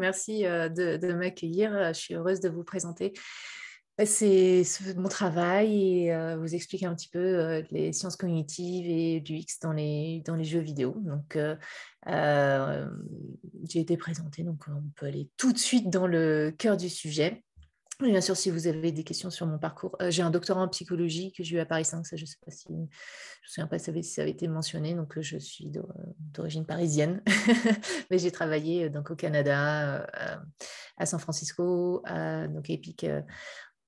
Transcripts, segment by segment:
Merci de m'accueillir. Je suis heureuse de vous présenter. C'est mon travail et vous expliquer un petit peu les sciences cognitives et du X dans les jeux vidéo. Donc, euh, j'ai été présentée, donc on peut aller tout de suite dans le cœur du sujet. Oui, bien sûr, si vous avez des questions sur mon parcours, j'ai un doctorat en psychologie que j'ai eu à Paris 5, ça je ne sais pas si, je me souviens pas si ça avait été mentionné, donc je suis d'origine parisienne, mais j'ai travaillé donc au Canada, à San Francisco, donc Epic,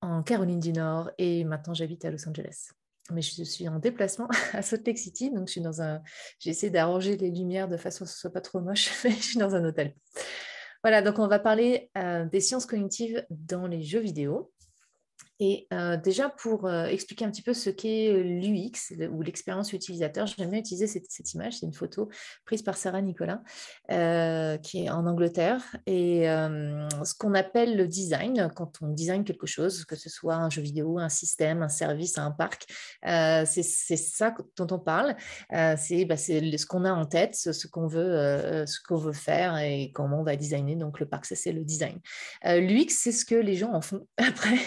en Caroline du Nord, et maintenant j'habite à Los Angeles. Mais je suis en déplacement à Salt Lake City, donc j'essaie d'arranger les lumières de façon à ce que ce soit pas trop moche, mais je suis dans un hôtel. Voilà, donc on va parler des sciences cognitives dans les jeux vidéo. Et déjà, pour expliquer un petit peu ce qu'est l'UX ou l'expérience utilisateur, j'aime bien utiliser cette image. C'est une photo prise par Sarah Nicolas, qui est en Angleterre. Et ce qu'on appelle le design, quand on design quelque chose, que ce soit un jeu vidéo, un système, un service, un parc, c'est ça dont on parle. C'est ce qu'on a en tête, ce qu'on veut faire et comment on va designer. Donc, le parc, ça, c'est le design. L'UX, c'est ce que les gens en font après.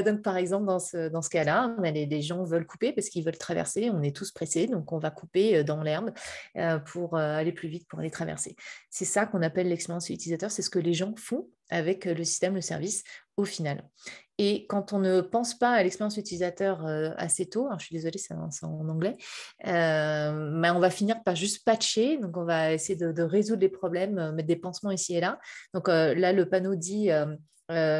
Donc, par exemple, dans ce cas-là, les gens veulent couper parce qu'ils veulent traverser. On est tous pressés, donc on va couper dans l'herbe pour aller plus vite, pour aller traverser. C'est ça qu'on appelle l'expérience utilisateur. C'est ce que les gens font avec le système, le service, au final. Et quand on ne pense pas à l'expérience utilisateur assez tôt, alors je suis désolée, c'est en anglais, mais on va finir par juste patcher. Donc, on va essayer de résoudre les problèmes, mettre des pansements ici et là. Donc, là, le panneau dit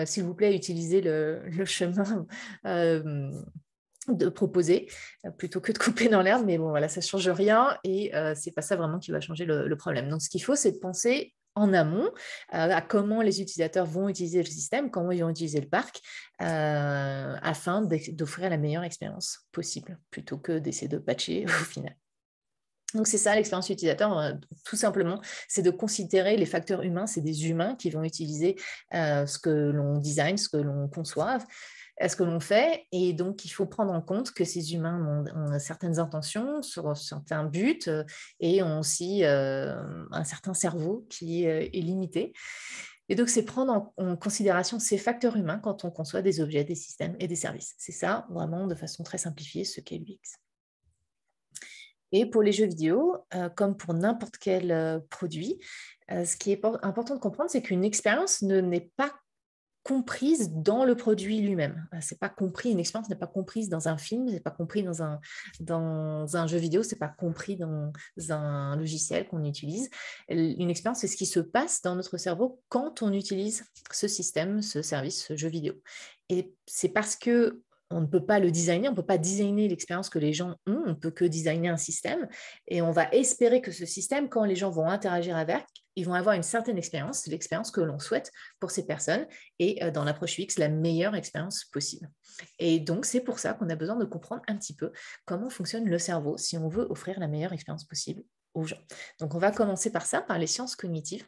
s'il vous plaît, utilisez le chemin de proposer plutôt que de couper dans l'herbe. Mais bon, voilà, ça ne change rien et ce n'est pas ça vraiment qui va changer le problème. Donc, ce qu'il faut, c'est de penser en amont à comment les utilisateurs vont utiliser le système, comment ils vont utiliser le parc, afin d'offrir la meilleure expérience possible, plutôt que d'essayer de patcher au final. Donc, c'est ça l'expérience utilisateur, tout simplement, c'est de considérer les facteurs humains, c'est des humains qui vont utiliser ce que l'on design, ce que l'on conçoit, ce que l'on fait, et donc il faut prendre en compte que ces humains ont certaines intentions, sur certains buts, et ont aussi un certain cerveau qui est limité. Et donc, c'est prendre en considération ces facteurs humains quand on conçoit des objets, des systèmes et des services. C'est ça, vraiment, de façon très simplifiée, ce qu'est l'UX. Et pour les jeux vidéo, comme pour n'importe quel produit, ce qui est important de comprendre, c'est qu'une expérience n'est pas comprise dans le produit lui-même. C'est pas compris, une expérience n'est pas comprise dans un film, c'est pas compris dans un jeu vidéo, c'est pas compris dans un logiciel qu'on utilise. Une expérience, c'est ce qui se passe dans notre cerveau quand on utilise ce système, ce service, ce jeu vidéo. Et c'est parce que on ne peut pas le designer, on ne peut pas designer l'expérience que les gens ont, on ne peut que designer un système et on va espérer que ce système, quand les gens vont interagir avec, ils vont avoir une certaine expérience, l'expérience que l'on souhaite pour ces personnes et dans l'approche UX, la meilleure expérience possible. Et donc, c'est pour ça qu'on a besoin de comprendre un petit peu comment fonctionne le cerveau si on veut offrir la meilleure expérience possible aux gens. Donc, on va commencer par ça, par les sciences cognitives.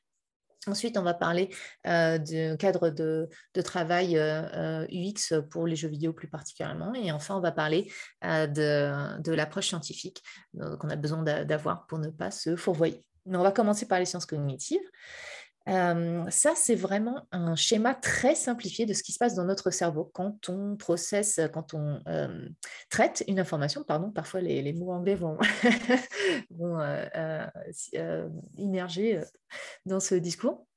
Ensuite, on va parler du cadre de travail UX pour les jeux vidéo plus particulièrement. Et enfin, on va parler de l'approche scientifique qu'on a besoin d'avoir pour ne pas se fourvoyer. Mais on va commencer par les sciences cognitives. Ça, c'est vraiment un schéma très simplifié de ce qui se passe dans notre cerveau quand on processe, quand on traite une information. Pardon, parfois les mots anglais vont, vont immerger dans ce discours.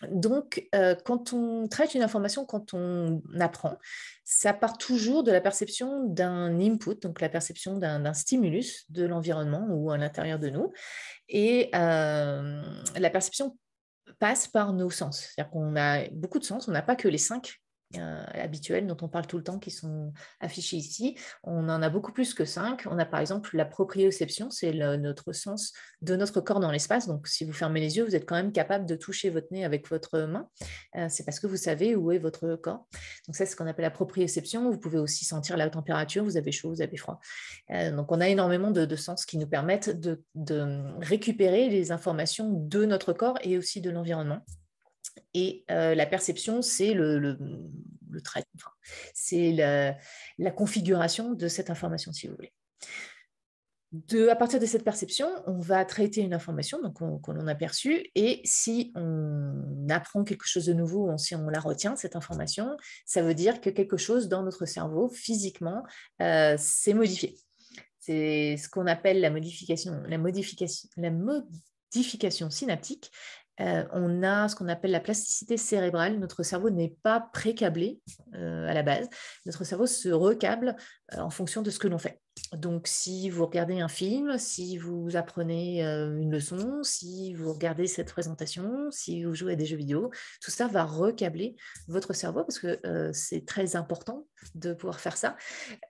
Donc, quand on traite une information, quand on apprend, ça part toujours de la perception d'un input, donc la perception d'un stimulus de l'environnement ou à l'intérieur de nous. Et la perception passe par nos sens. C'est-à-dire qu'on a beaucoup de sens, on n'a pas que les 5 habituels dont on parle tout le temps qui sont affichés ici. On en a beaucoup plus que 5. On a par exemple la proprioception, c'est notre sens de notre corps dans l'espace. Donc si vous fermez les yeux, vous êtes quand même capable de toucher votre nez avec votre main. C'est parce que vous savez où est votre corps. Donc ça, c'est ce qu'on appelle la proprioception. Vous pouvez aussi sentir la température, vous avez chaud, vous avez froid. Donc on a énormément de sens qui nous permettent de récupérer les informations de notre corps et aussi de l'environnement. Et la perception, c'est le trait, c'est la configuration de cette information, si vous voulez. À partir de cette perception, on va traiter une information donc qu'on a perçue, et si on apprend quelque chose de nouveau, ou si on la retient, cette information, ça veut dire que quelque chose dans notre cerveau, physiquement, s'est modifié. C'est ce qu'on appelle la modification synaptique. On a ce qu'on appelle la plasticité cérébrale. Notre cerveau n'est pas pré-câblé à la base. Notre cerveau se recâble en fonction de ce que l'on fait. Donc, si vous regardez un film, si vous apprenez une leçon, si vous regardez cette présentation, si vous jouez à des jeux vidéo, tout ça va recâbler votre cerveau, parce que c'est très important de pouvoir faire ça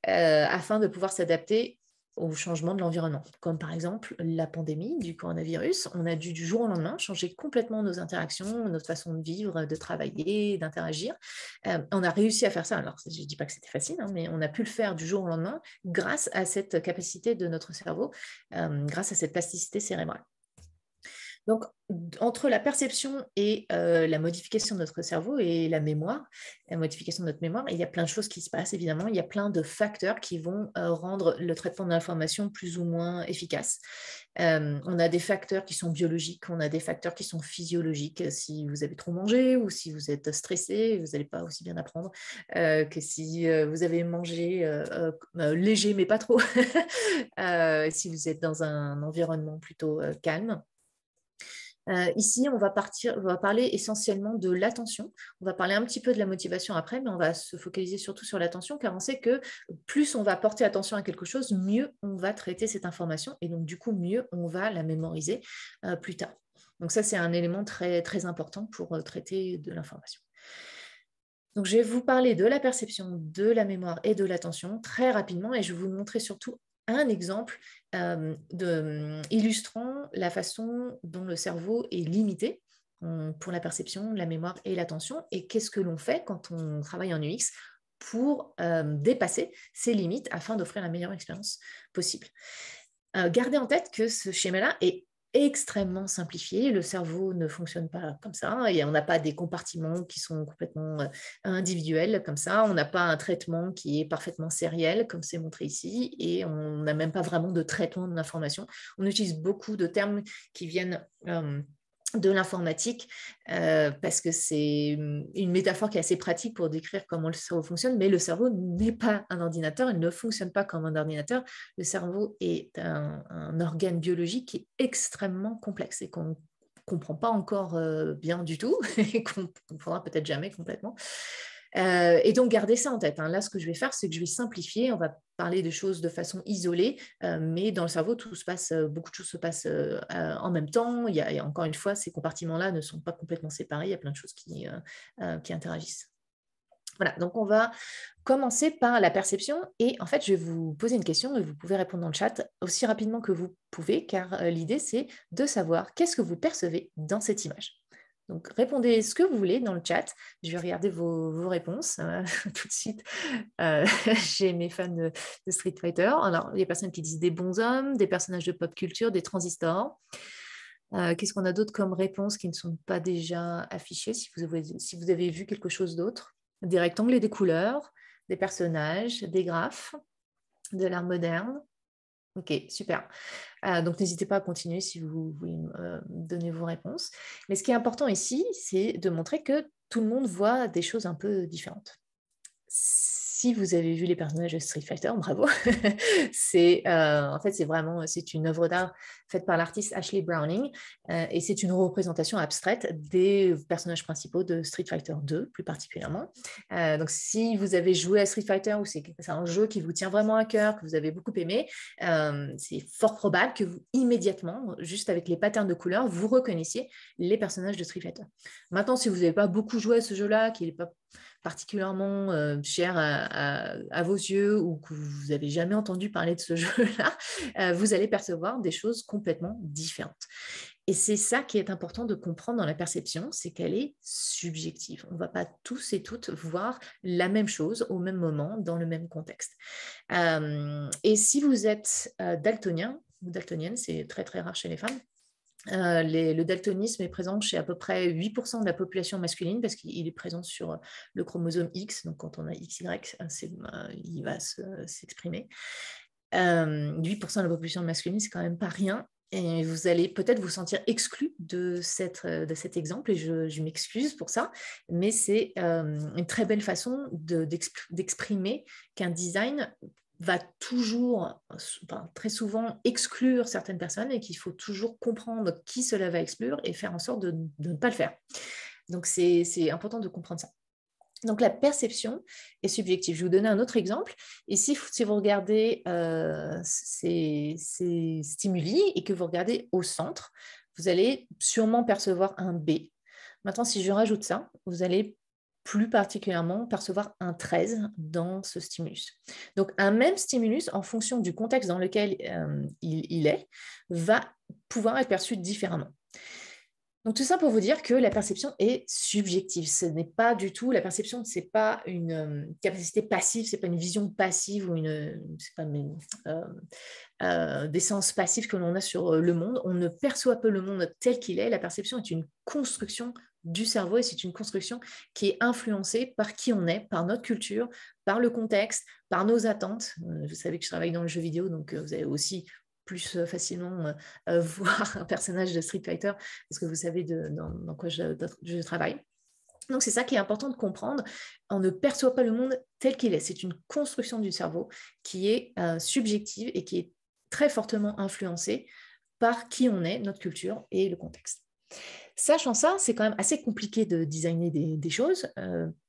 afin de pouvoir s'adapter au changement de l'environnement, comme par exemple la pandémie du coronavirus. On a dû du jour au lendemain changer complètement nos interactions, notre façon de vivre, de travailler, d'interagir. On a réussi à faire ça. Alors, je ne dis pas que c'était facile, hein, mais on a pu le faire du jour au lendemain grâce à cette capacité de notre cerveau, grâce à cette plasticité cérébrale. Donc, entre la perception et la modification de notre cerveau et la mémoire, la modification de notre mémoire, il y a plein de choses qui se passent, évidemment. Il y a plein de facteurs qui vont rendre le traitement de l'information plus ou moins efficace. On a des facteurs qui sont biologiques, on a des facteurs qui sont physiologiques. Si vous avez trop mangé ou si vous êtes stressé, vous n'allez pas aussi bien apprendre que si vous avez mangé léger mais pas trop, si vous êtes dans un environnement plutôt calme. Ici, on va parler essentiellement de l'attention. On va parler un petit peu de la motivation après, mais on va se focaliser surtout sur l'attention, car on sait que plus on va porter attention à quelque chose, mieux on va traiter cette information, et donc du coup, mieux on va la mémoriser plus tard. Donc ça, c'est un élément très, très important pour traiter de l'information. Donc, je vais vous parler de la perception, de la mémoire et de l'attention très rapidement, et je vais vous montrer surtout un exemple illustrant la façon dont le cerveau est limité pour la perception, la mémoire et l'attention, et qu'est-ce que l'on fait quand on travaille en UX pour dépasser ces limites afin d'offrir la meilleure expérience possible. Gardez en tête que ce schéma-là est extrêmement simplifié. Le cerveau ne fonctionne pas comme ça, et on n'a pas des compartiments qui sont complètement individuels comme ça. On n'a pas un traitement qui est parfaitement sériel, comme c'est montré ici, et on n'a même pas vraiment de traitement de l'information. On utilise beaucoup de termes qui viennent de l'informatique, parce que c'est une métaphore qui est assez pratique pour décrire comment le cerveau fonctionne, mais le cerveau n'est pas un ordinateur, il ne fonctionne pas comme un ordinateur. Le cerveau est un organe biologique qui est extrêmement complexe et qu'on ne comprend pas encore bien du tout, et qu'on ne comprendra peut-être jamais complètement. Et donc, gardez ça en tête. Hein. Là, ce que je vais faire, c'est que je vais simplifier. On va parler de choses de façon isolée, mais dans le cerveau, beaucoup de choses se passent en même temps. Et encore une fois, ces compartiments-là ne sont pas complètement séparés. Il y a plein de choses qui interagissent. Voilà, donc on va commencer par la perception, et en fait, je vais vous poser une question et vous pouvez répondre dans le chat aussi rapidement que vous pouvez, car l'idée, c'est de savoir qu'est-ce que vous percevez dans cette image. Donc, répondez ce que vous voulez dans le chat. Je vais regarder vos réponses tout de suite. J'ai mes fans de Street Fighter. Alors, il y a des personnes qui disent des bons hommes, des personnages de pop culture, des transistors. Qu'est-ce qu'on a d'autre comme réponses qui ne sont pas déjà affichées, si vous avez vu quelque chose d'autre? Des rectangles et des couleurs, des personnages, des graphes, de l'art moderne. Ok, super. Donc, n'hésitez pas à continuer si vous voulez donner vos réponses. Mais ce qui est important ici, c'est de montrer que tout le monde voit des choses un peu différentes. Si vous avez vu les personnages de Street Fighter, bravo. En fait, c'est une œuvre d'art faite par l'artiste Ashley Browning, et c'est une représentation abstraite des personnages principaux de Street Fighter 2, plus particulièrement. Donc, si vous avez joué à Street Fighter ou c'est un jeu qui vous tient vraiment à cœur, que vous avez beaucoup aimé, c'est fort probable que vous, immédiatement, juste avec les patterns de couleurs, vous reconnaissiez les personnages de Street Fighter. Maintenant, si vous n'avez pas beaucoup joué à ce jeu-là, qu'il n'est pas particulièrement cher à vos yeux, ou que vous n'avez jamais entendu parler de ce jeu-là, vous allez percevoir des choses complètement différentes. Et c'est ça qui est important de comprendre dans la perception, c'est qu'elle est subjective. On ne va pas tous et toutes voir la même chose au même moment, dans le même contexte. Et si vous êtes daltonien ou daltonienne, c'est très très rare chez les femmes, le daltonisme est présent chez à peu près 8% de la population masculine, parce qu'il est présent sur le chromosome X, donc quand on a XY, il va s'exprimer. 8% de la population masculine, c'est quand même pas rien. Et vous allez peut-être vous sentir exclu de cet exemple, et je m'excuse pour ça, mais c'est une très belle façon d'exprimer qu'un design va toujours, très souvent, exclure certaines personnes et qu'il faut toujours comprendre qui cela va exclure et faire en sorte de ne pas le faire. Donc, c'est important de comprendre ça. Donc, la perception est subjective. Je vais vous donner un autre exemple. Ici, si vous regardez ces stimuli et que vous regardez au centre, vous allez sûrement percevoir un B. Maintenant, si je rajoute ça, vous allez plus particulièrement percevoir un 13 dans ce stimulus. Donc, un même stimulus, en fonction du contexte dans lequel il est, va pouvoir être perçu différemment. Donc, tout ça pour vous dire que la perception est subjective. Ce n'est pas du tout, la perception, ce n'est pas une capacité passive, ce n'est pas une vision passive ou des sens passifs que l'on a sur le monde. On ne perçoit pas le monde tel qu'il est. La perception est une construction du cerveau et c'est une construction qui est influencée par qui on est, par notre culture, par le contexte, par nos attentes. Vous savez que je travaille dans le jeu vidéo, donc vous avez aussi plus facilement voir un personnage de Street Fighter parce que vous savez dans quoi je travaille. Donc, c'est ça qui est important de comprendre. On ne perçoit pas le monde tel qu'il est. C'est une construction du cerveau qui est subjective et qui est très fortement influencée par qui on est, notre culture et le contexte. Sachant ça, c'est quand même assez compliqué de designer des choses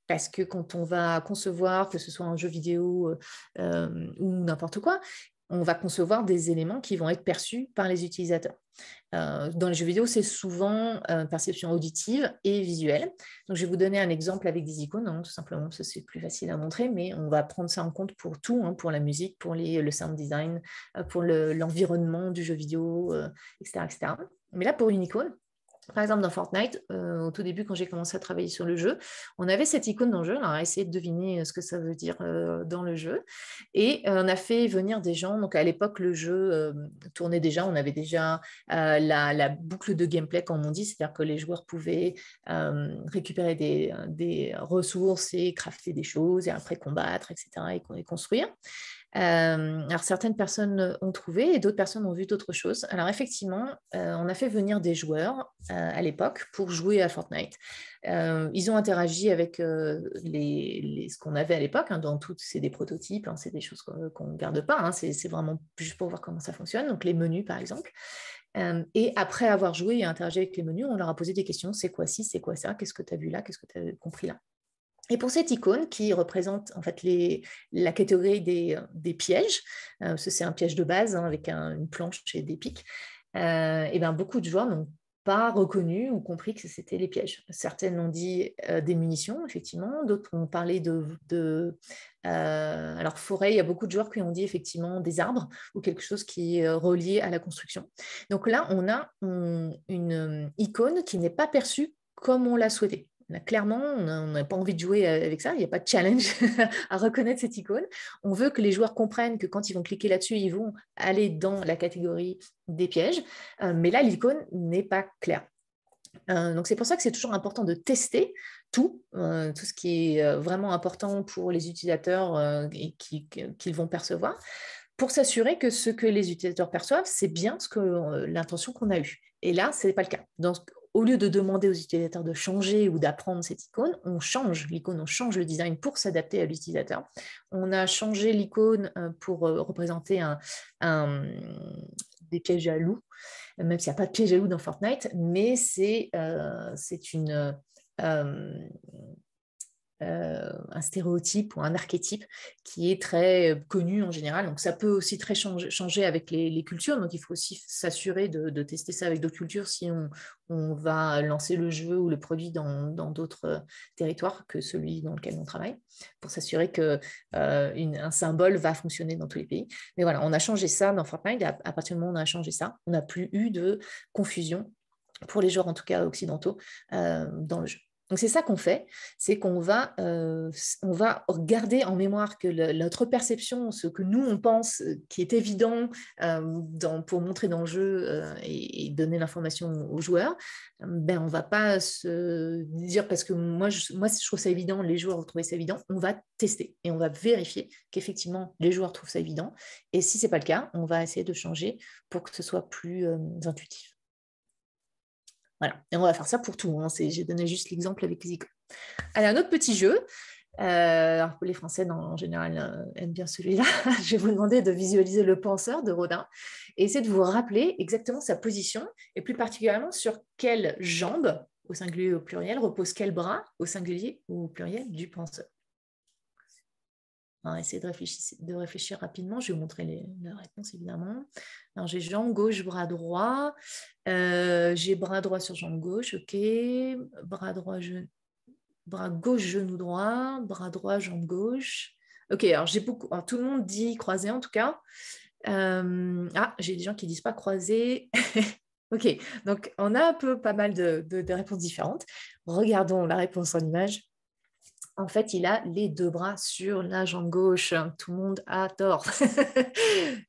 parce que quand on va concevoir, que ce soit un jeu vidéo ou n'importe quoi, on va concevoir des éléments qui vont être perçus par les utilisateurs. Dans les jeux vidéo, c'est souvent perception auditive et visuelle. Donc, je vais vous donner un exemple avec des icônes, tout simplement, ça c'est plus facile à montrer, mais on va prendre ça en compte pour tout, pour la musique, pour le sound design, pour l'environnement du jeu vidéo, etc., etc. Mais là, pour une icône, par exemple, dans Fortnite, au tout début, quand j'ai commencé à travailler sur le jeu, on avait cette icône dans le jeu. Alors, on a essayé de deviner ce que ça veut dire dans le jeu. Et on a fait venir des gens. Donc, à l'époque, le jeu tournait déjà. On avait déjà la boucle de gameplay, comme on dit. C'est-à-dire que les joueurs pouvaient récupérer des ressources et crafter des choses et après combattre, etc. et construire. Alors, certaines personnes ont trouvé et d'autres personnes ont vu d'autres choses. Alors, effectivement, on a fait venir des joueurs à l'époque pour jouer à Fortnite. Ils ont interagi avec ce qu'on avait à l'époque. Dans tout, c'est des prototypes, c'est des choses qu'on ne garde pas. C'est vraiment juste pour voir comment ça fonctionne. Donc, les menus, par exemple. Et après avoir joué et interagi avec les menus, on leur a posé des questions. C'est quoi ci, c'est quoi ça? Qu'est-ce que tu as vu là? Qu'est-ce que tu as compris là? Et pour cette icône qui représente en fait la catégorie des pièges, c'est un piège de base avec une planche et des pics, et ben, beaucoup de joueurs n'ont pas reconnu ou compris que c'était les pièges. Certaines ont dit des munitions, effectivement, d'autres ont parlé alors forêt, il y a beaucoup de joueurs qui ont dit effectivement des arbres ou quelque chose qui est relié à la construction. Donc là, on a une icône qui n'est pas perçue comme on l'a souhaité. Clairement, on n'a pas envie de jouer avec ça, il n'y a pas de challenge à reconnaître cette icône. On veut que les joueurs comprennent que quand ils vont cliquer là-dessus, ils vont aller dans la catégorie des pièges, mais là, l'icône n'est pas claire. Donc, c'est pour ça que c'est toujours important de tester tout ce qui est vraiment important pour les utilisateurs et qu'ils vont percevoir, pour s'assurer que ce que les utilisateurs perçoivent, c'est bien l'intention qu'on a eue. Et là, ce n'est pas le cas. Donc, au lieu de demander aux utilisateurs de changer ou d'apprendre cette icône, on change l'icône, on change le design pour s'adapter à l'utilisateur. On a changé l'icône pour représenter des pièges à loups, même s'il n'y a pas de piège à loups dans Fortnite, mais c'est un stéréotype ou un archétype qui est très connu en général. Donc, ça peut aussi très changer avec les cultures. Donc, il faut aussi s'assurer de tester ça avec d'autres cultures si on va lancer le jeu ou le produit dans d'autres territoires que celui dans lequel on travaille, pour s'assurer qu'un symbole va fonctionner dans tous les pays. Mais voilà, on a changé ça dans Fortnite. À partir du moment où on a changé ça, on n'a plus eu de confusion, pour les joueurs en tout cas occidentaux, dans le jeu. Donc, c'est ça qu'on fait, c'est qu'on va, on va garder en mémoire que notre perception, ce que nous, on pense qui est évident pour montrer dans le jeu et donner l'information aux joueurs, ben, on ne va pas se dire, parce que moi, je trouve ça évident, les joueurs vont trouver ça évident, on va tester et on va vérifier qu'effectivement, les joueurs trouvent ça évident. Et si ce n'est pas le cas, on va essayer de changer pour que ce soit plus intuitif. Voilà. Et on va faire ça pour tout. Hein. J'ai donné juste l'exemple avec les icônes. Allez, un autre petit jeu. Alors, les Français, en général, aiment bien celui-là. Je vais vous demander de visualiser le penseur de Rodin et essayer de vous rappeler exactement sa position et plus particulièrement sur quelle jambe, au singulier ou au pluriel, repose quel bras, au singulier ou au pluriel, du penseur. On va essayer de réfléchir rapidement. Je vais vous montrer la réponse, évidemment. Alors, j'ai jambe gauche, bras droit. J'ai bras droit sur jambe gauche, ok. Bras gauche, genou droit. Bras droit, jambe gauche. Ok, alors alors, tout le monde dit croisé en tout cas. J'ai des gens qui ne disent pas croisé. Ok, donc on a pas mal de réponses différentes. Regardons la réponse en image. En fait, il a les deux bras sur la jambe gauche. Tout le monde a tort.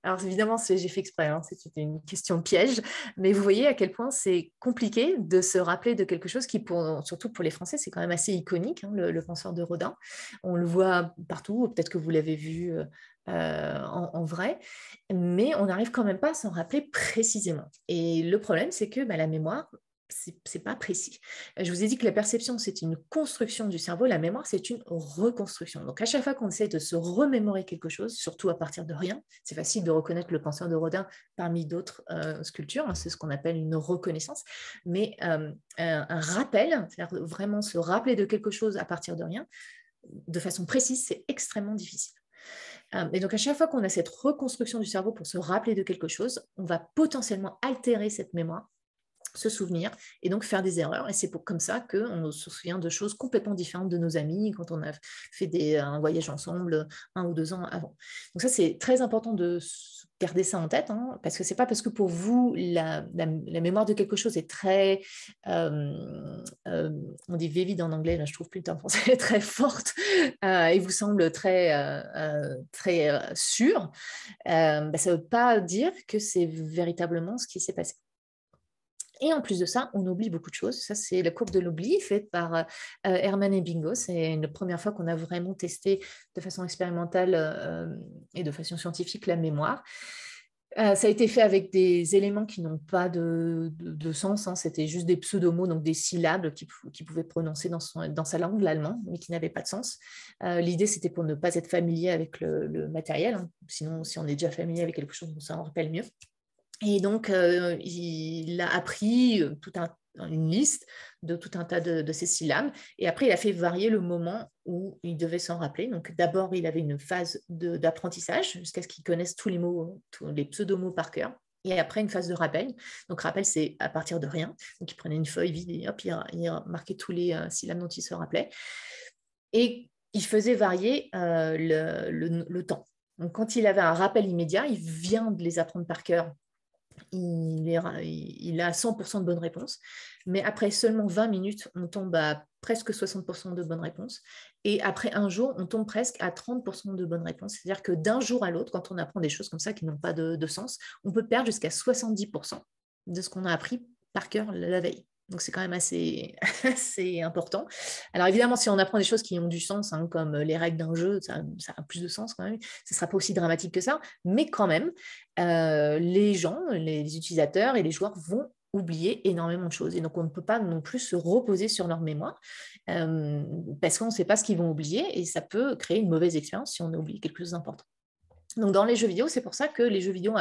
Alors évidemment, j'ai fait exprès, hein, c'était une question piège, mais vous voyez à quel point c'est compliqué de se rappeler de quelque chose qui, surtout pour les Français, c'est quand même assez iconique, hein, le penseur de Rodin. On le voit partout, peut-être que vous l'avez vu en vrai, mais on n'arrive quand même pas à s'en rappeler précisément. Et le problème, c'est que la mémoire, c'est pas précis. Je vous ai dit que la perception, c'est une construction du cerveau, la mémoire, c'est une reconstruction. Donc, à chaque fois qu'on essaie de se remémorer quelque chose, surtout à partir de rien, c'est facile de reconnaître le penseur de Rodin parmi d'autres sculptures, hein, c'est ce qu'on appelle une reconnaissance, mais un rappel, c'est-à-dire vraiment se rappeler de quelque chose à partir de rien, de façon précise, c'est extrêmement difficile. Et donc, à chaque fois qu'on a cette reconstruction du cerveau pour se rappeler de quelque chose, on va potentiellement altérer cette mémoire, se souvenir et donc faire des erreurs. Et c'est comme ça qu'on se souvient de choses complètement différentes de nos amis quand on a fait un voyage ensemble 1 ou 2 ans avant. Donc ça, c'est très important de garder ça en tête, hein, parce que c'est pas parce que pour vous, la mémoire de quelque chose est très, on dit vivid en anglais, là je trouve plus le terme français, très forte, et vous semble très sûre, ça ne veut pas dire que c'est véritablement ce qui s'est passé. Et en plus de ça, on oublie beaucoup de choses. Ça, c'est la courbe de l'oubli faite par Herman et Bingo. C'est la première fois qu'on a vraiment testé de façon expérimentale et de façon scientifique la mémoire. Ça a été fait avec des éléments qui n'ont pas de sens. Hein. C'était juste des pseudomots, donc des syllabes qu'il pouvait prononcer dans sa langue, l'allemand, mais qui n'avaient pas de sens. L'idée, c'était pour ne pas être familier avec le matériel. Hein. Sinon, si on est déjà familier avec quelque chose, on s'en rappelle mieux. Et donc, il a appris une liste de tout un tas de ces syllabes. Et après, il a fait varier le moment où il devait s'en rappeler. Donc, d'abord, il avait une phase d'apprentissage jusqu'à ce qu'il connaisse tous les mots, tous les pseudomots par cœur. Et après, une phase de rappel. Donc, rappel, c'est à partir de rien. Donc, il prenait une feuille vide et hop, il marquait tous les syllabes dont il se rappelait. Et il faisait varier le temps. Donc, quand il avait un rappel immédiat, il vient de les apprendre par cœur. Il a 100% de bonnes réponses, mais après seulement 20 minutes, on tombe à presque 60% de bonnes réponses, et après un jour, on tombe presque à 30% de bonnes réponses. C'est-à-dire que d'un jour à l'autre, quand on apprend des choses comme ça qui n'ont pas de sens, on peut perdre jusqu'à 70% de ce qu'on a appris par cœur la veille. Donc, c'est quand même assez important. Alors, évidemment, si on apprend des choses qui ont du sens, hein, comme les règles d'un jeu, ça a plus de sens quand même. Ce ne sera pas aussi dramatique que ça. Mais quand même, les gens, les utilisateurs et les joueurs vont oublier énormément de choses. Et donc, on ne peut pas non plus se reposer sur leur mémoire parce qu'on ne sait pas ce qu'ils vont oublier et ça peut créer une mauvaise expérience si on a oublié quelque chose d'important. Donc, dans les jeux vidéo, c'est pour ça que les jeux vidéo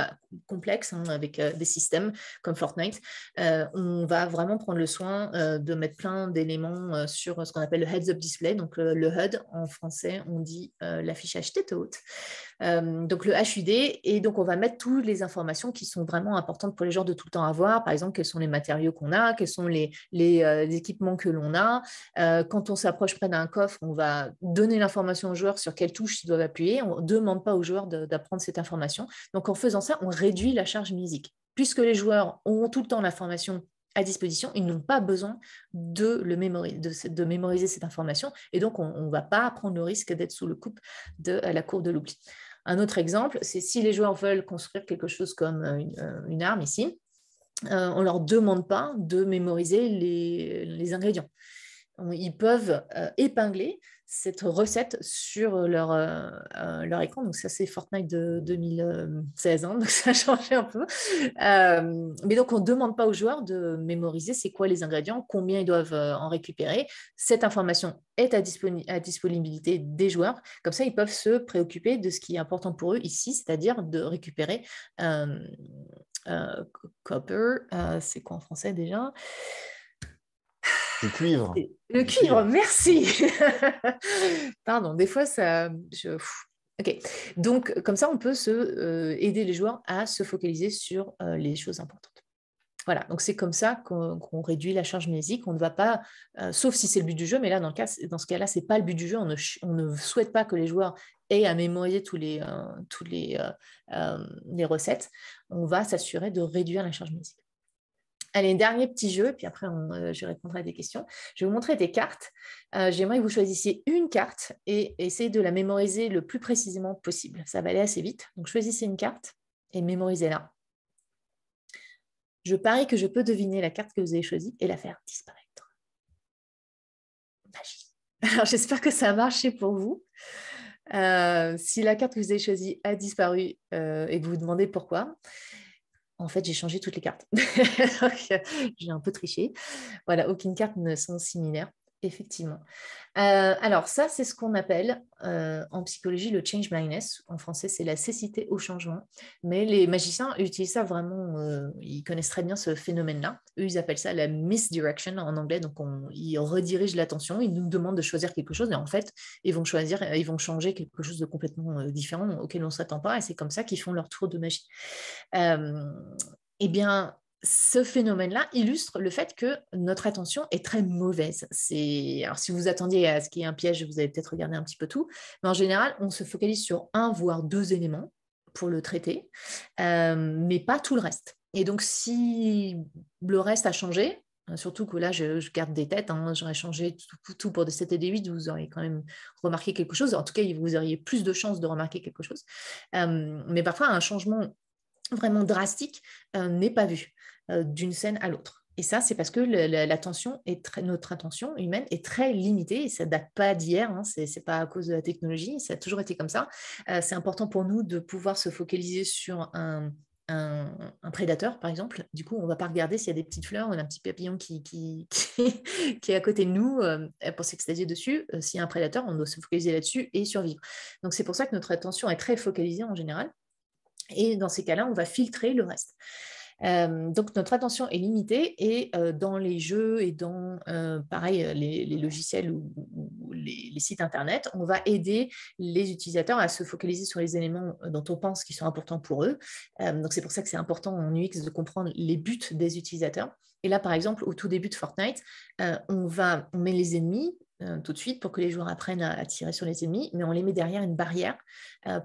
complexes, hein, avec des systèmes comme Fortnite, on va vraiment prendre le soin de mettre plein d'éléments sur ce qu'on appelle le heads-up display. Donc, le HUD, en français, on dit l'affichage tête haute. Donc, le HUD, et donc, on va mettre toutes les informations qui sont vraiment importantes pour les joueurs de tout le temps avoir. Par exemple, quels sont les matériaux qu'on a, quels sont les équipements que l'on a. Quand on s'approche près d'un coffre, on va donner l'information aux joueurs sur quelle touche ils doivent appuyer. On ne demande pas aux joueurs d'apprendre cette information. Donc, en faisant ça, on réduit la charge musique. Puisque les joueurs ont tout le temps l'information à disposition, ils n'ont pas besoin de mémoriser cette information, et donc on ne va pas prendre le risque d'être sous le coup de la courbe de l'oubli. Un autre exemple, c'est si les joueurs veulent construire quelque chose comme une arme ici, on ne leur demande pas de mémoriser les ingrédients. Ils peuvent épingler cette recette sur leur écran. Donc ça, c'est Fortnite de 2016, hein, donc ça a changé un peu. Mais donc, on ne demande pas aux joueurs de mémoriser c'est quoi les ingrédients, combien ils doivent en récupérer. Cette information est à disponibilité des joueurs. Comme ça, ils peuvent se préoccuper de ce qui est important pour eux ici, c'est-à-dire de récupérer copper. C'est quoi en français déjà? Le cuivre. Le cuivre, merci. Pardon, des fois, ça... Ok, donc comme ça, on peut aider les joueurs à se focaliser sur les choses importantes. Voilà, donc c'est comme ça qu'on réduit la charge mnésique. On ne va pas, sauf si c'est le but du jeu, mais là, dans ce cas-là, ce n'est pas le but du jeu. On ne souhaite pas que les joueurs aient à mémoriser toutes les recettes. On va s'assurer de réduire la charge mnésique. Allez, dernier petit jeu, puis après, je répondrai à des questions. Je vais vous montrer des cartes. J'aimerais que vous choisissiez une carte et essayez de la mémoriser le plus précisément possible. Ça va aller assez vite. Donc, choisissez une carte et mémorisez-la. Je parie que je peux deviner la carte que vous avez choisie et la faire disparaître. Magie. Alors, j'espère que ça a marché pour vous. Si la carte que vous avez choisie a disparu et que vous vous demandez pourquoi, en fait, j'ai changé toutes les cartes. J'ai un peu triché. Voilà, aucune carte ne sont similaires, effectivement. Alors, ça, c'est ce qu'on appelle en psychologie le change blindness. En français, c'est la cécité au changement. Mais les magiciens utilisent ça vraiment, ils connaissent très bien ce phénomène-là. Eux, ils appellent ça la misdirection en anglais. Donc, ils redirigent l'attention, ils nous demandent de choisir quelque chose, et en fait, ils vont changer quelque chose de complètement différent auquel on ne s'attend pas, et c'est comme ça qu'ils font leur tour de magie. Eh bien, ce phénomène-là illustre le fait que notre attention est très mauvaise. Alors, si vous attendiez à ce qu'il y ait un piège, vous allez peut-être regarder un petit peu tout, mais en général, on se focalise sur un, voire deux éléments pour le traiter, mais pas tout le reste. Et donc, si le reste a changé, surtout que là, je garde des têtes, hein, j'aurais changé tout pour des 7 et des 8, vous auriez quand même remarqué quelque chose. En tout cas, vous auriez plus de chances de remarquer quelque chose. Mais parfois, un changement vraiment drastique n'est pas vu d'une scène à l'autre. Et ça, c'est parce que notre attention humaine est très limitée, et ça ne date pas d'hier, hein, ce n'est pas à cause de la technologie, ça a toujours été comme ça. C'est important pour nous de pouvoir se focaliser sur un prédateur, par exemple. Du coup, on ne va pas regarder s'il y a des petites fleurs, on a un petit papillon qui est à côté de nous, pour s'extasier dessus. S'il y a un prédateur, on doit se focaliser là-dessus et survivre. Donc, c'est pour ça que notre attention est très focalisée en général. Et dans ces cas-là, on va filtrer le reste. Donc, notre attention est limitée, et dans les jeux et dans, pareil, les logiciels ou les sites Internet, on va aider les utilisateurs à se focaliser sur les éléments dont on pense qu'ils sont importants pour eux. Donc, c'est pour ça que c'est important en UX de comprendre les buts des utilisateurs. Et là, par exemple, au tout début de Fortnite, on met les ennemis tout de suite pour que les joueurs apprennent à tirer sur les ennemis, mais on les met derrière une barrière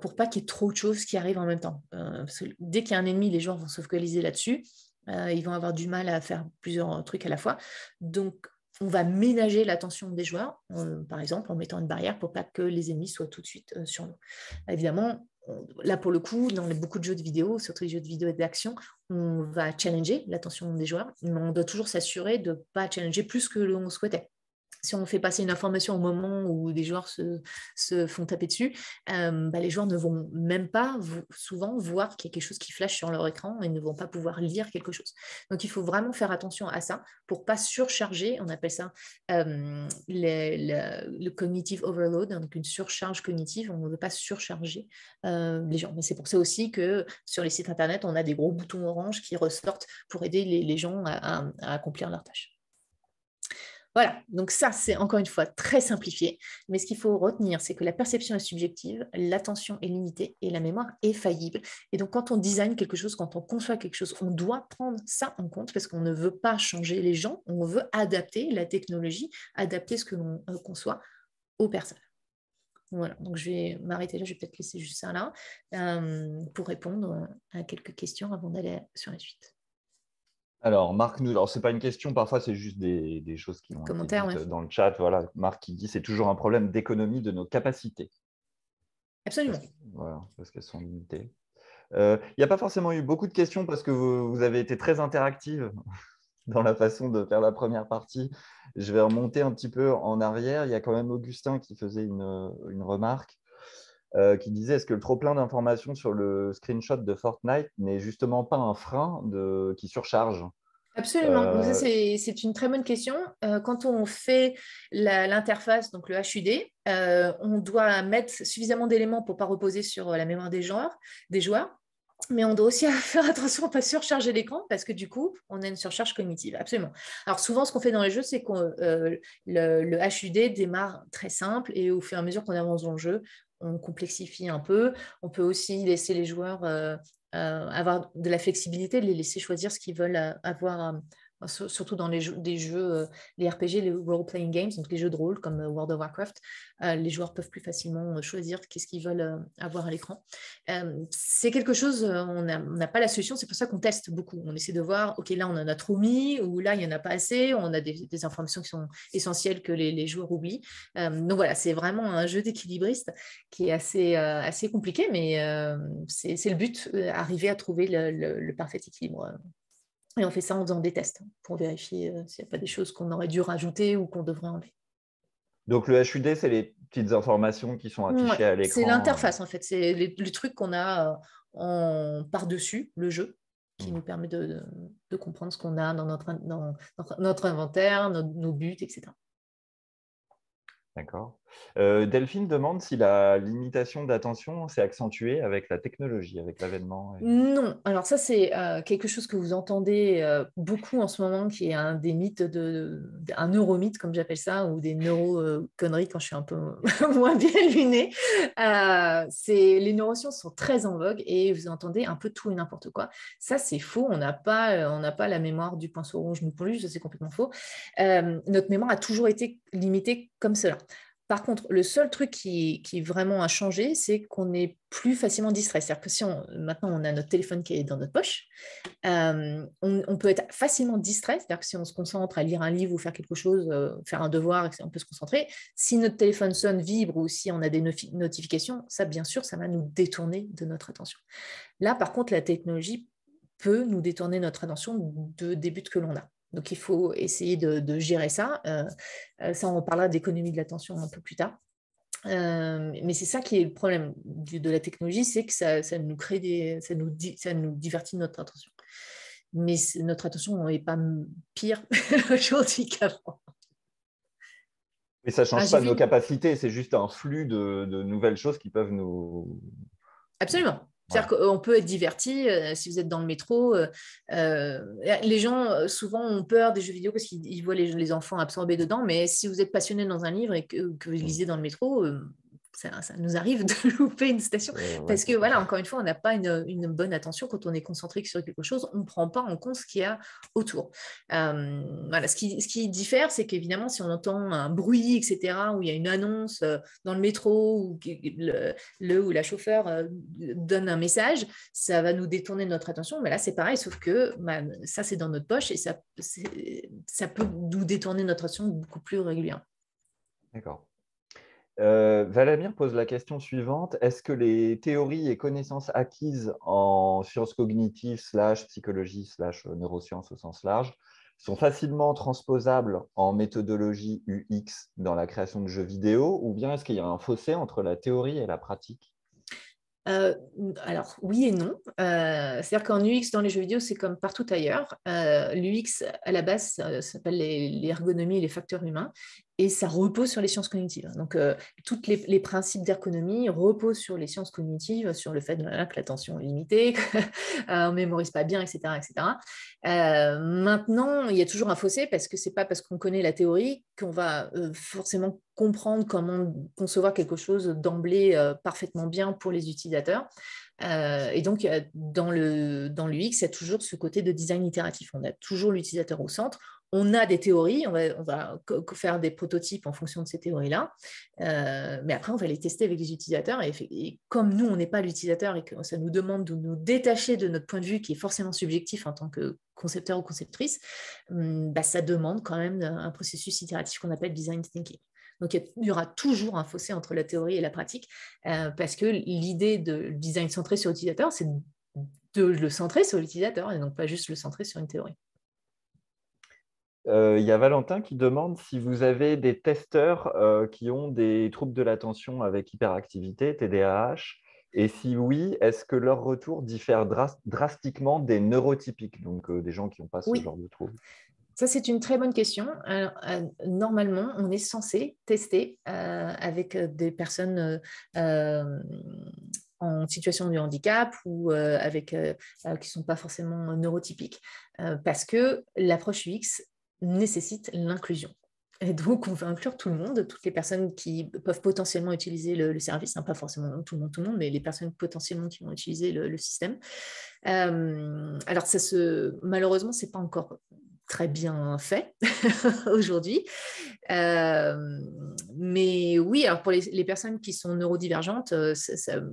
pour pas qu'il y ait trop de choses qui arrivent en même temps. Parce que dès qu'il y a un ennemi, les joueurs vont se focaliser là-dessus. Ils vont avoir du mal à faire plusieurs trucs à la fois. Donc, on va ménager l'attention des joueurs, par exemple, en mettant une barrière pour pas que les ennemis soient tout de suite sur nous. Évidemment, là, pour le coup, dans beaucoup de jeux de vidéo, surtout les jeux de vidéo d'action, on va challenger l'attention des joueurs, mais on doit toujours s'assurer de ne pas challenger plus que l'on souhaitait. Si on fait passer une information au moment où des joueurs se font taper dessus, les joueurs ne vont même pas souvent voir qu'il y a quelque chose qui flash sur leur écran et ne vont pas pouvoir lire quelque chose. Donc, il faut vraiment faire attention à ça pour ne pas surcharger, on appelle ça le cognitive overload, donc une surcharge cognitive, on ne veut pas surcharger les gens. Mais c'est pour ça aussi que sur les sites Internet, on a des gros boutons orange qui ressortent pour aider les gens à accomplir leurs tâches. Voilà, donc ça, c'est encore une fois très simplifié, mais ce qu'il faut retenir, c'est que la perception est subjective, l'attention est limitée et la mémoire est faillible. Et donc, quand on design quelque chose, quand on conçoit quelque chose, on doit prendre ça en compte parce qu'on ne veut pas changer les gens, on veut adapter la technologie, adapter ce que l'on conçoit aux personnes. Voilà, donc je vais m'arrêter là, je vais peut-être laisser juste ça là pour répondre à quelques questions avant d'aller sur la suite. Alors, Marc alors c'est pas une question, parfois c'est juste des choses qui ont été Commentaire, dites ouais. dans le chat. Voilà, Marc qui dit c'est toujours un problème d'économie de nos capacités. Absolument. Voilà, parce qu'elles sont limitées. Il n'y a pas forcément eu beaucoup de questions parce que vous avez été très interactive dans la façon de faire la première partie. Je vais remonter un petit peu en arrière. Il y a quand même Augustin qui faisait une remarque qui disait est-ce que le trop-plein d'informations sur le screenshot de Fortnite n'est justement pas un frein qui surcharge? Absolument. Donc ça, c'est une très bonne question. Quand on fait l'interface, donc le HUD, on doit mettre suffisamment d'éléments pour ne pas reposer sur la mémoire des joueurs. Mais on doit aussi faire attention à ne pas surcharger l'écran parce que du coup, on a une surcharge cognitive. Absolument. Alors souvent, ce qu'on fait dans les jeux, c'est que le HUD démarre très simple et au fur et à mesure qu'on avance dans le jeu, on complexifie un peu. On peut aussi laisser les joueurs avoir de la flexibilité, de les laisser choisir ce qu'ils veulent avoir. Surtout dans des jeux, les RPG, les role-playing games, donc les jeux de rôle comme World of Warcraft, les joueurs peuvent plus facilement choisir qu'est-ce qu'ils veulent avoir à l'écran. C'est quelque chose, on n'a pas la solution, c'est pour ça qu'on teste beaucoup. On essaie de voir, OK, là, on en a trop mis, ou là, il n'y en a pas assez, on a des informations qui sont essentielles que les joueurs oublient. Donc voilà, c'est vraiment un jeu d'équilibriste qui est assez compliqué, mais c'est le but, arriver à trouver le parfait équilibre. Et on fait ça en faisant des tests pour vérifier s'il n'y a pas des choses qu'on aurait dû rajouter ou qu'on devrait enlever. Donc, le HUD, c'est les petites informations qui sont Ouais, affichées à c'est l'écran. l'interface en fait, c'est le truc qu'on a par-dessus le jeu qui Hmm. nous permet de comprendre ce qu'on a dans notre inventaire, nos buts, etc. D'accord. Delphine demande si la limitation d'attention s'est accentuée avec la technologie, avec l'avènement. Non, alors ça c'est quelque chose que vous entendez beaucoup en ce moment, qui est un des mythes, un neuromythe comme j'appelle ça, ou des neuro-conneries quand je suis un peu moins bien lunée. Les neurosciences sont très en vogue et vous entendez un peu tout et n'importe quoi. Ça c'est faux, on n'a pas la mémoire du pinceau rouge nous plus, ça c'est complètement faux. Notre mémoire a toujours été limitée comme cela. Par contre, le seul truc qui vraiment a changé, c'est qu'on est plus facilement distrait. C'est-à-dire que si maintenant on a notre téléphone qui est dans notre poche, on peut être facilement distrait. C'est-à-dire que si on se concentre à lire un livre ou faire quelque chose, faire un devoir, on peut se concentrer. Si notre téléphone sonne, vibre ou si on a des notifications, ça, bien sûr, ça va nous détourner de notre attention. Là, par contre, la technologie peut nous détourner notre attention des buts que l'on a. Donc, il faut essayer de gérer ça. Ça, on parlera d'économie de l'attention un peu plus tard. Mais c'est ça qui est le problème de la technologie, c'est que ça nous crée ça nous divertit notre attention. Mais notre attention n'est pas pire aujourd'hui qu'avant. Mais ça ne change J'ai pas vu nos capacités, c'est juste un flux de nouvelles choses qui peuvent nous. Absolument. Voilà. C'est-à-dire qu'on peut être diverti si vous êtes dans le métro. Les gens, souvent, ont peur des jeux vidéo parce qu'ils voient les enfants absorbés dedans. Mais si vous êtes passionné dans un livre et que vous lisez dans le métro, ça nous arrive de louper une station. Ouais. Parce que, voilà, encore une fois, on n'a pas une bonne attention quand on est concentré sur quelque chose. On ne prend pas en compte ce qu'il y a autour. Voilà, ce qui diffère, c'est qu'évidemment, si on entend un bruit, etc., où il y a une annonce dans le métro, ou ou la chauffeur donne un message, ça va nous détourner notre attention. Mais là, c'est pareil, sauf que ça, c'est dans notre poche et ça peut nous détourner notre attention beaucoup plus régulièrement. D'accord. Valamir pose la question suivante. Est-ce que les théories et connaissances acquises en sciences cognitives / psychologie / neurosciences au sens large sont facilement transposables en méthodologie UX dans la création de jeux vidéo, ou bien est-ce qu'il y a un fossé entre la théorie et la pratique? Alors, oui et non. C'est-à-dire qu'en UX, dans les jeux vidéo, c'est comme partout ailleurs. L'UX, à la base, ça s'appelle l'ergonomie et les facteurs humains, et ça repose sur les sciences cognitives. Donc, tous les principes d'ergonomie reposent sur les sciences cognitives, sur le fait que l'attention est limitée, qu'on ne mémorise pas bien, etc. etc. Maintenant, il y a toujours un fossé parce que ce n'est pas parce qu'on connaît la théorie qu'on va forcément comprendre comment concevoir quelque chose d'emblée parfaitement bien pour les utilisateurs. Et donc, dans l'UX, il y a toujours ce côté de design itératif. On a toujours l'utilisateur au centre. on a des théories, on va faire des prototypes en fonction de ces théories-là, mais après, on va les tester avec les utilisateurs. Et comme nous, on n'est pas l'utilisateur et que ça nous demande de nous détacher de notre point de vue qui est forcément subjectif en tant que concepteur ou conceptrice, ça demande quand même un processus itératif qu'on appelle design thinking. Donc, il y aura toujours un fossé entre la théorie et la pratique, parce que l'idée de design centré sur l'utilisateur, c'est de le centrer sur l'utilisateur et donc pas juste le centrer sur une théorie. Il y a Valentin qui demande si vous avez des testeurs qui ont des troubles de l'attention avec hyperactivité, TDAH, et si oui, est-ce que leur retour diffère drastiquement des neurotypiques, donc des gens qui n'ont pas ce Oui. genre de troubles? Ça, c'est une très bonne question. Alors, normalement, on est censé tester avec des personnes en situation de handicap ou qui ne sont pas forcément neurotypiques, parce que l'approche UX nécessite l'inclusion. Et donc, on va inclure tout le monde, toutes les personnes qui peuvent potentiellement utiliser le service, hein, pas forcément tout le monde, mais les personnes potentiellement qui vont utiliser le système. Alors, malheureusement, ce n'est pas encore très bien fait aujourd'hui. Mais oui, alors pour les personnes qui sont neurodivergentes,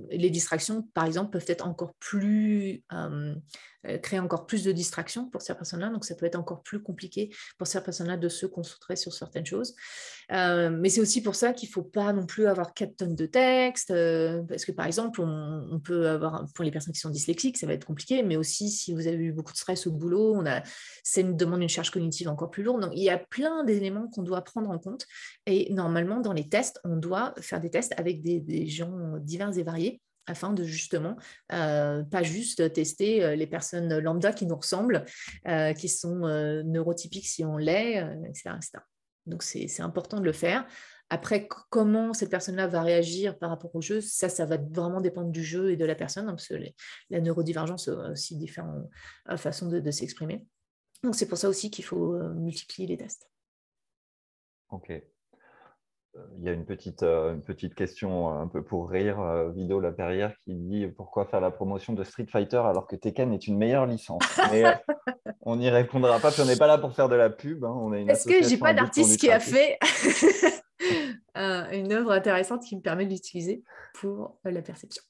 les distractions, par exemple, peuvent être encore plus créer encore plus de distractions pour ces personnes-là. Donc, ça peut être encore plus compliqué pour ces personnes-là de se concentrer sur certaines choses. Mais c'est aussi pour ça qu'il ne faut pas non plus avoir 4 tonnes de texte, parce que, par exemple, on peut avoir, pour les personnes qui sont dyslexiques, ça va être compliqué, mais aussi si vous avez eu beaucoup de stress au boulot, ça nous demande une charge cognitive encore plus lourde. Donc, il y a plein d'éléments qu'on doit prendre en compte. Et normalement, dans les tests, on doit faire des tests avec des gens divers et variés, afin de justement pas juste tester les personnes lambda qui nous ressemblent, qui sont neurotypiques si on l'est, etc., etc. Donc, c'est important de le faire. Après, comment cette personne-là va réagir par rapport au jeu, ça va vraiment dépendre du jeu et de la personne, hein, parce que la neurodivergence a aussi différentes façons de s'exprimer. Donc, c'est pour ça aussi qu'il faut multiplier les tests. Ok. Il y a une petite question un peu pour rire, Vido Laperrière, qui dit pourquoi faire la promotion de Street Fighter alors que Tekken est une meilleure licence. Mais on n'y répondra pas, puis on n'est pas là pour faire de la pub, hein. On est une Est-ce que j'ai association pas à but non d'artiste qui a lucratif. fait une œuvre intéressante qui me permet de l'utiliser pour la perception?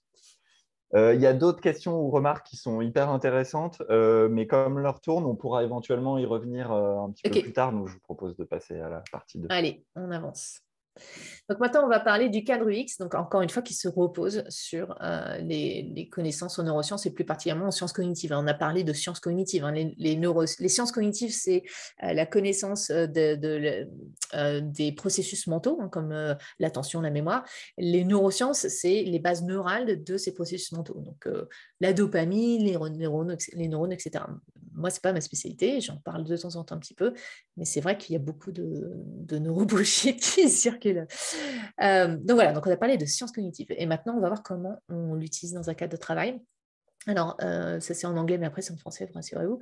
Il y a d'autres questions ou remarques qui sont hyper intéressantes, mais comme leur tourne, on pourra éventuellement y revenir un petit peu plus Ok, tard. Donc, je vous propose de passer à la partie 2. allez, on avance. Donc maintenant, on va parler du cadre UX, donc encore une fois, qui se repose sur les connaissances en neurosciences et plus particulièrement en sciences cognitives. On a parlé de sciences cognitives, hein. Les sciences cognitives, c'est la connaissance des processus mentaux, hein, comme l'attention, la mémoire. Les neurosciences, c'est les bases neurales de ces processus mentaux. Donc la dopamine, les neurones, etc. Moi, ce n'est pas ma spécialité, j'en parle de temps en temps un petit peu, mais c'est vrai qu'il y a beaucoup de neurobullshit qui circulent. Donc voilà, donc on a parlé de sciences cognitives. Et maintenant, on va voir comment on l'utilise dans un cadre de travail. Alors, ça c'est en anglais, mais après c'est en français, rassurez-vous.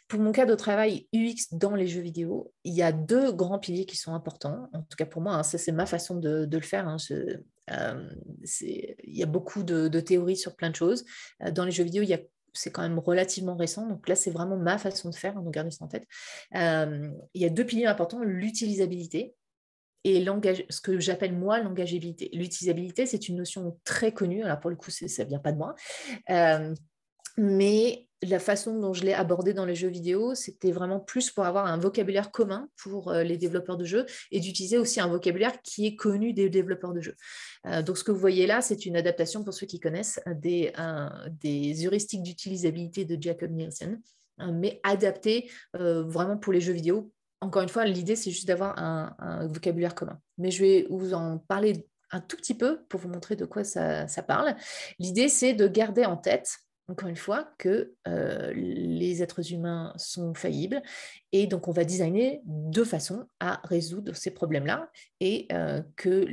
Pour mon cadre de travail UX dans les jeux vidéo, il y a 2 grands piliers qui sont importants. En tout cas pour moi, hein, ça c'est ma façon de le faire, hein. Il y a beaucoup de théories sur plein de choses. Dans les jeux vidéo, c'est quand même relativement récent. Donc là, c'est vraiment ma façon de faire, hein, donc gardez ça en tête. Il y a 2 piliers importants, l'utilisabilité et ce que j'appelle moi l'engageabilité. L'utilisabilité, c'est une notion très connue. Alors pour le coup, ça ne vient pas de moi. Mais la façon dont je l'ai abordé dans les jeux vidéo, c'était vraiment plus pour avoir un vocabulaire commun pour les développeurs de jeux et d'utiliser aussi un vocabulaire qui est connu des développeurs de jeux. Donc, ce que vous voyez là, c'est une adaptation, pour ceux qui connaissent, des heuristiques d'utilisabilité de Jacob Nielsen, mais adaptée vraiment pour les jeux vidéo. Encore une fois, l'idée, c'est juste d'avoir un vocabulaire commun. Mais je vais vous en parler un tout petit peu pour vous montrer de quoi ça parle. L'idée, c'est de garder en tête, encore une fois, que les êtres humains sont faillibles et donc on va designer de façon à résoudre ces problèmes-là et que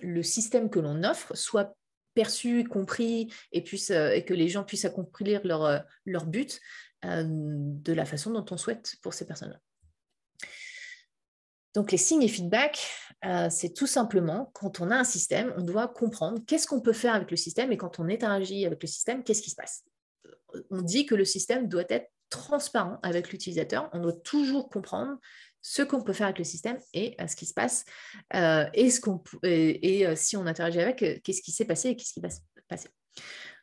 le système que l'on offre soit perçu, compris et que les gens puissent accomplir leur but de la façon dont on souhaite pour ces personnes-là. Donc, les signes et feedbacks, c'est tout simplement, quand on a un système, on doit comprendre qu'est-ce qu'on peut faire avec le système et quand on interagit avec le système, qu'est-ce qui se passe. On dit que le système doit être transparent avec l'utilisateur. On doit toujours comprendre ce qu'on peut faire avec le système et ce qui se passe si on interagit avec, qu'est-ce qui s'est passé et qu'est-ce qui va se passer.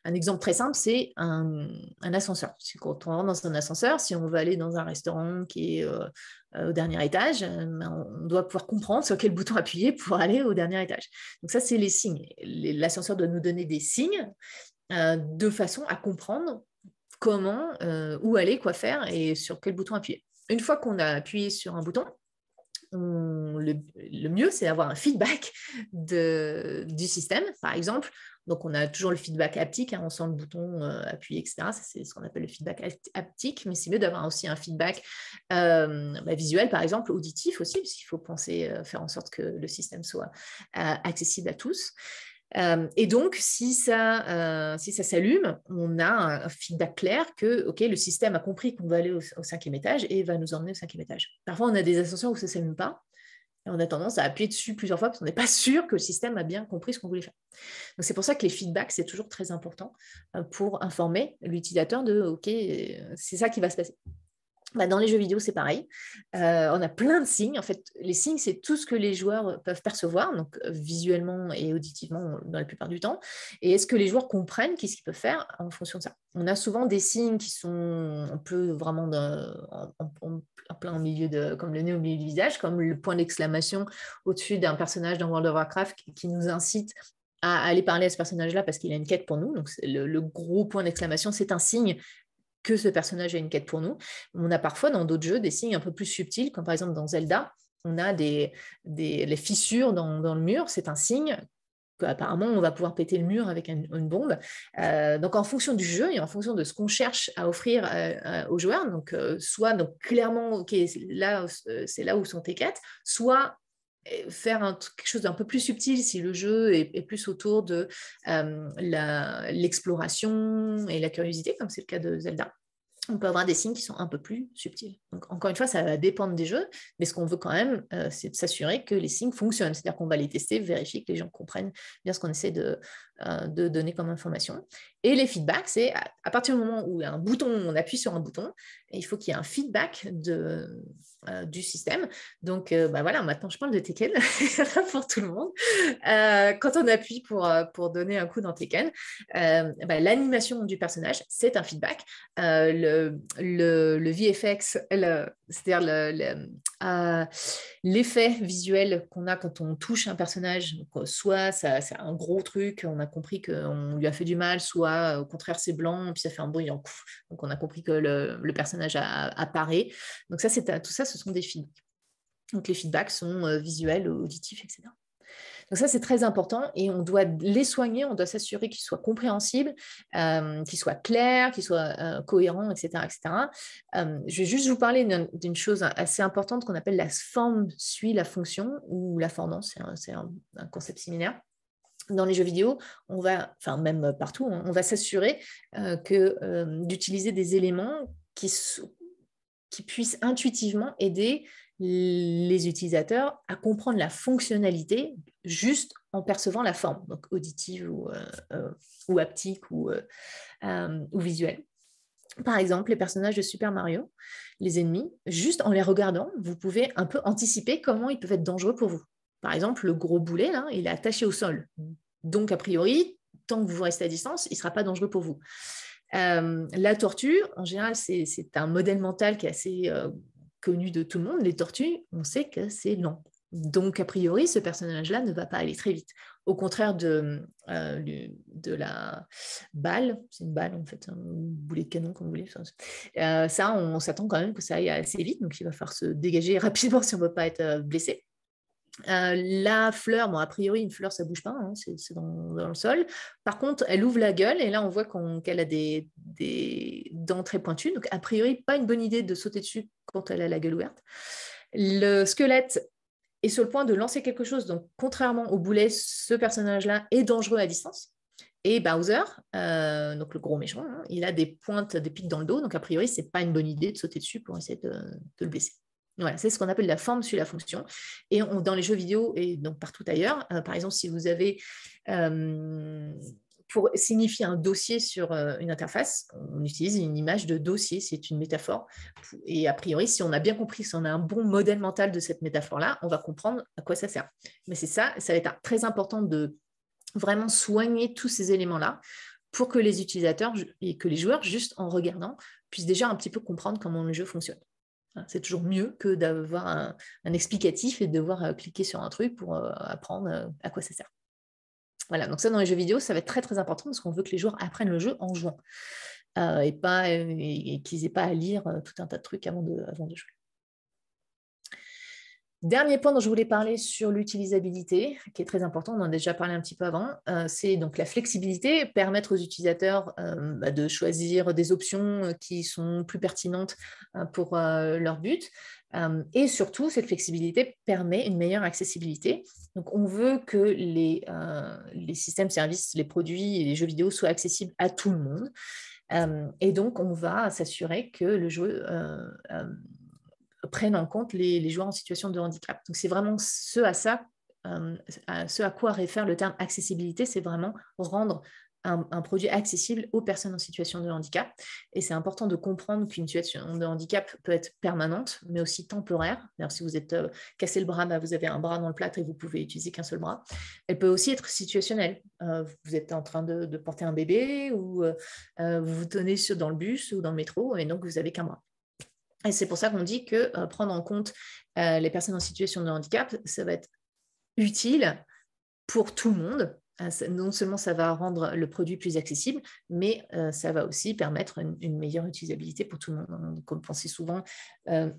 Un exemple très simple, c'est un ascenseur. Quand on rentre dans un ascenseur, si on veut aller dans un restaurant qui est au dernier étage, on doit pouvoir comprendre sur quel bouton appuyer pour aller au dernier étage. Donc ça, c'est les signes. L'ascenseur doit nous donner des signes de façon à comprendre comment, où aller, quoi faire et sur quel bouton appuyer. Une fois qu'on a appuyé sur un bouton, le mieux, c'est d'avoir un feedback du système, par exemple. Donc, on a toujours le feedback haptique, on sent le bouton appuyer, etc. Ça, c'est ce qu'on appelle le feedback haptique, mais c'est mieux d'avoir aussi un feedback visuel, par exemple, auditif aussi, parce qu'il faut penser, faire en sorte que le système soit accessible à tous. Et donc, si ça s'allume, on a un feedback clair que le système a compris qu'on va aller au 5e étage et va nous emmener au 5e étage. Parfois, on a des ascenseurs où ça ne s'allume pas. Et on a tendance à appuyer dessus plusieurs fois parce qu'on n'est pas sûr que le système a bien compris ce qu'on voulait faire. Donc, c'est pour ça que les feedbacks, c'est toujours très important pour informer l'utilisateur de « OK, c'est ça qui va se passer ». Dans les jeux vidéo, c'est pareil. On a plein de signes. En fait, les signes, c'est tout ce que les joueurs peuvent percevoir, donc visuellement et auditivement dans la plupart du temps. Et est-ce que les joueurs comprennent qu'est-ce qu'ils peuvent faire en fonction de ça? On a souvent des signes qui sont un peu vraiment en plein milieu comme le nez au milieu du visage, comme le point d'exclamation au-dessus d'un personnage dans World of Warcraft qui nous incite à aller parler à ce personnage-là parce qu'il a une quête pour nous. Donc, le gros point d'exclamation, c'est un signe que ce personnage a une quête pour nous. On a parfois dans d'autres jeux des signes un peu plus subtils, comme par exemple dans Zelda, on a les fissures dans le mur, c'est un signe qu'apparemment on va pouvoir péter le mur avec une bombe. Donc en fonction du jeu et en fonction de ce qu'on cherche à offrir aux joueurs, donc soit donc clairement, c'est là où sont tes quêtes, soit faire quelque chose d'un peu plus subtil si le jeu est plus autour de l'exploration et la curiosité, comme c'est le cas de Zelda. On peut avoir des signes qui sont un peu plus subtils. Donc, encore une fois, ça va dépendre des jeux, mais ce qu'on veut quand même, c'est de s'assurer que les signes fonctionnent. C'est-à-dire qu'on va les tester, vérifier que les gens comprennent bien ce qu'on essaie de donner comme information. Et les feedbacks, c'est à partir du moment où il y a un bouton, on appuie sur un bouton, et il faut qu'il y ait un feedback du système. Donc, voilà, maintenant je parle de Tekken pour tout le monde. Quand on appuie pour donner un coup dans Tekken, l'animation du personnage, c'est un feedback. Le VFX, c'est-à-dire l'effet visuel qu'on a quand on touche un personnage, donc, soit c'est un gros truc, on a compris qu'on lui a fait du mal, soit au contraire c'est blanc, puis ça fait un bruit, donc on a compris que le personnage apparaît. Donc ça, tout ça, ce sont des feedbacks. Donc les feedbacks sont visuels, auditifs, etc. Donc ça, c'est très important et on doit les soigner, on doit s'assurer qu'ils soient compréhensibles, qu'ils soient clairs, qu'ils soient cohérents, etc. etc. Je vais juste vous parler d'une chose assez importante qu'on appelle la forme suit la fonction ou l'affordance, c'est un concept similaire. Dans les jeux vidéo, on va, enfin même partout, on va s'assurer d'utiliser des éléments qui puissent intuitivement aider les utilisateurs à comprendre la fonctionnalité juste en percevant la forme, donc auditive ou haptique ou visuelle. Par exemple, les personnages de Super Mario, les ennemis, juste en les regardant, vous pouvez un peu anticiper comment ils peuvent être dangereux pour vous. Par exemple, le gros boulet, là, il est attaché au sol. Donc, a priori, tant que vous restez à distance, il ne sera pas dangereux pour vous. La tortue, en général, c'est un modèle mental qui est assez connu de tout le monde. Les tortues, on sait que c'est lent. Donc, a priori, ce personnage-là ne va pas aller très vite. Au contraire de la balle, c'est une balle en fait, un boulet de canon comme vous voulez. Ça, on s'attend quand même que ça aille assez vite, donc il va falloir se dégager rapidement si on ne veut pas être blessé. La fleur, bon, a priori, une fleur, ça ne bouge pas, hein, c'est dans le sol. Par contre, elle ouvre la gueule et là, on voit qu'elle a des dents très pointues. Donc, a priori, pas une bonne idée de sauter dessus quand elle a la gueule ouverte. Le squelette est sur le point de lancer quelque chose. Donc, contrairement au boulet, ce personnage-là est dangereux à distance. Et Bowser, donc le gros méchant, hein, il a des pointes, des pics dans le dos. Donc, a priori, ce n'est pas une bonne idée de sauter dessus pour essayer de le blesser. Voilà, c'est ce qu'on appelle la forme suit la fonction. Et dans les jeux vidéo et donc partout ailleurs, par exemple, si vous avez pour signifier un dossier sur une interface, on utilise une image de dossier, c'est une métaphore. Et a priori, si on a bien compris, si on a un bon modèle mental de cette métaphore-là, on va comprendre à quoi ça sert. Mais c'est ça va être très important de vraiment soigner tous ces éléments-là pour que les utilisateurs et que les joueurs, juste en regardant, puissent déjà un petit peu comprendre comment le jeu fonctionne. C'est toujours mieux que d'avoir un explicatif et de devoir cliquer sur un truc pour apprendre à quoi ça sert. Voilà, donc ça, dans les jeux vidéo, ça va être très, très important parce qu'on veut que les joueurs apprennent le jeu en jouant et qu'ils n'aient pas à lire tout un tas de trucs avant de jouer. Dernier point dont je voulais parler sur l'utilisabilité, qui est très important, on en a déjà parlé un petit peu avant, c'est donc la flexibilité, permettre aux utilisateurs de choisir des options qui sont plus pertinentes pour leur but. Et surtout, cette flexibilité permet une meilleure accessibilité. Donc, on veut que les systèmes, services, les produits et les jeux vidéo soient accessibles à tout le monde. Et donc, on va s'assurer que le jeu prennent en compte les joueurs en situation de handicap. Donc, c'est vraiment ce à quoi réfère le terme accessibilité, c'est vraiment rendre un produit accessible aux personnes en situation de handicap. Et c'est important de comprendre qu'une situation de handicap peut être permanente, mais aussi temporaire. Alors, si vous êtes cassé le bras, vous avez un bras dans le plâtre et vous pouvez utiliser qu'un seul bras. Elle peut aussi être situationnelle. Vous êtes en train de porter un bébé ou vous vous tenez dans le bus ou dans le métro et donc vous n'avez qu'un bras. Et c'est pour ça qu'on dit que prendre en compte les personnes en situation de handicap, ça va être utile pour tout le monde. Non seulement ça va rendre le produit plus accessible, mais ça va aussi permettre une meilleure utilisabilité pour tout le monde. Comme pensez souvent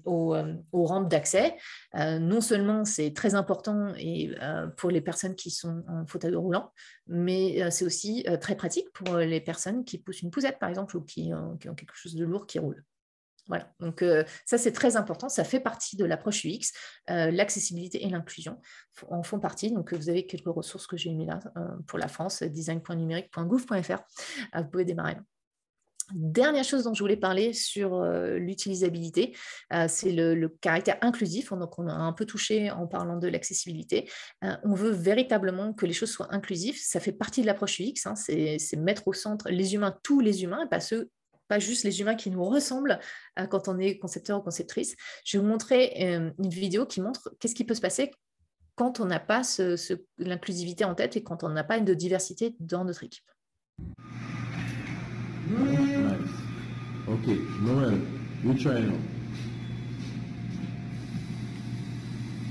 aux rampes d'accès. Non seulement c'est très important pour les personnes qui sont en fauteuil roulant, mais c'est aussi très pratique pour les personnes qui poussent une poussette, par exemple, ou qui ont quelque chose de lourd qui roule. Voilà, donc ça c'est très important, ça fait partie de l'approche UX, l'accessibilité et l'inclusion en font partie, donc vous avez quelques ressources que j'ai mis là pour la France, design.numérique.gouv.fr, vous pouvez démarrer là. Dernière chose dont je voulais parler sur l'utilisabilité, c'est le caractère inclusif. Donc, on a un peu touché en parlant de l'accessibilité. On veut véritablement que les choses soient inclusives. Ça fait partie de l'approche UX, c'est mettre au centre les humains, tous les humains, pas juste les humains qui nous ressemblent quand on est concepteur ou conceptrice. Je vais vous montrer une vidéo qui montre qu'est-ce qui peut se passer quand on n'a pas l'inclusivité en tête et quand on n'a pas de diversité dans notre équipe. Nice. Okay, Noel, you try now.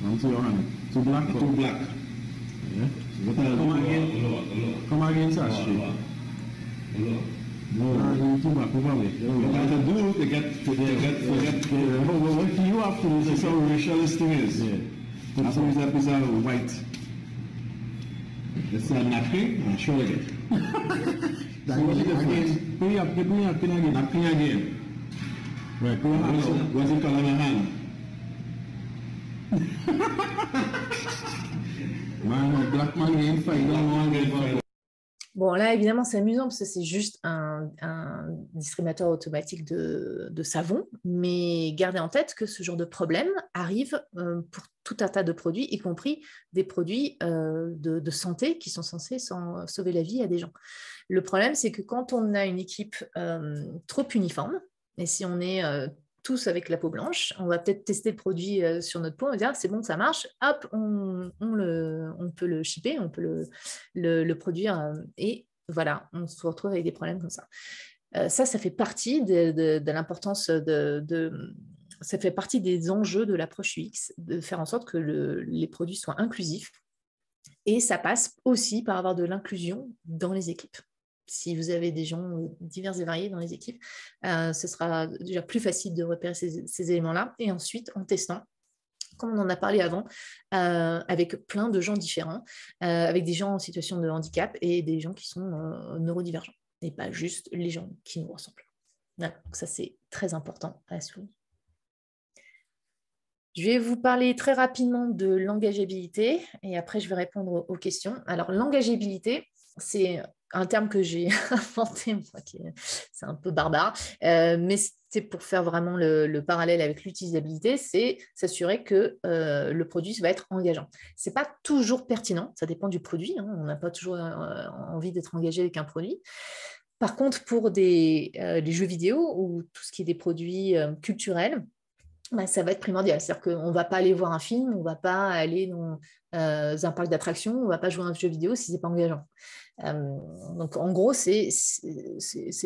Onto your hand. Two black? Two black. Yeah. Come again, sir. No, you two black over there. What to do to get. What you have to do is how racialist thing is. Yeah. That's always a piece of white. It's a napkin and show it. Again, put your pin again, napkin again. Right, put your hand out. What's it called on your hand? Man, black man ain't fight, don't want to get. Bon, là, évidemment, c'est amusant parce que c'est juste un distributeur automatique de savon, mais gardez en tête que ce genre de problème arrive pour tout un tas de produits, y compris des produits de santé qui sont censés sauver la vie à des gens. Le problème, c'est que quand on a une équipe trop uniforme, et si on est tous avec la peau blanche, on va peut-être tester le produit sur notre peau, on va dire c'est bon, ça marche, hop, on peut le shipper, on peut le produire et voilà, on se retrouve avec des problèmes comme ça. Ça fait partie de l'importance ça fait partie des enjeux de l'approche UX, de faire en sorte que les produits soient inclusifs et ça passe aussi par avoir de l'inclusion dans les équipes. Si vous avez des gens divers et variés dans les équipes, ce sera déjà plus facile de repérer ces éléments-là. Et ensuite, en testant, comme on en a parlé avant, avec plein de gens différents, avec des gens en situation de handicap et des gens qui sont neurodivergents, et pas juste les gens qui nous ressemblent. Voilà, donc ça, c'est très important à souligner. Je vais vous parler très rapidement de l'engageabilité et après, je vais répondre aux questions. Alors, l'engageabilité, c'est un terme que j'ai inventé, c'est un peu barbare, mais c'est pour faire vraiment le parallèle avec l'utilisabilité, c'est s'assurer que le produit va être engageant. Ce n'est pas toujours pertinent, ça dépend du produit, hein, on n'a pas toujours envie d'être engagé avec un produit. Par contre, pour des jeux vidéo ou tout ce qui est des produits culturels, ça va être primordial. C'est-à-dire qu'on ne va pas aller voir un film, on ne va pas aller dans un parc d'attractions, on ne va pas jouer à un jeu vidéo si ce n'est pas engageant. Donc, en gros, c'est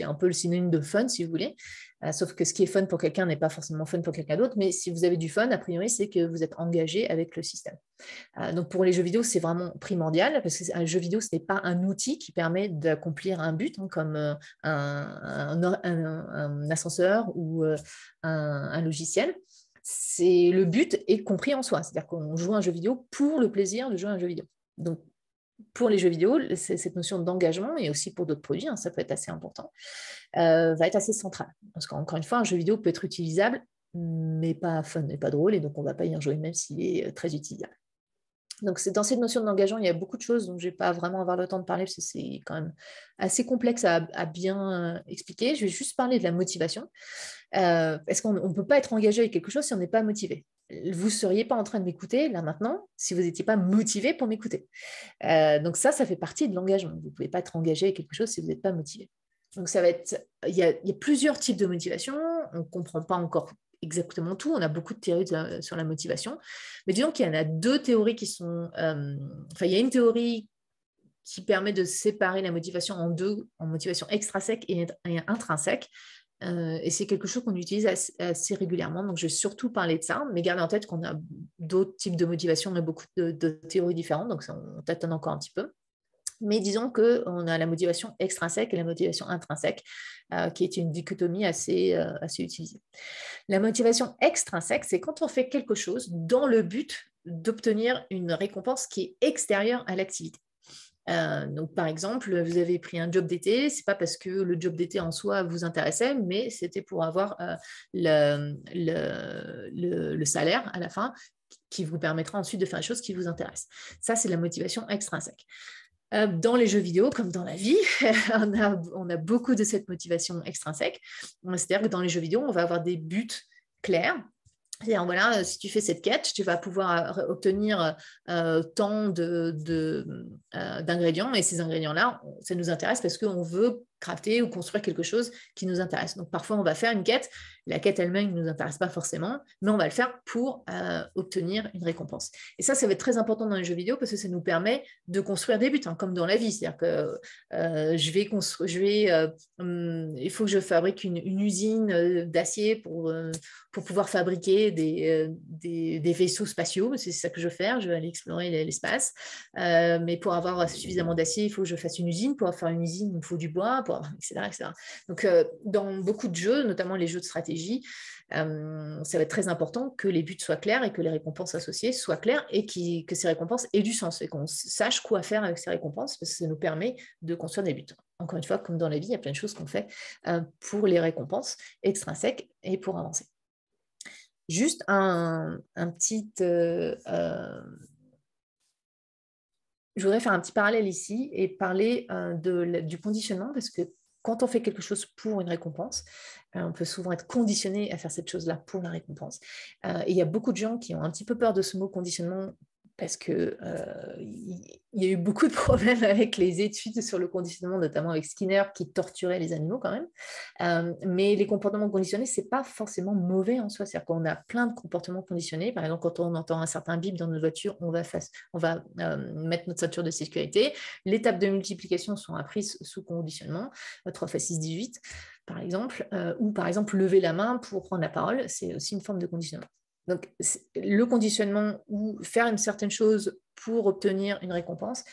un peu le synonyme de fun, si vous voulez. Sauf que ce qui est fun pour quelqu'un n'est pas forcément fun pour quelqu'un d'autre. Mais si vous avez du fun, a priori, c'est que vous êtes engagé avec le système. Donc, pour les jeux vidéo, c'est vraiment primordial parce qu'un jeu vidéo, ce n'est pas un outil qui permet d'accomplir un but, hein, comme un ascenseur ou un logiciel. Le but est compris en soi. C'est-à-dire qu'on joue à un jeu vidéo pour le plaisir de jouer à un jeu vidéo. Donc, pour les jeux vidéo, cette notion d'engagement, et aussi pour d'autres produits, hein, ça peut être assez important, va être assez centrale. Parce qu'encore une fois, un jeu vidéo peut être utilisable, mais pas fun et pas drôle, et donc on ne va pas y en jouer, même s'il est très utilisable. Donc, dans cette notion d'engagement, il y a beaucoup de choses dont je ne vais pas vraiment avoir le temps de parler, parce que c'est quand même assez complexe à bien expliquer. Je vais juste parler de la motivation. Parce qu'on ne peut pas être engagé avec quelque chose si on n'est pas motivé. Vous ne seriez pas en train de m'écouter là maintenant si vous n'étiez pas motivé pour m'écouter. Donc ça fait partie de l'engagement. Vous ne pouvez pas être engagé avec quelque chose si vous n'êtes pas motivé. Donc ça va être, il y a plusieurs types de motivation. On ne comprend pas encore exactement tout. On a beaucoup de théories sur la motivation. Mais disons qu'il y en a deux théories qui sont... il y a une théorie qui permet de séparer la motivation en deux, en motivation extrinsèque et intrinsèque. Et c'est quelque chose qu'on utilise assez régulièrement. Donc, je vais surtout parler de ça, mais gardez en tête qu'on a d'autres types de motivation, on a beaucoup de théories différentes, donc ça, on tâtonne encore un petit peu. Mais disons qu'on a la motivation extrinsèque et la motivation intrinsèque, qui est une dichotomie assez utilisée. La motivation extrinsèque, c'est quand on fait quelque chose dans le but d'obtenir une récompense qui est extérieure à l'activité. Donc, par exemple, vous avez pris un job d'été, ce n'est pas parce que le job d'été en soi vous intéressait, mais c'était pour avoir le salaire à la fin qui vous permettra ensuite de faire les choses qui vous intéressent. Ça, c'est la motivation extrinsèque. Dans les jeux vidéo, comme dans la vie, on a beaucoup de cette motivation extrinsèque. C'est-à-dire que dans les jeux vidéo, on va avoir des buts clairs. C'est-à-dire, voilà, si tu fais cette quête, tu vas pouvoir obtenir tant d'ingrédients, et ces ingrédients-là, ça nous intéresse parce qu'on veut crafter ou construire quelque chose qui nous intéresse. Donc, parfois, on va faire une quête. La quête elle-même ne nous intéresse pas forcément, mais on va le faire pour obtenir une récompense. Et ça va être très important dans les jeux vidéo parce que ça nous permet de construire des buts, hein, comme dans la vie. C'est-à-dire que il faut que je fabrique une usine d'acier pour pouvoir fabriquer des vaisseaux spatiaux. C'est ça que je veux faire. Je vais aller explorer l'espace. Mais pour avoir suffisamment d'acier, il faut que je fasse une usine. Pour faire une usine, il me faut du bois, etc., etc. Donc, dans beaucoup de jeux, notamment les jeux de stratégie, ça va être très important que les buts soient clairs et que les récompenses associées soient claires et que ces récompenses aient du sens et qu'on sache quoi faire avec ces récompenses parce que ça nous permet de construire des buts. Encore une fois, comme dans la vie, il y a plein de choses qu'on fait pour les récompenses extrinsèques et pour avancer. Juste un petit... je voudrais faire un petit parallèle ici et parler du conditionnement parce que quand on fait quelque chose pour une récompense, on peut souvent être conditionné à faire cette chose-là pour la récompense. Et il y a beaucoup de gens qui ont un petit peu peur de ce mot conditionnement parce qu'il y a eu beaucoup de problèmes avec les études sur le conditionnement, notamment avec Skinner qui torturait les animaux quand même. Mais les comportements conditionnés, ce n'est pas forcément mauvais en soi. C'est-à-dire qu'on a plein de comportements conditionnés. Par exemple, quand on entend un certain bip dans notre voiture, on va mettre notre ceinture de sécurité. Les tables de multiplication sont apprises sous conditionnement, 3 x 6, 18, par exemple. Ou par exemple, lever la main pour prendre la parole, c'est aussi une forme de conditionnement. Donc, le conditionnement ou faire une certaine chose pour obtenir une récompense,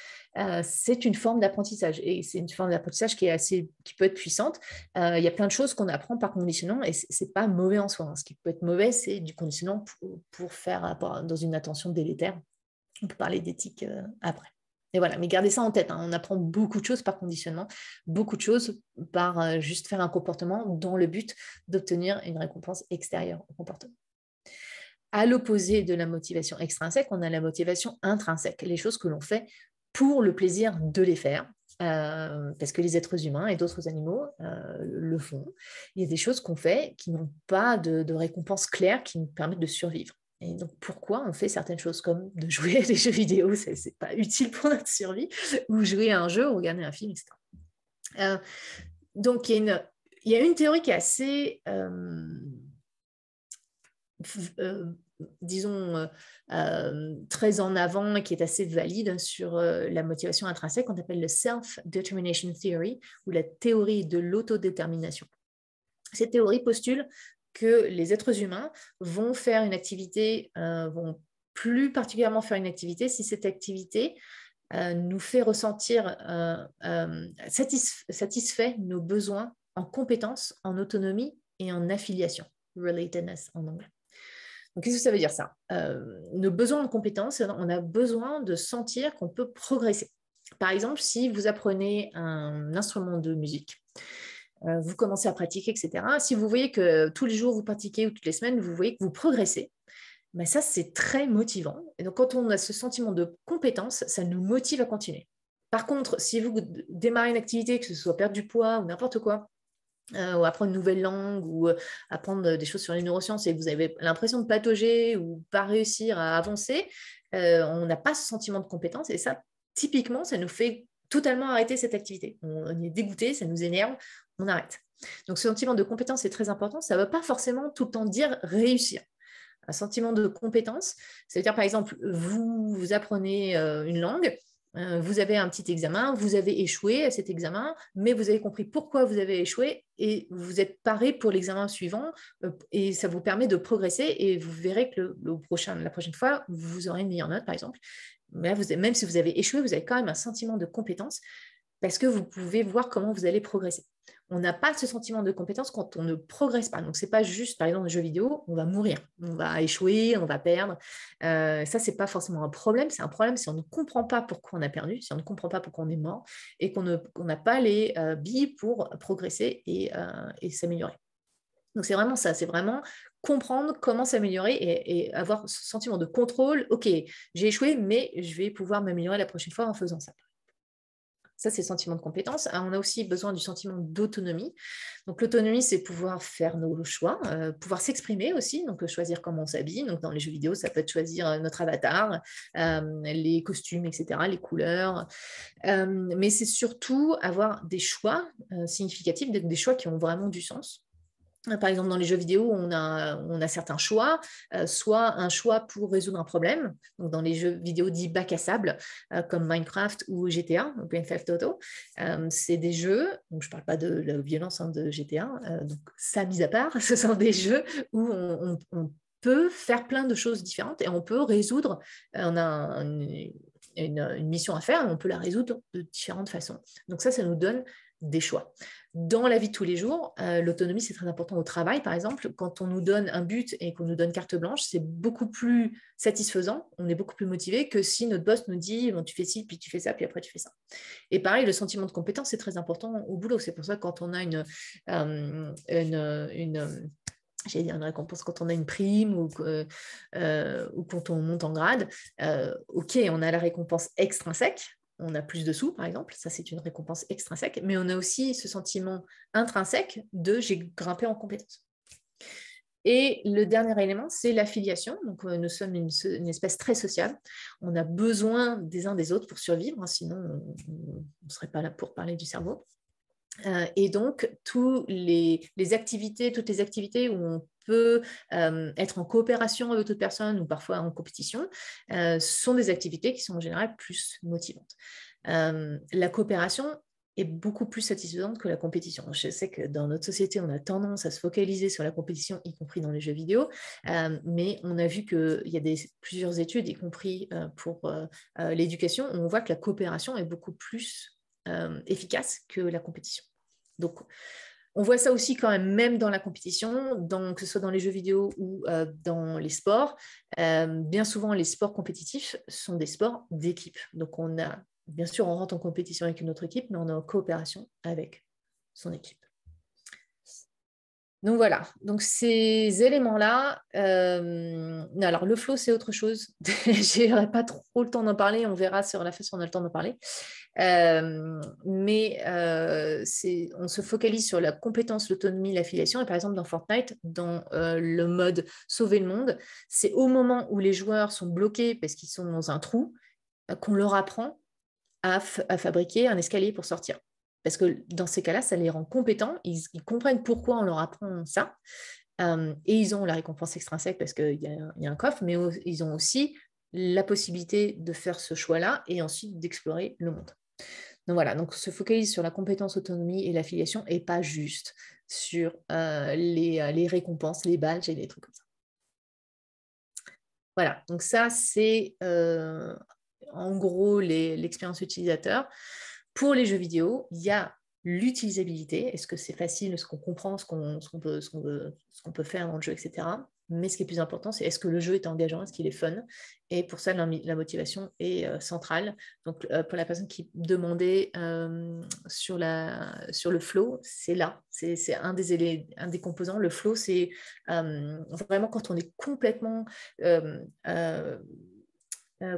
c'est une forme d'apprentissage. Et c'est une forme d'apprentissage qui peut être puissante. Il y a plein de choses qu'on apprend par conditionnement et ce n'est pas mauvais en soi. Ce qui peut être mauvais, c'est du conditionnement pour faire dans une attention délétère. On peut parler d'éthique après. Et voilà, mais gardez ça en tête. On apprend beaucoup de choses par conditionnement, beaucoup de choses par juste faire un comportement dans le but d'obtenir une récompense extérieure au comportement. À l'opposé de la motivation extrinsèque, on a la motivation intrinsèque, les choses que l'on fait pour le plaisir de les faire. parce que les êtres humains et d'autres animaux le font. Il y a des choses qu'on fait qui n'ont pas de récompense claire qui nous permettent de survivre. Et donc, pourquoi on fait certaines choses comme de jouer à des jeux vidéo, c'est pas utile pour notre survie, ou jouer à un jeu, ou regarder un film, etc. Donc, il y a une théorie qui est assez, disons, très en avant et qui est assez valide sur la motivation intrinsèque, qu'on appelle le Self-Determination Theory, ou la théorie de l'autodétermination. Cette théorie postule que les êtres humains vont faire une activité, vont plus particulièrement faire une activité si cette activité nous fait ressentir satisfait nos besoins en compétences, en autonomie et en affiliation, relatedness en anglais. Donc, qu'est-ce que ça veut dire ça? Nos besoins en compétences, on a besoin de sentir qu'on peut progresser. Par exemple, si vous apprenez un instrument de musique, vous commencez à pratiquer, etc. Si vous voyez que tous les jours vous pratiquez ou toutes les semaines, vous voyez que vous progressez, ben ça, c'est très motivant. Et donc, quand on a ce sentiment de compétence, ça nous motive à continuer. Par contre, si vous démarrez une activité, que ce soit perdre du poids ou n'importe quoi, ou apprendre une nouvelle langue, ou apprendre des choses sur les neurosciences, et vous avez l'impression de patauger ou pas réussir à avancer, on n'a pas ce sentiment de compétence. Et ça, typiquement, ça nous fait totalement arrêter cette activité. On est dégoûté, ça nous énerve, on arrête. Donc, ce sentiment de compétence est très important. Ça ne veut pas forcément tout le temps dire réussir. Un sentiment de compétence, ça veut dire, par exemple, vous apprenez une langue, vous avez un petit examen, vous avez échoué à cet examen, mais vous avez compris pourquoi vous avez échoué et vous êtes paré pour l'examen suivant, et ça vous permet de progresser, et vous verrez que la prochaine fois, vous aurez une meilleure note, par exemple. Mais là, même si vous avez échoué, vous avez quand même un sentiment de compétence parce que vous pouvez voir comment vous allez progresser. On n'a pas ce sentiment de compétence quand on ne progresse pas. Donc, ce n'est pas juste, par exemple, dans les jeux vidéo, on va mourir, on va échouer, on va perdre. Ça, ce n'est pas forcément un problème. C'est un problème si on ne comprend pas pourquoi on a perdu, si on ne comprend pas pourquoi on est mort, et qu'on n'a pas les billes pour progresser et s'améliorer. Donc, c'est vraiment ça, c'est vraiment comprendre comment s'améliorer et avoir ce sentiment de contrôle. OK, j'ai échoué, mais je vais pouvoir m'améliorer la prochaine fois en faisant ça. Ça, c'est le sentiment de compétence. On a aussi besoin du sentiment d'autonomie. Donc, l'autonomie, c'est pouvoir faire nos choix, pouvoir s'exprimer aussi, donc choisir comment on s'habille. Donc, dans les jeux vidéo, ça peut être choisir notre avatar, les costumes, etc., les couleurs. Mais c'est surtout avoir des choix significatifs, des choix qui ont vraiment du sens. Par exemple, dans les jeux vidéo, on a certains choix, soit un choix pour résoudre un problème, donc dans les jeux vidéo dits bac à sable, comme Minecraft ou GTA, Grand Theft Auto. C'est des jeux, donc je ne parle pas de la violence de GTA, donc ça mis à part, ce sont des jeux où on peut faire plein de choses différentes et on peut résoudre, on a une mission à faire et on peut la résoudre de différentes façons. Donc ça nous donne des choix. Dans la vie de tous les jours, l'autonomie, c'est très important au travail, par exemple. Quand on nous donne un but et qu'on nous donne carte blanche, c'est beaucoup plus satisfaisant, on est beaucoup plus motivé que si notre boss nous dit bon, tu fais ci, puis tu fais ça, puis après tu fais ça. Et pareil, le sentiment de compétence, c'est très important au boulot. C'est pour ça que quand on a une récompense, quand on a une prime ou quand on monte en grade, ok, on a la récompense extrinsèque, on a plus de sous, par exemple, ça c'est une récompense extrinsèque, mais on a aussi ce sentiment intrinsèque de j'ai grimpé en compétence. Et le dernier élément, c'est l'affiliation. Donc, nous sommes une espèce très sociale. On a besoin des uns des autres pour survivre, hein, sinon on ne serait pas là pour parler du cerveau. Et donc, toutes les activités où on peut être en coopération avec d'autres personnes ou parfois en compétition sont des activités qui sont en général plus motivantes. La coopération est beaucoup plus satisfaisante que la compétition. Je sais que dans notre société, on a tendance à se focaliser sur la compétition, y compris dans les jeux vidéo, mais on a vu qu'il y a plusieurs études, y compris pour l'éducation, où on voit que la coopération est beaucoup plus efficace que la compétition. Donc, on voit ça aussi quand même dans la compétition, que ce soit dans les jeux vidéo ou dans les sports. Bien souvent, les sports compétitifs sont des sports d'équipe. Donc, bien sûr, on rentre en compétition avec une autre équipe, mais on est en coopération avec son équipe. Donc voilà, donc ces éléments-là, alors le flow c'est autre chose, je n'aurai pas trop le temps d'en parler, on verra sur la façon on a le temps d'en parler, mais on se focalise sur la compétence, l'autonomie, l'affiliation, et par exemple dans Fortnite, dans le mode sauver le monde, c'est au moment où les joueurs sont bloqués parce qu'ils sont dans un trou qu'on leur apprend à fabriquer un escalier pour sortir. Parce que dans ces cas-là, ça les rend compétents, ils comprennent pourquoi on leur apprend ça, et ils ont la récompense extrinsèque parce qu'il y a un coffre, mais ils ont aussi la possibilité de faire ce choix-là et ensuite d'explorer le monde. Donc voilà, donc se focalise sur la compétence, autonomie et l'affiliation et pas juste sur les récompenses, les badges et les trucs comme ça. Voilà, donc ça c'est en gros l'expérience utilisateur. Pour les jeux vidéo, il y a l'utilisabilité. Est-ce que c'est facile? Est-ce qu'on comprend ce qu'on peut faire dans le jeu, etc. Mais ce qui est plus important, c'est est-ce que le jeu est engageant? Est-ce qu'il est fun? Et pour ça, la motivation est centrale. Donc, pour la personne qui demandait sur le flow, c'est là. C'est un des composants. Le flow, c'est vraiment quand on est complètement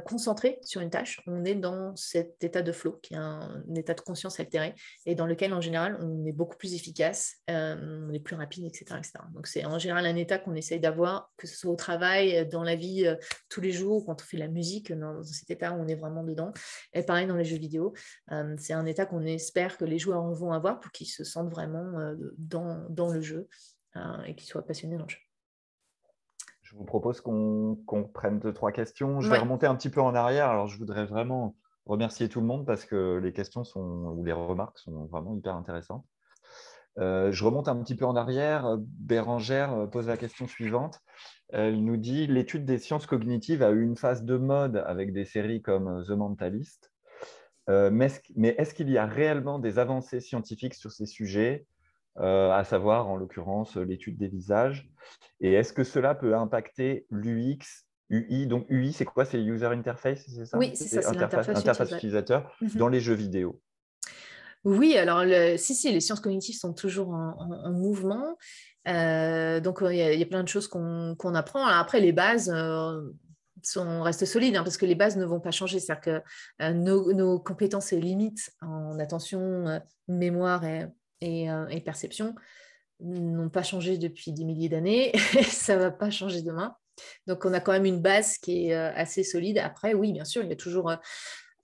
concentré sur une tâche, on est dans cet état de flow, qui est un état de conscience altéré, et dans lequel, en général, on est beaucoup plus efficace, on est plus rapide, etc. etc. Donc, c'est en général un état qu'on essaye d'avoir, que ce soit au travail, dans la vie, tous les jours, quand on fait de la musique, dans cet état où on est vraiment dedans. Et pareil dans les jeux vidéo, c'est un état qu'on espère que les joueurs vont avoir pour qu'ils se sentent vraiment dans le jeu et qu'ils soient passionnés dans le jeu. Je vous propose qu'on prenne 2-3 questions. Je vais Ouais. remonter un petit peu en arrière. Alors, je voudrais vraiment remercier tout le monde parce que les questions ou les remarques sont vraiment hyper intéressantes. Je remonte un petit peu en arrière. Bérangère pose la question suivante. Elle nous dit « L'étude des sciences cognitives a eu une phase de mode avec des séries comme The Mentalist. Mais est-ce qu'il y a réellement des avancées scientifiques sur ces sujets, à savoir, en l'occurrence, l'étude des visages? Et est-ce que cela peut impacter l'UX, UI? Donc, UI, c'est quoi? C'est User Interface, c'est ça? Oui, c'est ça, c'est Interface utilisateur dans les jeux vidéo. Oui, alors si, les sciences cognitives sont toujours en mouvement. Donc, il y a plein de choses qu'on apprend. Alors, après, les bases restent solides, hein, parce que les bases ne vont pas changer. C'est-à-dire que nos compétences et limites en attention, mémoire et perception n'ont pas changé depuis des milliers d'années. Ça ne va pas changer demain. Donc, on a quand même une base qui est assez solide. Après, oui, bien sûr, il y a toujours...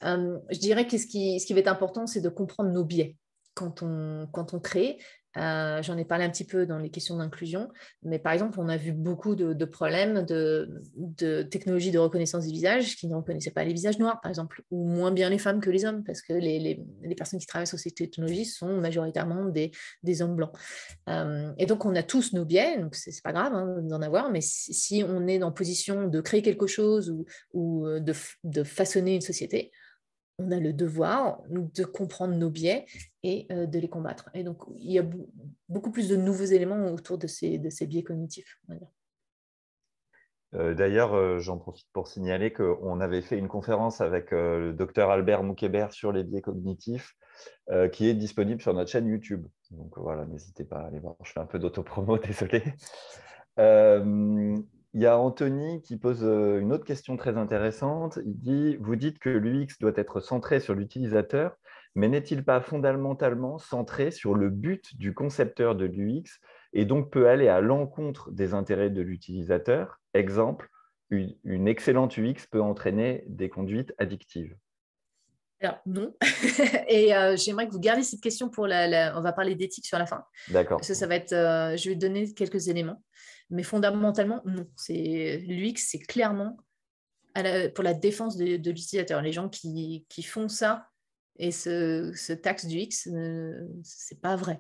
je dirais que ce qui va être important, c'est de comprendre nos biais quand on crée. J'en ai parlé un petit peu dans les questions d'inclusion, mais par exemple, on a vu beaucoup de problèmes de technologies de reconnaissance des visages qui ne reconnaissaient pas les visages noirs, par exemple, ou moins bien les femmes que les hommes, parce que les personnes qui travaillent sur ces technologies sont majoritairement des hommes blancs. Et donc, on a tous nos biais, donc c'est pas grave hein, d'en avoir, mais si on est en position de créer quelque chose ou de façonner une société, on a le devoir de comprendre nos biais et de les combattre. Et donc, il y a beaucoup plus de nouveaux éléments autour de ces biais cognitifs, on va dire. D'ailleurs, j'en profite pour signaler qu'on avait fait une conférence avec le docteur Albert Moukébert sur les biais cognitifs, qui est disponible sur notre chaîne YouTube. Donc voilà, n'hésitez pas à aller voir. Je fais un peu d'autopromo, désolé. Il y a Anthony qui pose une autre question très intéressante. Il dit « Vous dites que l'UX doit être centré sur l'utilisateur, mais n'est-il pas fondamentalement centré sur le but du concepteur de l'UX et donc peut aller à l'encontre des intérêts de l'utilisateur? Exemple, une excellente UX peut entraîner des conduites addictives. » Alors, non. Et j'aimerais que vous gardiez cette question pour on va parler d'éthique sur la fin. D'accord. Parce que ça va être, je vais donner quelques éléments. Mais fondamentalement, non. L'UX, c'est clairement pour la défense de l'utilisateur. Les gens qui font ça et ce taxe du X, c'est pas vrai.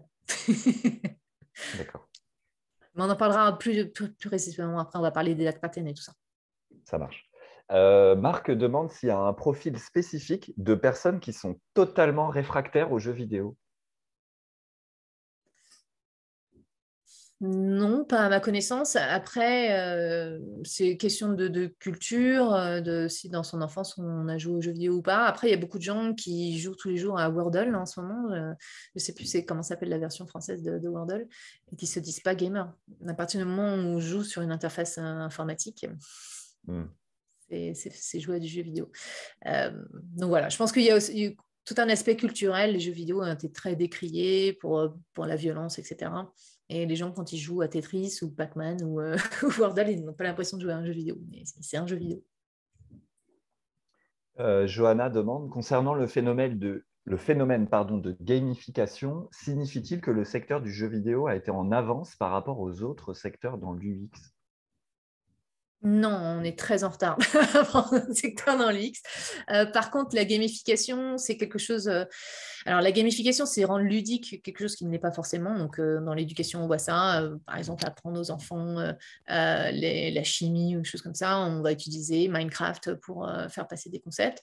D'accord. Mais on en parlera plus précisément après. On va parler des data patterns et tout ça. Ça marche. Marc demande s'il y a un profil spécifique de personnes qui sont totalement réfractaires aux jeux vidéo. Non, pas à ma connaissance. Après, c'est question de culture, de si dans son enfance on a joué aux jeux vidéo ou pas. Après, il y a beaucoup de gens qui jouent tous les jours à Wordle là, en ce moment. Je ne sais plus comment s'appelle la version française de Wordle, et qui ne se disent pas gamers. À partir du moment où on joue sur une interface informatique, c'est jouer à du jeu vidéo. Donc voilà, je pense qu'il y a aussi tout un aspect culturel. Les jeux vidéo ont été très décriés pour la violence, etc. Et les gens, quand ils jouent à Tetris ou Pac-Man ou ou Wordle, ils n'ont pas l'impression de jouer à un jeu vidéo, mais c'est un jeu vidéo. Johanna demande, concernant le phénomène de gamification, signifie-t-il que le secteur du jeu vidéo a été en avance par rapport aux autres secteurs dans l'UX? Non, on est très en retard dans le secteur dans l'UX. Par contre, la gamification, c'est quelque chose. Alors, la gamification, c'est rendre ludique quelque chose qui ne l'est pas forcément. Donc, dans l'éducation, on voit ça. Par exemple, apprendre aux enfants la chimie ou des choses comme ça. On va utiliser Minecraft pour faire passer des concepts.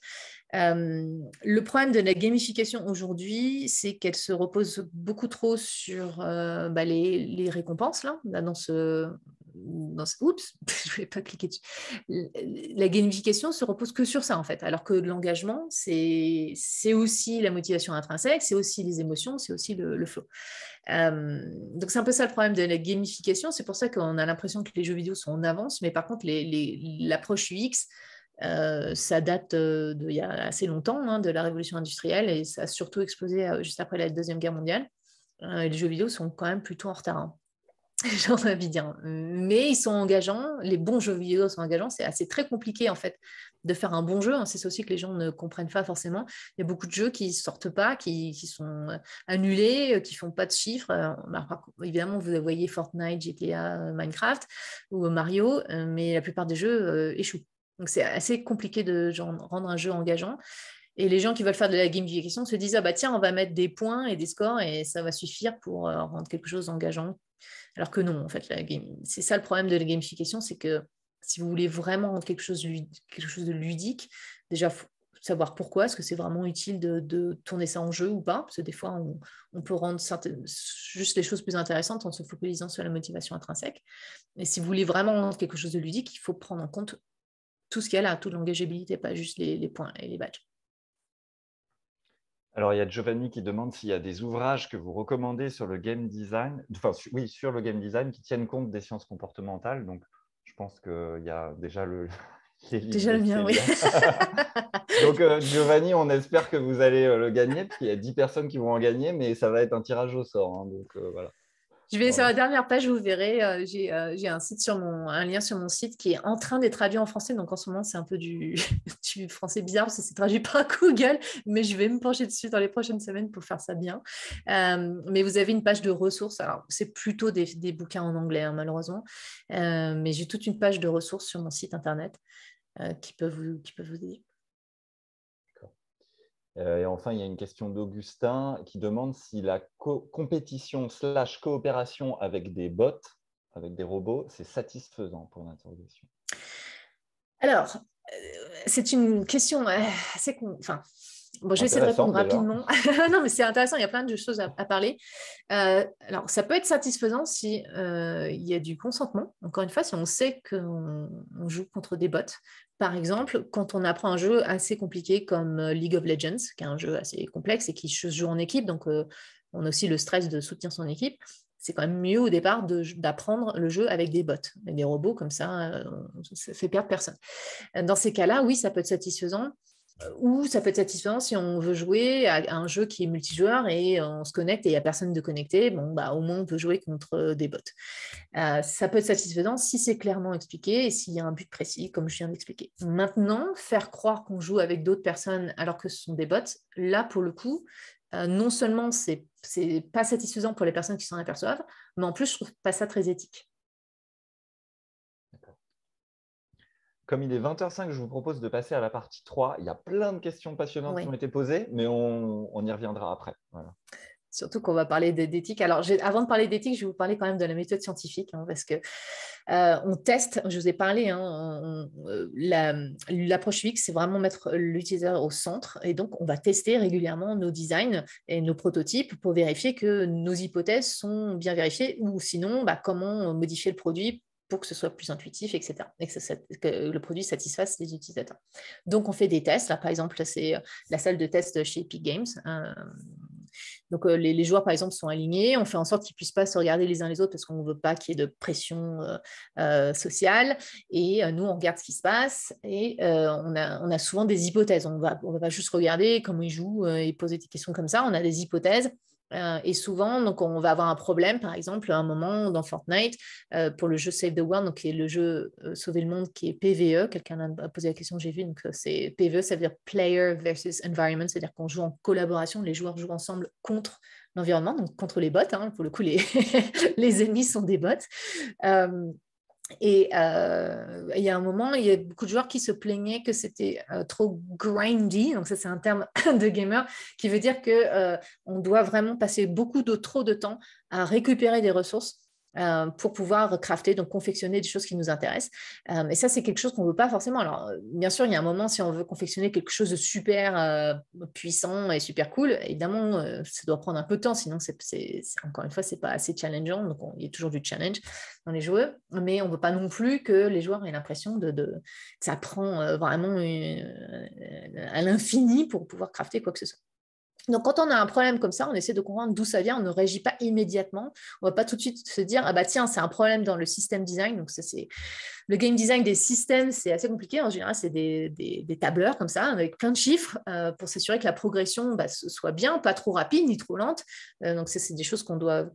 Le problème de la gamification aujourd'hui, c'est qu'elle se repose beaucoup trop sur les récompenses là, oups, je ne vais pas cliquer dessus. La gamification se repose que sur ça en fait, alors que l'engagement, c'est aussi la motivation intrinsèque, c'est aussi les émotions, c'est aussi le flow. Donc c'est un peu ça le problème de la gamification. C'est pour ça qu'on a l'impression que les jeux vidéo sont en avance, mais par contre l'approche UX, ça date d'il y a assez longtemps, hein, de la révolution industrielle, et ça a surtout explosé juste après la Deuxième Guerre mondiale. Les jeux vidéo sont quand même plutôt en retard, hein. J'ai envie de dire. Mais ils sont engageants, les bons jeux vidéo sont engageants, c'est très compliqué en fait de faire un bon jeu, hein. C'est ça aussi que les gens ne comprennent pas forcément. Il y a beaucoup de jeux qui ne sortent pas, qui sont annulés, qui ne font pas de chiffres. Évidemment, vous voyez Fortnite, GTA, Minecraft ou Mario, mais la plupart des jeux échouent. Donc c'est assez compliqué de rendre un jeu engageant. Et les gens qui veulent faire de la gamification se disent, ah bah tiens, on va mettre des points et des scores et ça va suffire pour rendre quelque chose engageant. Alors que non, en fait, c'est ça le problème de la gamification, c'est que si vous voulez vraiment rendre quelque chose de ludique, déjà, il faut savoir pourquoi, est-ce que c'est vraiment utile de tourner ça en jeu ou pas, parce que des fois, on peut rendre juste les choses plus intéressantes en se focalisant sur la motivation intrinsèque. Et si vous voulez vraiment rendre quelque chose de ludique, il faut prendre en compte tout ce qu'il y a là, toute l'engageabilité, pas juste les points et les badges. Alors, il y a Giovanni qui demande s'il y a des ouvrages que vous recommandez sur le game design, oui, sur le game design qui tiennent compte des sciences comportementales. Donc, je pense qu'il y a déjà les livres Déjà le mien, oui. Donc, Giovanni, on espère que vous allez le gagner, parce qu'il y a 10 personnes qui vont en gagner, mais ça va être un tirage au sort, hein, donc, voilà. Je vais sur la dernière page, vous verrez, j'ai un lien sur mon site qui est en train d'être traduit en français. Donc en ce moment, c'est un peu du français bizarre parce que c'est traduit par Google, mais je vais me pencher dessus dans les prochaines semaines pour faire ça bien. Mais vous avez une page de ressources. Alors, c'est plutôt des bouquins en anglais, hein, malheureusement. Mais j'ai toute une page de ressources sur mon site internet qui peuvent vous aider. Et enfin, il y a une question d'Augustin qui demande si la compétition / coopération avec des bots, avec des robots, c'est satisfaisant pour l'interrogation. Alors, c'est une question assez... Bon, je vais essayer de répondre rapidement. Non, mais c'est intéressant, il y a plein de choses à parler. Alors, ça peut être satisfaisant si il y a du consentement. Encore une fois, si on sait qu'on joue contre des bots. Par exemple, quand on apprend un jeu assez compliqué comme League of Legends, qui est un jeu assez complexe et qui se joue en équipe, donc on a aussi le stress de soutenir son équipe. C'est quand même mieux au départ d'apprendre le jeu avec des bots, avec des robots, comme ça fait perdre personne. Dans ces cas-là, oui, ça peut être satisfaisant. Ou ça peut être satisfaisant si on veut jouer à un jeu qui est multijoueur et on se connecte et il n'y a personne de connecté. Bon, bah, au moins, on peut jouer contre des bots. Ça peut être satisfaisant si c'est clairement expliqué et s'il y a un but précis, comme je viens d'expliquer. Maintenant, faire croire qu'on joue avec d'autres personnes alors que ce sont des bots, là, pour le coup, non seulement c'est pas satisfaisant pour les personnes qui s'en aperçoivent, mais en plus, je trouve pas ça très éthique. Comme il est 20h05, je vous propose de passer à la partie 3. Il y a plein de questions passionnantes qui ont été posées, mais on y reviendra après. Voilà. Surtout qu'on va parler d'éthique. Alors, avant de parler d'éthique, je vais vous parler quand même de la méthode scientifique, hein, parce que on teste, je vous ai parlé, hein, l'approche UX, c'est vraiment mettre l'utilisateur au centre. Et donc, on va tester régulièrement nos designs et nos prototypes pour vérifier que nos hypothèses sont bien vérifiées, ou sinon, comment modifier le produit pour que ce soit plus intuitif, etc. Et que le produit satisfasse les utilisateurs. Donc, on fait des tests. Là, par exemple, c'est la salle de test chez Epic Games. Donc, les joueurs, par exemple, sont alignés. On fait en sorte qu'ils ne puissent pas se regarder les uns les autres parce qu'on ne veut pas qu'il y ait de pression sociale. Et nous, on regarde ce qui se passe et on a souvent des hypothèses. On va pas juste regarder comment ils jouent et poser des questions comme ça. On a des hypothèses. Et souvent, donc, on va avoir un problème, par exemple, à un moment dans Fortnite, pour le jeu Save the World, donc, qui est le jeu Sauver le Monde, qui est PvE. Quelqu'un a posé la question, j'ai vu, donc c'est PvE, ça veut dire Player versus Environment, c'est-à-dire qu'on joue en collaboration, les joueurs jouent ensemble contre l'environnement, donc contre les bots, hein, pour le coup, les ennemis sont des bots. Et il y a un moment, il y a beaucoup de joueurs qui se plaignaient que c'était trop grindy. Donc ça, c'est un terme de gamer qui veut dire qu'on doit vraiment passer trop de temps à récupérer des ressources pour pouvoir crafter, donc confectionner des choses qui nous intéressent. Et ça, c'est quelque chose qu'on ne veut pas forcément. Alors, bien sûr, il y a un moment, si on veut confectionner quelque chose de super puissant et super cool, évidemment, ça doit prendre un peu de temps, sinon, encore une fois, ce n'est pas assez challengeant. Donc, il y a toujours du challenge dans les jeux, mais on ne veut pas non plus que les joueurs aient l'impression que ça prend vraiment à l'infini pour pouvoir crafter quoi que ce soit. Donc, quand on a un problème comme ça, on essaie de comprendre d'où ça vient. On ne réagit pas immédiatement. On ne va pas tout de suite se dire « Ah bah tiens, c'est un problème dans le système design. » Donc, ça, c'est le game design des systèmes, c'est assez compliqué. En général, c'est des tableurs comme ça, avec plein de chiffres pour s'assurer que la progression soit bien, pas trop rapide ni trop lente. Donc, ça, c'est des choses qu'on doit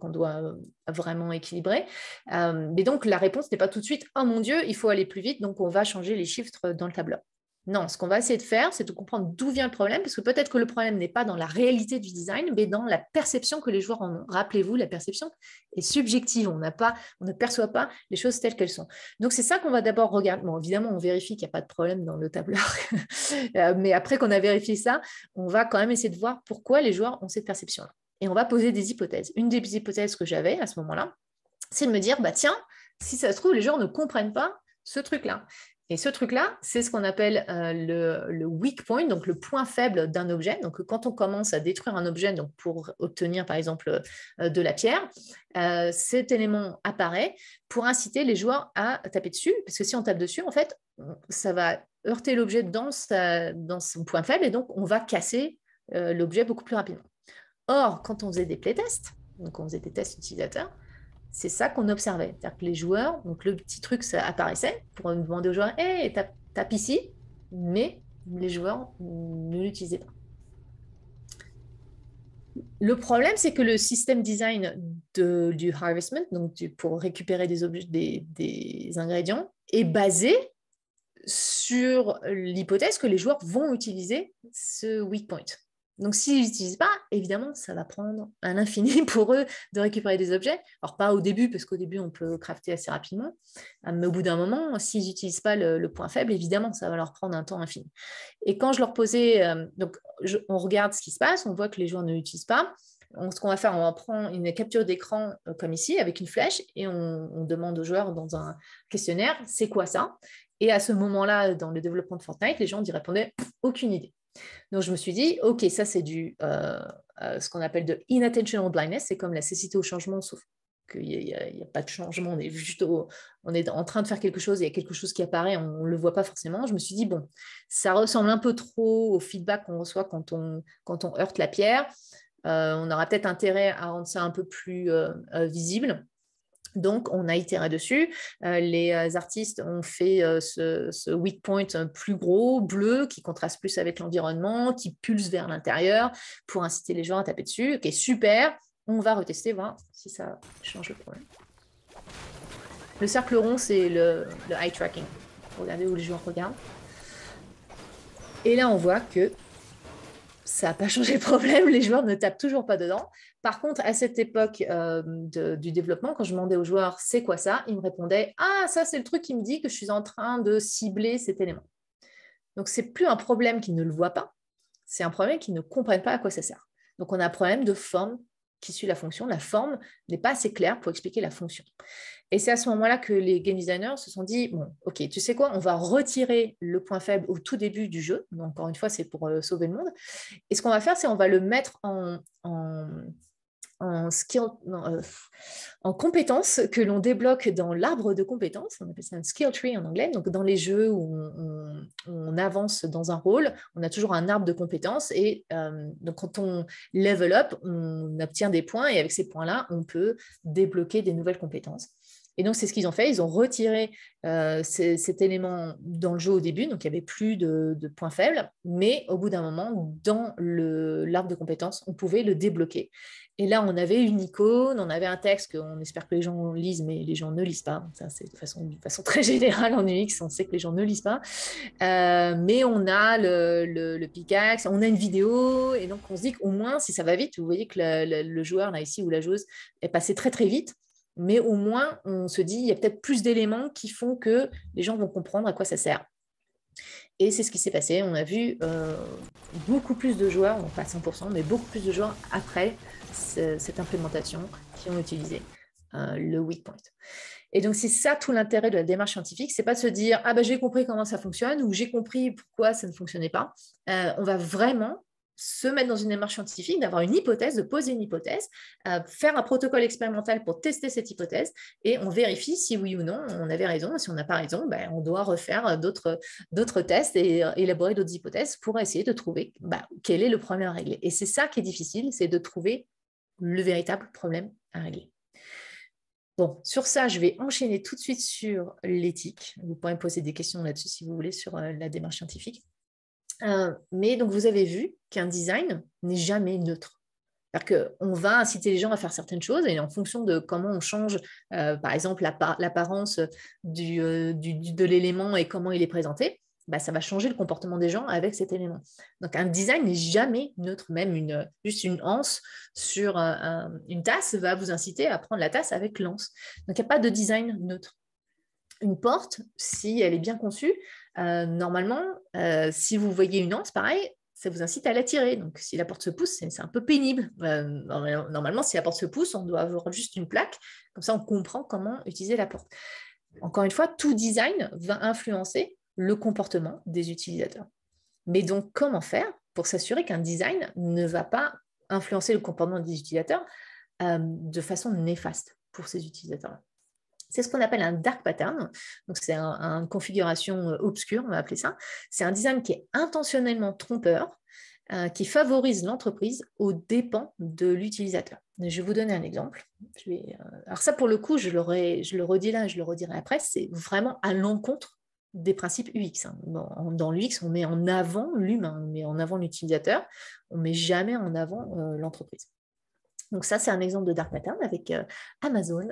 vraiment équilibrer. Mais donc, la réponse n'est pas tout de suite « Oh mon Dieu, il faut aller plus vite. » Donc, on va changer les chiffres dans le tableur. Non, ce qu'on va essayer de faire, c'est de comprendre d'où vient le problème, parce que peut-être que le problème n'est pas dans la réalité du design, mais dans la perception que les joueurs en ont. Rappelez-vous, la perception est subjective, on ne perçoit pas les choses telles qu'elles sont. Donc, c'est ça qu'on va d'abord regarder. Bon, évidemment, on vérifie qu'il n'y a pas de problème dans le tableur, mais après qu'on a vérifié ça, on va quand même essayer de voir pourquoi les joueurs ont cette perception-là. Et on va poser des hypothèses. Une des hypothèses que j'avais à ce moment-là, c'est de me dire, tiens, si ça se trouve, les joueurs ne comprennent pas ce truc-là. Et ce truc-là, c'est ce qu'on appelle le weak point, donc le point faible d'un objet. Donc, quand on commence à détruire un objet donc pour obtenir, par exemple, de la pierre, cet élément apparaît pour inciter les joueurs à taper dessus. Parce que si on tape dessus, en fait, ça va heurter l'objet dans son point faible et donc on va casser l'objet beaucoup plus rapidement. Or, quand on faisait des playtests, donc on faisait des tests utilisateurs, c'est ça qu'on observait. C'est-à-dire que les joueurs, donc le petit truc, ça apparaissait pour demander aux joueurs « Hey, tape ici », mais les joueurs ne l'utilisaient pas. Le problème, c'est que le système design du harvestment, donc pour récupérer des objets, des ingrédients, est basé sur l'hypothèse que les joueurs vont utiliser ce weak point. Donc, s'ils n'utilisent pas, évidemment, ça va prendre à l'infini pour eux de récupérer des objets. Alors, pas au début, parce qu'au début, on peut crafter assez rapidement. Mais au bout d'un moment, s'ils n'utilisent pas le point faible, évidemment, ça va leur prendre un temps infini. Et quand je leur posais... on regarde ce qui se passe, on voit que les joueurs ne l'utilisent pas. Ce qu'on va faire, on va prendre une capture d'écran comme ici, avec une flèche, et on demande aux joueurs dans un questionnaire, c'est quoi ça? Et à ce moment-là, dans le développement de Fortnite, les gens y répondaient, aucune idée. Donc, je me suis dit, OK, ça, c'est ce qu'on appelle de inattentional blindness. C'est comme la cécité au changement, sauf qu'il n'y a pas de changement. On est en train de faire quelque chose, il y a quelque chose qui apparaît, on ne le voit pas forcément. Je me suis dit, bon, ça ressemble un peu trop au feedback qu'on reçoit quand on heurte la pierre. On aura peut-être intérêt à rendre ça un peu plus visible. Donc, on a itéré dessus. Les artistes ont fait ce weak point plus gros, bleu, qui contraste plus avec l'environnement, qui pulse vers l'intérieur pour inciter les joueurs à taper dessus. Ok, super. On va retester, voir si ça change le problème. Le cercle rond, c'est le eye tracking. Regardez où les joueurs regardent. Et là, on voit que ça n'a pas changé le problème, les joueurs ne tapent toujours pas dedans. Par contre, à cette époque du développement, quand je demandais aux joueurs « c'est quoi ça ?», ils me répondaient « ah, ça c'est le truc qui me dit que je suis en train de cibler cet élément ». Donc, ce n'est plus un problème qu'ils ne le voient pas, c'est un problème qu'ils ne comprennent pas à quoi ça sert. Donc, on a un problème de forme qui suit la fonction. La forme n'est pas assez claire pour expliquer la fonction. Et c'est à ce moment-là que les game designers se sont dit, bon, ok, tu sais quoi, on va retirer le point faible au tout début du jeu. Donc, encore une fois, c'est pour sauver le monde. Et ce qu'on va faire, c'est on va le mettre en compétences que l'on débloque dans l'arbre de compétences. On appelle ça un skill tree en anglais. Donc, dans les jeux où on avance dans un rôle, on a toujours un arbre de compétences. Et donc, quand on level up, on obtient des points. Et avec ces points-là, on peut débloquer des nouvelles compétences. Et donc, c'est ce qu'ils ont fait. Ils ont retiré cet élément dans le jeu au début. Donc, il n'y avait plus de points faibles. Mais au bout d'un moment, dans l'arbre de compétences, on pouvait le débloquer. Et là, on avait une icône, on avait un texte qu'on espère que les gens lisent, mais les gens ne lisent pas. Ça, c'est de façon très générale en UX, on sait que les gens ne lisent pas. Mais on a le pickaxe, on a une vidéo, et donc on se dit qu'au moins, si ça va vite, vous voyez que le joueur là ici ou la joueuse est passé très très vite, mais au moins, on se dit il y a peut-être plus d'éléments qui font que les gens vont comprendre à quoi ça sert. Et c'est ce qui s'est passé. On a vu beaucoup plus de joueurs, non pas 100%, mais beaucoup plus de joueurs après cette implémentation qui ont utilisé le weak point. Et donc, c'est ça tout l'intérêt de la démarche scientifique. C'est pas de se dire « Ah ben, j'ai compris comment ça fonctionne » ou « J'ai compris pourquoi ça ne fonctionnait pas ». On va vraiment se mettre dans une démarche scientifique, d'avoir une hypothèse, de poser une hypothèse, faire un protocole expérimental pour tester cette hypothèse et on vérifie si oui ou non on avait raison. Si on n'a pas raison, ben, on doit refaire d'autres tests et élaborer d'autres hypothèses pour essayer de trouver quel est le problème à régler. Et c'est ça qui est difficile, c'est de trouver le véritable problème à régler. Bon, sur ça, je vais enchaîner tout de suite sur l'éthique. Vous pourrez me poser des questions là-dessus si vous voulez sur la démarche scientifique. Mais donc, vous avez vu qu'un design n'est jamais neutre. C'est-à-dire qu'on va inciter les gens à faire certaines choses et en fonction de comment on change, par exemple, l'apparence de l'élément et comment il est présenté, ça va changer le comportement des gens avec cet élément. Donc, un design n'est jamais neutre. Même juste une anse sur une tasse va vous inciter à prendre la tasse avec l'anse. Donc, il n'y a pas de design neutre. Une porte, si elle est bien conçue, normalement, si vous voyez une anse, pareil, ça vous incite à la tirer. Donc, si la porte se pousse, c'est un peu pénible. Normalement, si la porte se pousse, on doit avoir juste une plaque. Comme ça, on comprend comment utiliser la porte. Encore une fois, tout design va influencer le comportement des utilisateurs. Mais donc, comment faire pour s'assurer qu'un design ne va pas influencer le comportement des utilisateurs de façon néfaste pour ces utilisateurs-là? C'est ce qu'on appelle un dark pattern. Donc, c'est une configuration obscure, on va appeler ça. C'est un design qui est intentionnellement trompeur, qui favorise l'entreprise aux dépens de l'utilisateur. Je vais vous donner un exemple. Alors ça, pour le coup, je le redis là, je le redirai après, c'est vraiment à l'encontre des principes UX. Dans l'UX, on met en avant l'humain, on met en avant l'utilisateur, on ne met jamais en avant l'entreprise. Donc ça, c'est un exemple de dark pattern avec Amazon.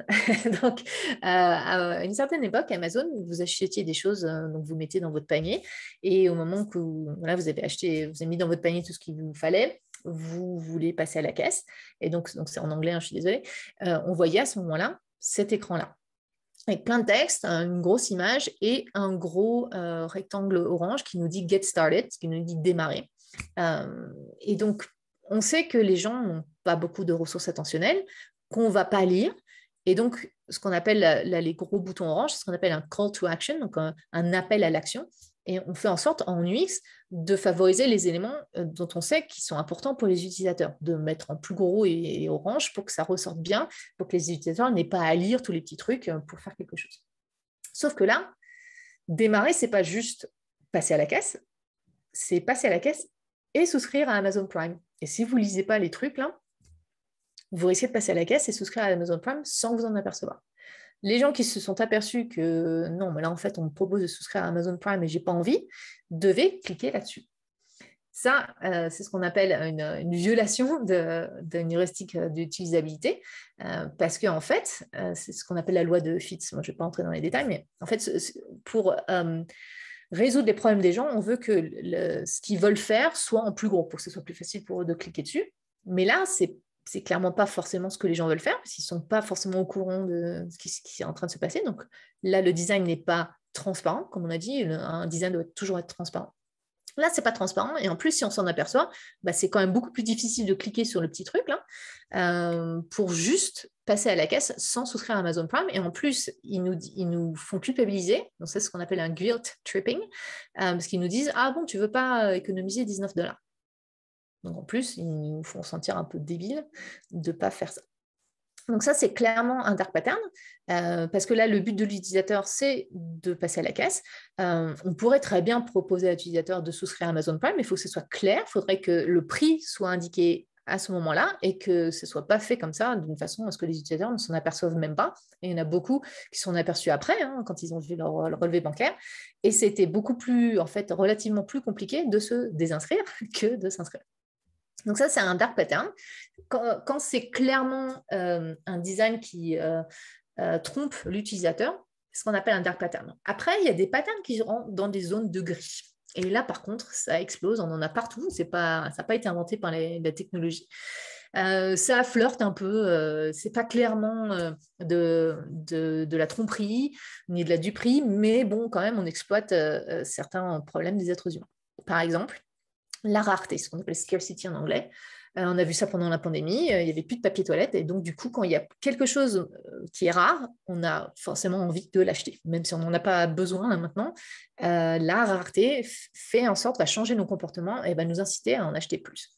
Donc, à une certaine époque, Amazon, vous achetiez des choses, donc vous mettez dans votre panier, et au moment que vous avez mis dans votre panier tout ce qu'il vous fallait, vous voulez passer à la caisse, et donc c'est en anglais, je suis désolée, on voyait à ce moment-là cet écran-là, avec plein de textes, une grosse image et un gros rectangle orange qui nous dit « Get started », qui nous dit « Démarrer ». Et donc, on sait que les gens n'ont pas beaucoup de ressources attentionnelles, qu'on ne va pas lire. Et donc, ce qu'on appelle les gros boutons orange, c'est ce qu'on appelle un call to action, donc un appel à l'action. Et on fait en sorte, en UX, de favoriser les éléments dont on sait qu'ils sont importants pour les utilisateurs, de mettre en plus gros et orange pour que ça ressorte bien, pour que les utilisateurs n'aient pas à lire tous les petits trucs pour faire quelque chose. Sauf que là, démarrer, ce n'est pas juste passer à la caisse, c'est passer à la caisse et souscrire à Amazon Prime. Et si vous ne lisez pas les trucs là, vous risquez de passer à la caisse et souscrire à Amazon Prime sans vous en apercevoir. Les gens qui se sont aperçus que non, mais là en fait on me propose de souscrire à Amazon Prime et j'ai pas envie, devaient cliquer là-dessus. Ça, c'est ce qu'on appelle une violation d'une heuristique d'utilisabilité, parce qu'en fait, c'est ce qu'on appelle la loi de Fitts. Moi, je ne vais pas entrer dans les détails, mais en fait, pour résoudre les problèmes des gens, on veut que ce qu'ils veulent faire soit en plus gros pour que ce soit plus facile pour eux de cliquer dessus. Mais là, c'est clairement pas forcément ce que les gens veulent faire parce qu'ils ne sont pas forcément au courant de ce qui est en train de se passer. Donc là, le design n'est pas transparent, comme on a dit. Un design doit toujours être transparent. Là, ce n'est pas transparent. Et en plus, si on s'en aperçoit, c'est quand même beaucoup plus difficile de cliquer sur le petit truc là pour juste passer à la caisse sans souscrire à Amazon Prime. Et en plus, ils nous font culpabiliser. Donc, c'est ce qu'on appelle un guilt tripping, parce qu'ils nous disent « Ah bon, tu ne veux pas économiser $19 ?» Donc, en plus, ils nous font sentir un peu débiles de ne pas faire ça. Donc ça, c'est clairement un dark pattern, parce que là, le but de l'utilisateur, c'est de passer à la caisse. On pourrait très bien proposer à l'utilisateur de souscrire à Amazon Prime, mais il faut que ce soit clair, il faudrait que le prix soit indiqué à ce moment-là et que ce ne soit pas fait comme ça, d'une façon à ce que les utilisateurs ne s'en aperçoivent même pas. Et il y en a beaucoup qui s'en sont aperçus après, quand ils ont vu leur relevé bancaire. Et c'était beaucoup plus, en fait, relativement plus compliqué de se désinscrire que de s'inscrire. Donc ça, c'est un dark pattern. Quand c'est clairement un design qui trompe l'utilisateur, c'est ce qu'on appelle un dark pattern. Après, il y a des patterns qui rentrent dans des zones de gris. Et là, par contre, ça explose, on en a partout. Ça n'a pas été inventé par la technologie. Ça flirte un peu, c'est pas clairement de la tromperie ni de la duperie, mais bon, quand même, on exploite certains problèmes des êtres humains. Par exemple, la rareté, ce qu'on appelle scarcity en anglais. On a vu ça pendant la pandémie, il n'y avait plus de papier toilette, et donc du coup, quand il y a quelque chose qui est rare, on a forcément envie de l'acheter, même si on n'en a pas besoin maintenant. La rareté fait en sorte, va changer nos comportements et va nous inciter à en acheter plus.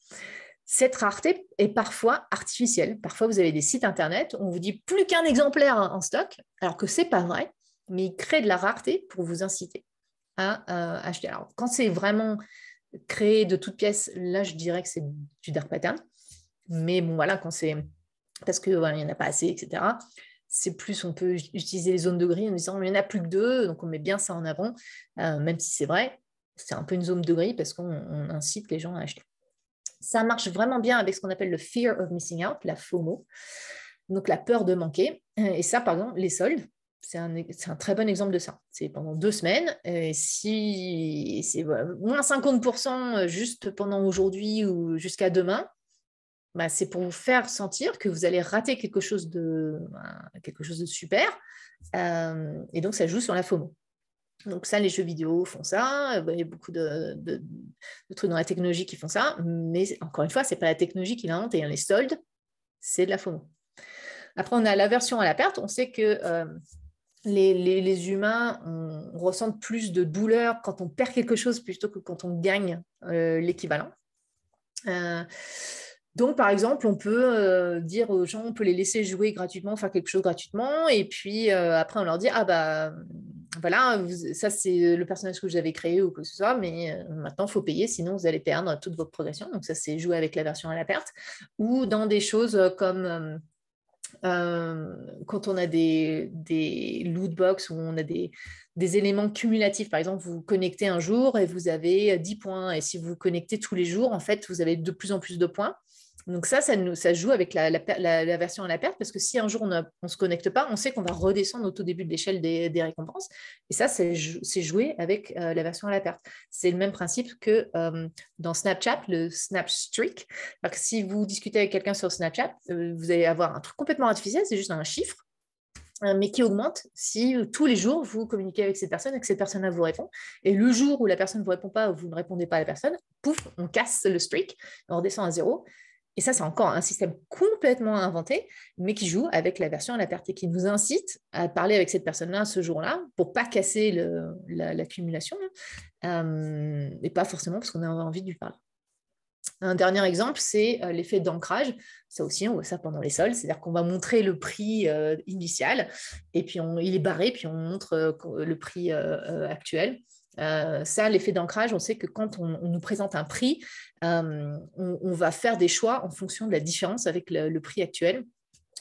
Cette rareté est parfois artificielle. Parfois, vous avez des sites internet, on vous dit plus qu'un exemplaire en stock, alors que ce n'est pas vrai, mais ils créent de la rareté pour vous inciter à acheter. Alors, quand c'est vraiment créer de toutes pièces, là, je dirais que c'est du dark pattern. Mais bon, voilà, quand c'est parce qu'il n'y en a pas assez, etc., c'est plus, on peut utiliser les zones de gris en disant il n'y en a plus que 2, donc on met bien ça en avant, même si c'est vrai, c'est un peu une zone de gris parce qu'on incite les gens à acheter. Ça marche vraiment bien avec ce qu'on appelle le fear of missing out, la FOMO, donc la peur de manquer. Et ça, par exemple, les soldes, c'est un très bon exemple de ça. C'est pendant 2 semaines. Et si c'est moins 50% juste pendant aujourd'hui ou jusqu'à demain, c'est pour vous faire sentir que vous allez rater quelque chose de super. Et donc, ça joue sur la FOMO. Donc ça, les jeux vidéo font ça. Il y a beaucoup de trucs dans la technologie qui font ça. Mais encore une fois, ce n'est pas la technologie qui l'a inventé. Les soldes, c'est de la FOMO. Après, on a l'aversion à la perte. On sait que les humains ressentent plus de douleur quand on perd quelque chose plutôt que quand on gagne l'équivalent. Donc, par exemple, on peut dire aux gens, on peut les laisser jouer gratuitement, faire quelque chose gratuitement, et puis après, on leur dit, voilà, ça c'est le personnage que vous avez créé ou quoi que ce soit, mais maintenant, il faut payer, sinon vous allez perdre toute votre progression. Donc, ça, c'est jouer avec l'aversion à la perte. Ou dans des choses comme quand on a des loot box où on a des éléments cumulatifs. Par exemple, vous connectez un jour et vous avez 10 points. Et si vous vous connectez tous les jours, en fait, vous avez de plus en plus de points. Donc ça joue avec la version à la perte, parce que si un jour on ne se connecte pas, on sait qu'on va redescendre au tout début de l'échelle des récompenses. Et ça, c'est joué avec la version à la perte. C'est le même principe que dans Snapchat, le Snap Streak. Alors que si vous discutez avec quelqu'un sur Snapchat, vous allez avoir un truc complètement artificiel, c'est juste un chiffre, mais qui augmente si tous les jours vous communiquez avec cette personne et que cette personne-là vous répond. Et le jour où la personne ne vous répond pas ou vous ne répondez pas à la personne, pouf, on casse le streak, on redescend à 0. Et ça, c'est encore un système complètement inventé, mais qui joue avec la version à la perte et qui nous incite à parler avec cette personne-là ce jour-là pour ne pas casser l'accumulation, et pas forcément parce qu'on a envie de lui parler. Un dernier exemple, c'est l'effet d'ancrage. Ça aussi, on voit ça pendant les soldes, c'est-à-dire qu'on va montrer le prix initial, et puis il est barré, puis on montre le prix actuel. Ça, l'effet d'ancrage, on sait que quand on nous présente un prix, on va faire des choix en fonction de la différence avec le prix actuel.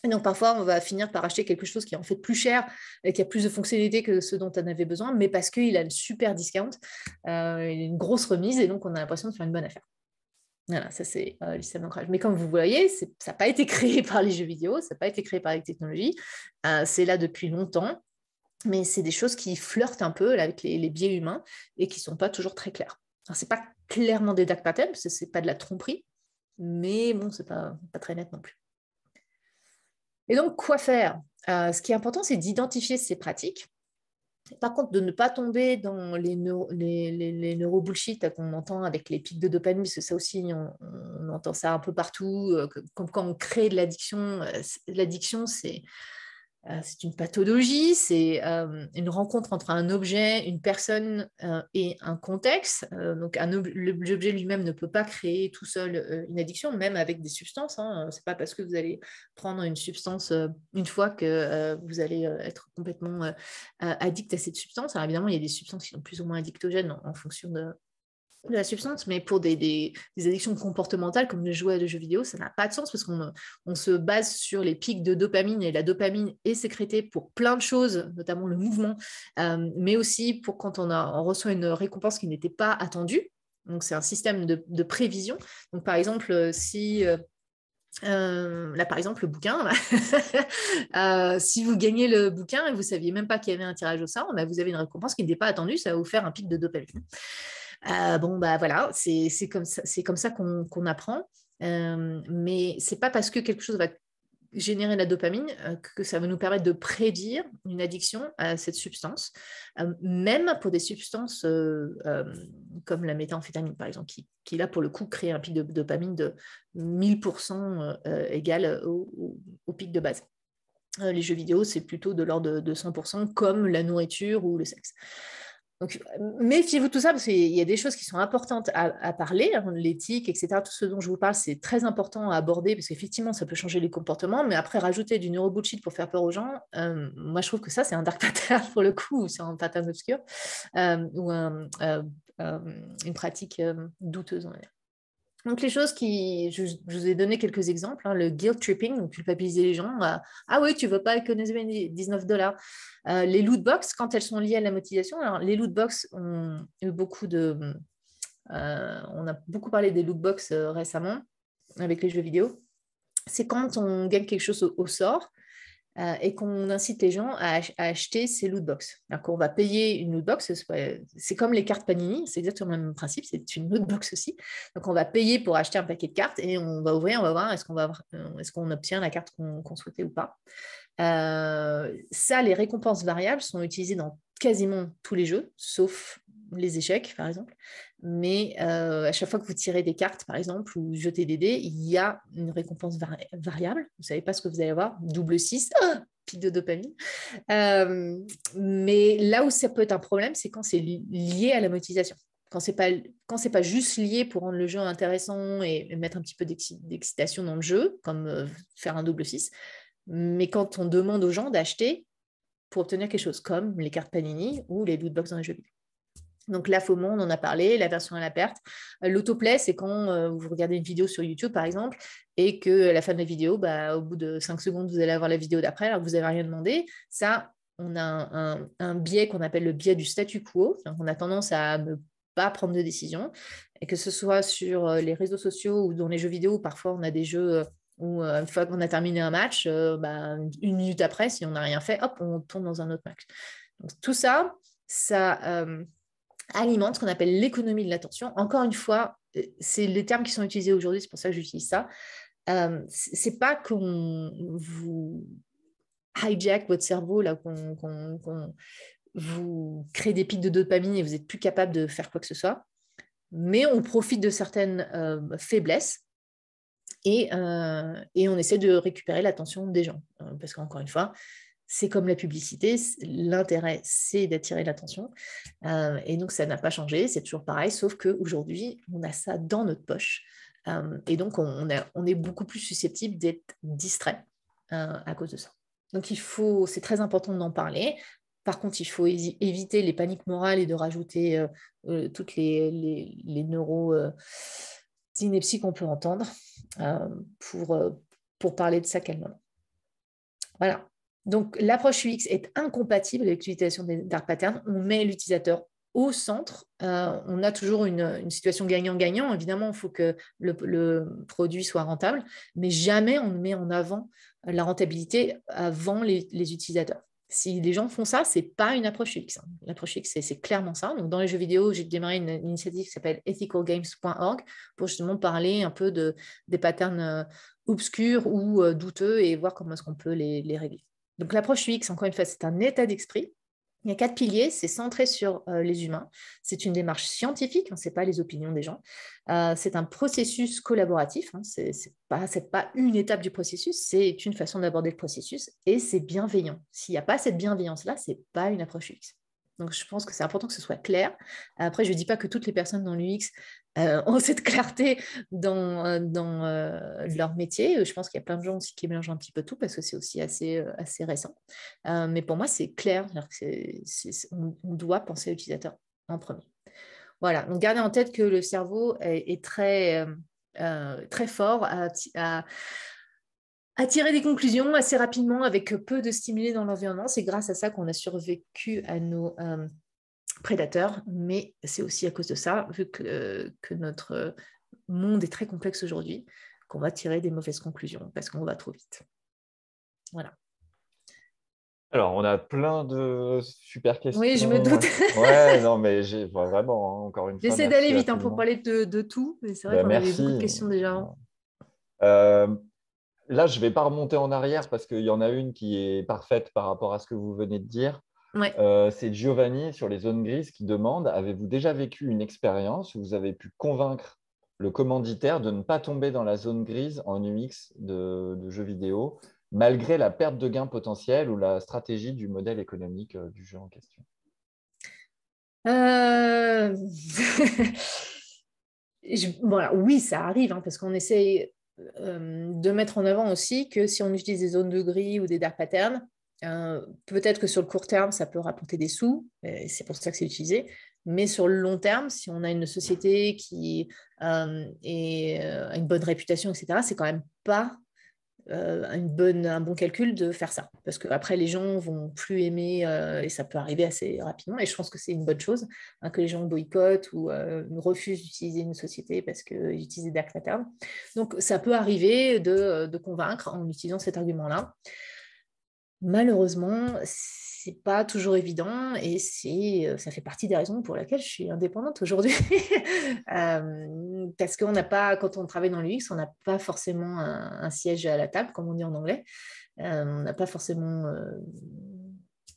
Et donc, parfois, on va finir par acheter quelque chose qui est en fait plus cher et qui a plus de fonctionnalités que ce dont on avait besoin, mais parce qu'il a une super discount, une grosse remise, et donc on a l'impression de faire une bonne affaire. Voilà, ça c'est le système d'ancrage. Mais comme vous voyez, ça n'a pas été créé par les jeux vidéo, ça n'a pas été créé par les technologies, c'est là depuis longtemps. Mais c'est des choses qui flirtent un peu là, avec les biais humains et qui ne sont pas toujours très claires. Alors, ce n'est pas clairement des dark patterns, parce que ce n'est pas de la tromperie, mais bon, ce n'est pas très net non plus. Et donc, quoi faire ? Ce qui est important, c'est d'identifier ces pratiques Par contre, de ne pas tomber dans les neurobullshit qu'on entend avec les pics de dopamine, parce que ça aussi, on entend ça un peu partout, comme quand on crée de l'addiction. L'addiction, c'est une pathologie, c'est une rencontre entre un objet, une personne et un contexte. Donc, l'objet lui-même ne peut pas créer tout seul une addiction, même avec des substances. Hein. Ce n'est pas parce que vous allez prendre une substance une fois que vous allez être complètement addict à cette substance. Alors, évidemment, il y a des substances qui sont plus ou moins addictogènes en fonction de la substance, mais pour des addictions comportementales comme le jouet à des jeux vidéo, ça n'a pas de sens parce qu'on se base sur les pics de dopamine et la dopamine est sécrétée pour plein de choses, notamment le mouvement, mais aussi pour quand on reçoit une récompense qui n'était pas attendue. Donc, c'est un système de prévision. Donc, par exemple, si... là, par exemple, le bouquin, si vous gagnez le bouquin et vous ne saviez même pas qu'il y avait un tirage au sort, vous avez une récompense qui n'était pas attendue, ça va vous faire un pic de dopamine. Voilà, c'est comme ça qu'on apprend. Mais c'est pas parce que quelque chose va générer la dopamine que ça va nous permettre de prédire une addiction à cette substance, même pour des substances comme la méthamphétamine, par exemple, qui là, pour le coup, crée un pic de dopamine de 1000% égal au pic de base. Les jeux vidéo, c'est plutôt de l'ordre de 100%, comme la nourriture ou le sexe. Donc, méfiez-vous de tout ça parce qu'il y a des choses qui sont importantes à parler, hein, l'éthique, etc. Tout ce dont je vous parle, c'est très important à aborder parce qu'effectivement, ça peut changer les comportements. Mais après, rajouter du neurobullshit pour faire peur aux gens, moi, je trouve que ça, c'est un dark pattern pour le coup, ou c'est un pattern obscur, ou une pratique douteuse, on va dire. Donc, les choses je vous ai donné quelques exemples, hein, le guilt tripping, donc culpabiliser les gens. Ah oui, tu ne veux pas économiser $19. Les loot box, quand elles sont liées à la motivation. Alors, les loot box, on a beaucoup parlé des loot box récemment avec les jeux vidéo. C'est quand on gagne quelque chose au sort et qu'on incite les gens à acheter ces loot box. Alors qu'on va payer une loot box, c'est comme les cartes Panini, c'est exactement le même principe, c'est une loot box aussi. Donc on va payer pour acheter un paquet de cartes et on va ouvrir, on va voir est-ce qu'on obtient la carte qu'on souhaitait ou pas. Ça, les récompenses variables sont utilisées dans quasiment tous les jeux, sauf les échecs, par exemple. Mais à chaque fois que vous tirez des cartes, par exemple, ou jetez des dés, il y a une récompense variable. Vous ne savez pas ce que vous allez avoir. Double 6, pic de dopamine. Mais là où ça peut être un problème, c'est quand c'est lié à la motivation. Quand c'est pas juste lié pour rendre le jeu intéressant et mettre un petit peu d'excitation dans le jeu, comme faire un double 6, mais quand on demande aux gens d'acheter pour obtenir quelque chose, comme les cartes Panini ou les lootbox dans les jeux vidéo. Donc la FOMO, on en a parlé, la version à la perte. L'autoplay, c'est quand vous regardez une vidéo sur YouTube, par exemple, et que à la fin de la vidéo, au bout de 5 secondes, vous allez avoir la vidéo d'après, alors que vous n'avez rien demandé. Ça, on a un biais qu'on appelle le biais du statu quo. Donc, on a tendance à ne pas prendre de décision. Et que ce soit sur les réseaux sociaux ou dans les jeux vidéo, parfois on a des jeux où une fois qu'on a terminé un match, une minute après, si on n'a rien fait, hop, on tombe dans un autre match. Donc, tout ça, alimente ce qu'on appelle l'économie de l'attention. Encore une fois, c'est les termes qui sont utilisés aujourd'hui, c'est pour ça que j'utilise ça. C'est pas qu'on vous hijack votre cerveau, là, qu'on vous crée des pics de dopamine et vous n'êtes plus capable de faire quoi que ce soit, mais on profite de certaines faiblesses et on essaie de récupérer l'attention des gens. Parce qu'encore une fois, c'est comme la publicité, l'intérêt, c'est d'attirer l'attention. Et donc, ça n'a pas changé, c'est toujours pareil, sauf qu'aujourd'hui, on a ça dans notre poche. Et donc, on est beaucoup plus susceptible d'être distrait à cause de ça. Donc, c'est très important d'en parler. Par contre, il faut éviter les paniques morales et de rajouter toutes les neuroinepties qu'on peut entendre pour parler de ça calmement. Voilà. Donc, l'approche UX est incompatible avec l'utilisation des dark patterns. On met l'utilisateur au centre. On a toujours une situation gagnant-gagnant. Évidemment, il faut que le produit soit rentable, mais jamais on ne met en avant la rentabilité avant les utilisateurs. Si les gens font ça, ce n'est pas une approche UX. L'approche UX, c'est clairement ça. Donc, dans les jeux vidéo, j'ai démarré une initiative qui s'appelle ethicalgames.org pour justement parler un peu des patterns obscurs ou douteux et voir comment est-ce qu'on peut les régler. Donc, l'approche UX, encore une fois, c'est un état d'esprit. Il y a 4 piliers, c'est centré sur les humains. C'est une démarche scientifique, ce n'est pas les opinions des gens. C'est un processus collaboratif, ce n'est pas une étape du processus, c'est une façon d'aborder le processus et c'est bienveillant. S'il n'y a pas cette bienveillance-là, ce n'est pas une approche UX. Donc, je pense que c'est important que ce soit clair. Après, je ne dis pas que toutes les personnes dans l'UX ont cette clarté dans leur métier. Je pense qu'il y a plein de gens aussi qui mélangent un petit peu tout parce que c'est aussi assez récent. Mais pour moi, c'est clair. On doit penser à l'utilisateur en premier. Voilà. Donc, gardez en tête que le cerveau est très, très fort à tirer des conclusions assez rapidement avec peu de stimuli dans l'environnement. C'est grâce à ça qu'on a survécu à nos prédateurs, mais c'est aussi à cause de ça, vu que notre monde est très complexe aujourd'hui, qu'on va tirer des mauvaises conclusions parce qu'on va trop vite. Voilà. Alors, on a plein de super questions. Oui, je me doute. Ouais, non, mais j'ai vraiment, encore une fois, j'essaie d'aller vite pour parler de tout, mais c'est vrai qu'on avait beaucoup de questions déjà. Là, je ne vais pas remonter en arrière parce qu'il y en a une qui est parfaite par rapport à ce que vous venez de dire. Ouais. C'est Giovanni sur les zones grises qui demande: avez-vous déjà vécu une expérience où vous avez pu convaincre le commanditaire de ne pas tomber dans la zone grise en UX de jeux vidéo, malgré la perte de gains potentiels ou la stratégie du modèle économique du jeu en question? Voilà, oui, ça arrive, parce qu'on essaye de mettre en avant aussi que si on utilise des zones de gris ou des dark patterns, peut-être que sur le court terme, ça peut rapporter des sous, et c'est pour ça que c'est utilisé. Mais sur le long terme, si on a une société qui a une bonne réputation, etc., c'est quand même pas un bon calcul de faire ça. Parce qu'après, les gens vont plus aimer, et ça peut arriver assez rapidement. Et je pense que c'est une bonne chose, que les gens boycottent ou refusent d'utiliser une société parce qu'ils utilisent des dark patterns. Donc, ça peut arriver de convaincre en utilisant cet argument-là. Malheureusement, c'est pas toujours évident et ça fait partie des raisons pour lesquelles je suis indépendante aujourd'hui. Parce qu'on n'a pas, quand on travaille dans l'UX, on n'a pas forcément un siège à la table, comme on dit en anglais. On n'a pas forcément...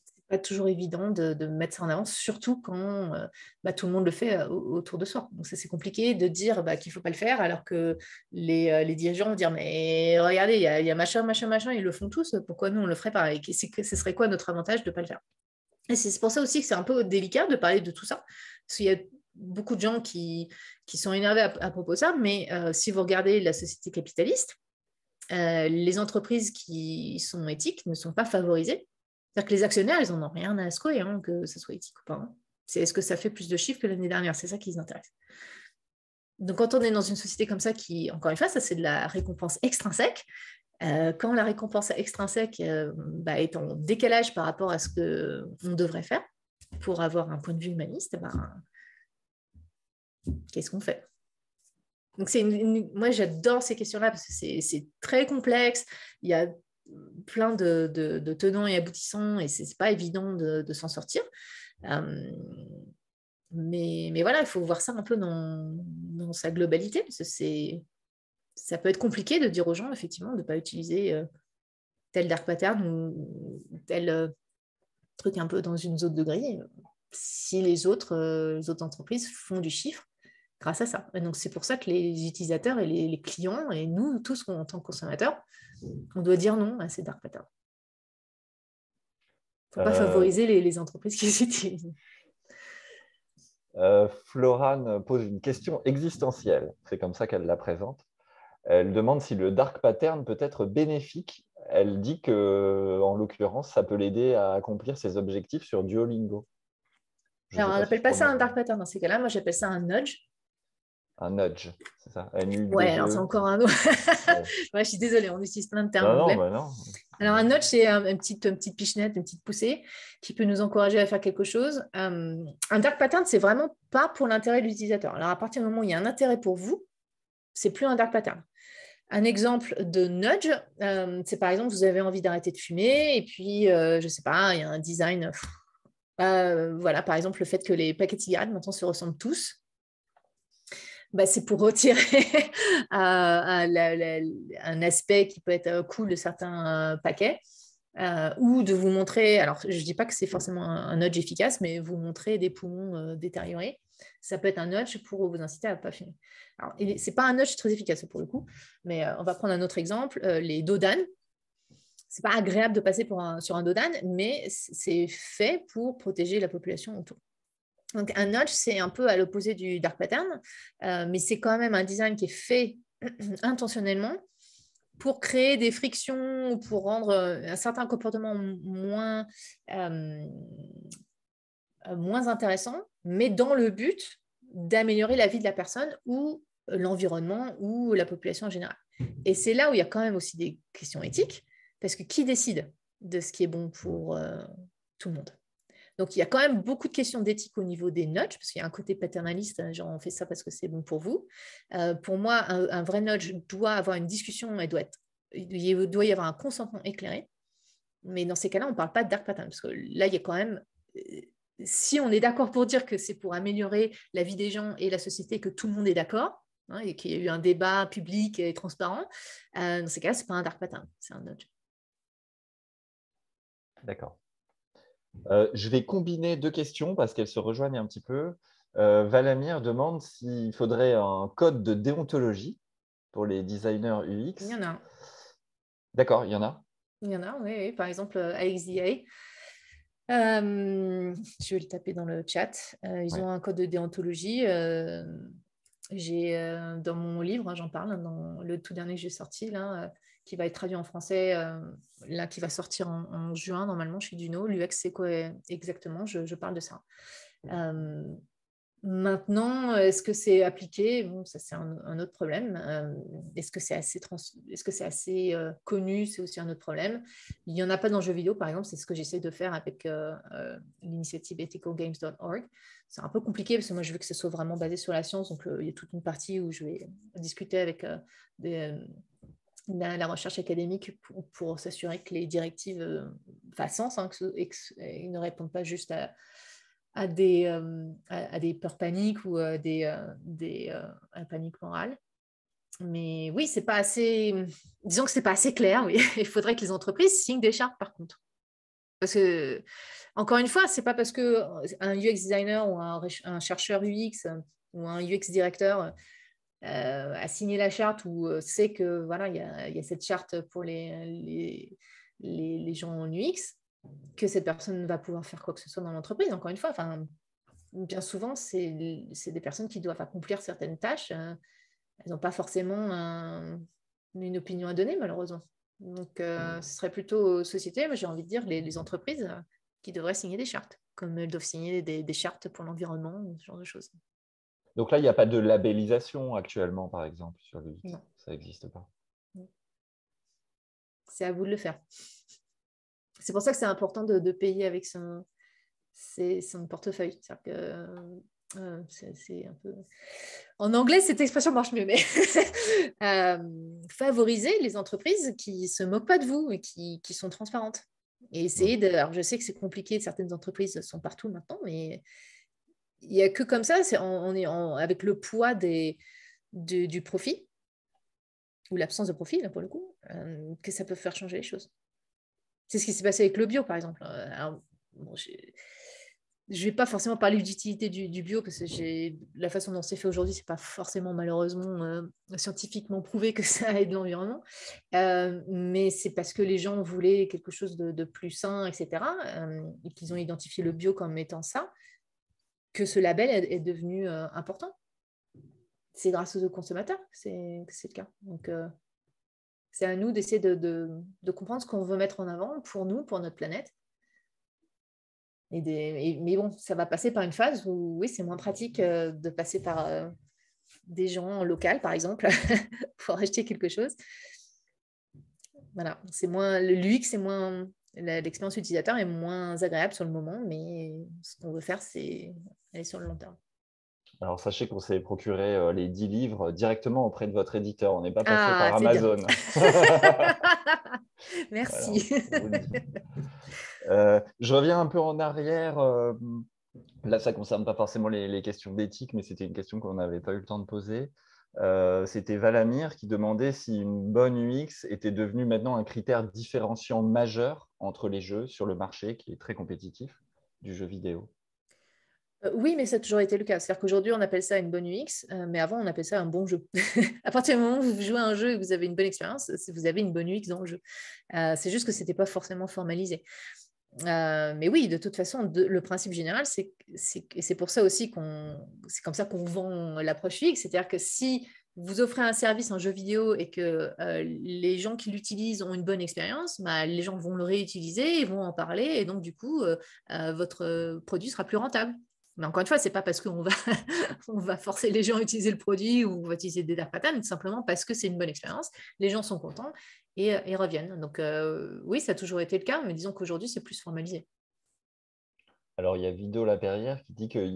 c'est pas toujours évident de mettre ça en avant, surtout quand tout le monde le fait autour de soi. Donc ça, c'est compliqué de dire qu'il ne faut pas le faire, alors que les dirigeants vont dire: mais regardez, il y a machin, ils le font tous, pourquoi nous on le ferait pas? Et ce serait quoi notre avantage de ne pas le faire? Et c'est pour ça aussi que c'est un peu délicat de parler de tout ça, parce qu'il y a beaucoup de gens qui sont énervés à propos de ça, mais si vous regardez la société capitaliste, les entreprises qui sont éthiques ne sont pas favorisées. C'est-à-dire que les actionnaires, ils n'en ont rien à secouer, que ce soit éthique ou pas. C'est est-ce que ça fait plus de chiffres que l'année dernière? C'est ça qui les intéresse. Donc, quand on est dans une société comme ça, qui, encore une fois, ça c'est de la récompense extrinsèque. Quand la récompense extrinsèque est en décalage par rapport à ce qu'on devrait faire pour avoir un point de vue humaniste, qu'est-ce qu'on fait? Donc, moi, j'adore ces questions-là parce que c'est très complexe. Il y a plein de tenants et aboutissants et c'est pas évident de s'en sortir. Mais voilà, il faut voir ça un peu dans sa globalité, parce que ça peut être compliqué de dire aux gens, effectivement, de ne pas utiliser tel dark pattern ou tel truc un peu dans une zone de gris si les autres entreprises font du chiffre grâce à ça. Et donc, c'est pour ça que les utilisateurs et les clients, et nous tous en tant que consommateurs, on doit dire non à ces dark patterns. Il ne faut pas favoriser les entreprises qui les utilisent. Florane pose une question existentielle, c'est comme ça qu'elle la présente. Elle demande si le dark pattern peut être bénéfique. Elle dit que, en l'occurrence, ça peut l'aider à accomplir ses objectifs sur Duolingo. Alors, on n'appelle pas ça un dark pattern dans ces cas-là. Moi, j'appelle ça un nudge. Un nudge, c'est ça. Ouais, alors c'est encore un autre. Ouais, je suis désolée, on utilise plein de termes anglais. Non. Alors, un nudge, c'est une petite pichenette, une petite poussée qui peut nous encourager à faire quelque chose. Un dark pattern, c'est vraiment pas pour l'intérêt de l'utilisateur. Alors, à partir du moment où il y a un intérêt pour vous, c'est plus un dark pattern. Un exemple de nudge, c'est par exemple, vous avez envie d'arrêter de fumer et puis, je ne sais pas, il y a un design. Voilà, par exemple, le fait que les paquets de cigarettes maintenant se ressemblent tous. C'est pour retirer un aspect qui peut être cool de certains paquets. ou de vous montrer, alors je ne dis pas que c'est forcément un nudge efficace, mais vous montrer des poumons détériorés. Ça peut être un nudge pour vous inciter à ne pas fumer. Alors, ce n'est pas un nudge très efficace pour le coup, mais on va prendre un autre exemple, les dos d'âne. Ce n'est pas agréable de passer sur un dos d'âne, mais c'est fait pour protéger la population autour. Donc, un nudge, c'est un peu à l'opposé du dark pattern, mais c'est quand même un design qui est fait intentionnellement pour créer des frictions ou pour rendre un certain comportement moins intéressant, mais dans le but d'améliorer la vie de la personne ou l'environnement ou la population en général. Et c'est là où il y a quand même aussi des questions éthiques, parce que qui décide de ce qui est bon pour tout le monde? Donc, il y a quand même beaucoup de questions d'éthique au niveau des nudges, parce qu'il y a un côté paternaliste, genre on fait ça parce que c'est bon pour vous. Pour moi, un vrai nudge doit avoir une discussion, il doit y avoir un consentement éclairé. Mais dans ces cas-là, on ne parle pas de dark pattern, parce que là, il y a quand même... Si on est d'accord pour dire que c'est pour améliorer la vie des gens et la société, que tout le monde est d'accord, hein, et qu'il y a eu un débat public et transparent, dans ces cas-là, ce n'est pas un dark pattern, c'est un nudge. D'accord. Je vais combiner deux questions parce qu'elles se rejoignent un petit peu. Valamir demande s'il faudrait un code de déontologie pour les designers UX. Il y en a un. D'accord, il y en a. Il y en a, oui. Par exemple, AXDA. Je vais le taper dans le chat. Ils ont un code de déontologie. Dans mon livre, j'en parle, dans le tout dernier que j'ai sorti, là, qui va être traduit en français, là, qui va sortir en juin, normalement, chez Duno. L'UX, c'est quoi exactement? Je parle de ça. Maintenant, est-ce que c'est appliqué? Bon, ça, c'est un autre problème. Est-ce que c'est assez connu? C'est aussi un autre problème. Il n'y en a pas dans le jeu vidéo, par exemple. C'est ce que j'essaie de faire avec l'initiative ethicalgames.org. C'est un peu compliqué parce que moi, je veux que ce soit vraiment basé sur la science. Donc, il y a toute une partie où je vais discuter avec la recherche académique pour s'assurer que les directives fassent sens, hein, qu'ils ne répondent pas juste à des peurs paniques ou à à panique morale. Mais oui, c'est pas assez... Disons que c'est pas assez clair. Oui. Il faudrait que les entreprises signent des chartes, par contre. Parce que, encore une fois, c'est pas parce qu'un UX designer ou un chercheur UX ou un UX directeur a signé la charte ou sait que voilà, il y a cette charte pour les gens en UX, que cette personne va pouvoir faire quoi que ce soit dans l'entreprise. Encore une fois, bien souvent, c'est des personnes qui doivent accomplir certaines tâches. Elles n'ont pas forcément une opinion à donner, malheureusement. Donc, ce serait plutôt société, mais j'ai envie de dire les entreprises qui devraient signer des chartes, comme elles doivent signer des chartes pour l'environnement, ce genre de choses. Donc là, il n'y a pas de labellisation actuellement, par exemple, sur l'UX. Non. Ça n'existe pas. C'est à vous de le faire. C'est pour ça que c'est important de payer avec son portefeuille. C'est-à-dire que c'est un peu... En anglais, cette expression marche mieux, mais favoriser les entreprises qui ne se moquent pas de vous et qui sont transparentes. Et essayer de... Alors, je sais que c'est compliqué, certaines entreprises sont partout maintenant, mais il n'y a que comme ça, avec le poids du profit, ou l'absence de profit, là, pour le coup, que ça peut faire changer les choses. C'est ce qui s'est passé avec le bio, par exemple. Alors, bon, je ne vais pas forcément parler d'utilité du bio, parce que la façon dont c'est fait aujourd'hui, ce n'est pas forcément, malheureusement, scientifiquement prouvé que ça aide l'environnement. Mais c'est parce que les gens voulaient quelque chose de plus sain, etc., et qu'ils ont identifié le bio comme étant ça, que ce label est devenu important. C'est grâce aux consommateurs que c'est le cas. Donc, c'est à nous d'essayer de comprendre ce qu'on veut mettre en avant pour nous, pour notre planète. Mais bon, ça va passer par une phase où, oui, c'est moins pratique de passer par des gens locaux, par exemple, pour acheter quelque chose. Voilà, l'UX, c'est moins... L'expérience utilisateur est moins agréable sur le moment, mais ce qu'on veut faire, c'est aller sur le long terme. Alors, sachez qu'on s'est procuré les 10 livres directement auprès de votre éditeur. On n'est pas passé par Amazon. Merci. Voilà, je reviens un peu en arrière. Là, ça ne concerne pas forcément les questions d'éthique, mais c'était une question qu'on n'avait pas eu le temps de poser. C'était Valamir qui demandait si une bonne UX était devenue maintenant un critère différenciant majeur entre les jeux sur le marché qui est très compétitif du jeu vidéo. Oui, mais ça a toujours été le cas. C'est-à-dire qu'aujourd'hui, on appelle ça une bonne UX, mais avant, on appelait ça un bon jeu. À partir du moment où vous jouez à un jeu et que vous avez une bonne expérience, vous avez une bonne UX dans le jeu. C'est juste que ce n'était pas forcément formalisé. Mais oui, de toute façon, le principe général, c'est pour ça aussi c'est comme ça qu'on vend l'approche UX. C'est-à-dire que si vous offrez un service en jeu vidéo et que les gens qui l'utilisent ont une bonne expérience, bah, les gens vont le réutiliser, ils vont en parler, et donc du coup, votre produit sera plus rentable. Mais encore une fois, ce n'est pas parce qu'on va, on va forcer les gens à utiliser le produit ou on va utiliser des dark patterns, simplement parce que c'est une bonne expérience, les gens sont contents et reviennent. Donc oui, ça a toujours été le cas, mais disons qu'aujourd'hui, c'est plus formalisé. Alors, il y a Vido Laperrière qui dit qu'il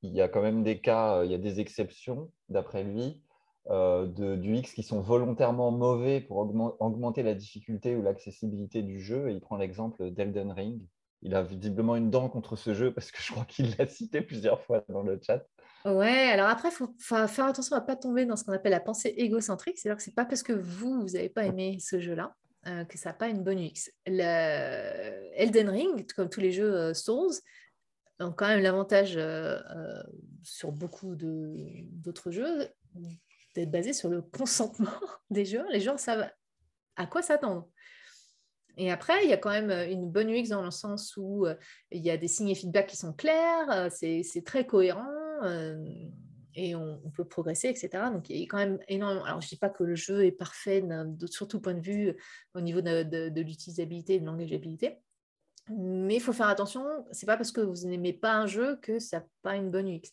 y a quand même des cas, il y a des exceptions, d'après lui, du X qui sont volontairement mauvais pour augmenter la difficulté ou l'accessibilité du jeu. Et il prend l'exemple d'Elden Ring. Il a visiblement une dent contre ce jeu parce que je crois qu'il l'a cité plusieurs fois dans le chat. Ouais, alors après, il faut faire attention à ne pas tomber dans ce qu'on appelle la pensée égocentrique. C'est-à-dire que ce n'est pas parce que vous n'avez pas aimé ce jeu-là que ça n'a pas une bonne UX. Elden Ring, comme tous les jeux Souls, ont quand même l'avantage sur beaucoup d'autres jeux d'être basé sur le consentement des joueurs. Les gens savent à quoi s'attendre. Et après, il y a quand même une bonne UX dans le sens où il y a des signes et feedbacks qui sont clairs, c'est très cohérent et on peut progresser, etc. Donc, il y a quand même énormément. Alors, je ne dis pas que le jeu est parfait, sur tout point de vue, au niveau de l'utilisabilité et de l'engageabilité. Mais il faut faire attention, ce n'est pas parce que vous n'aimez pas un jeu que ça n'a pas une bonne UX.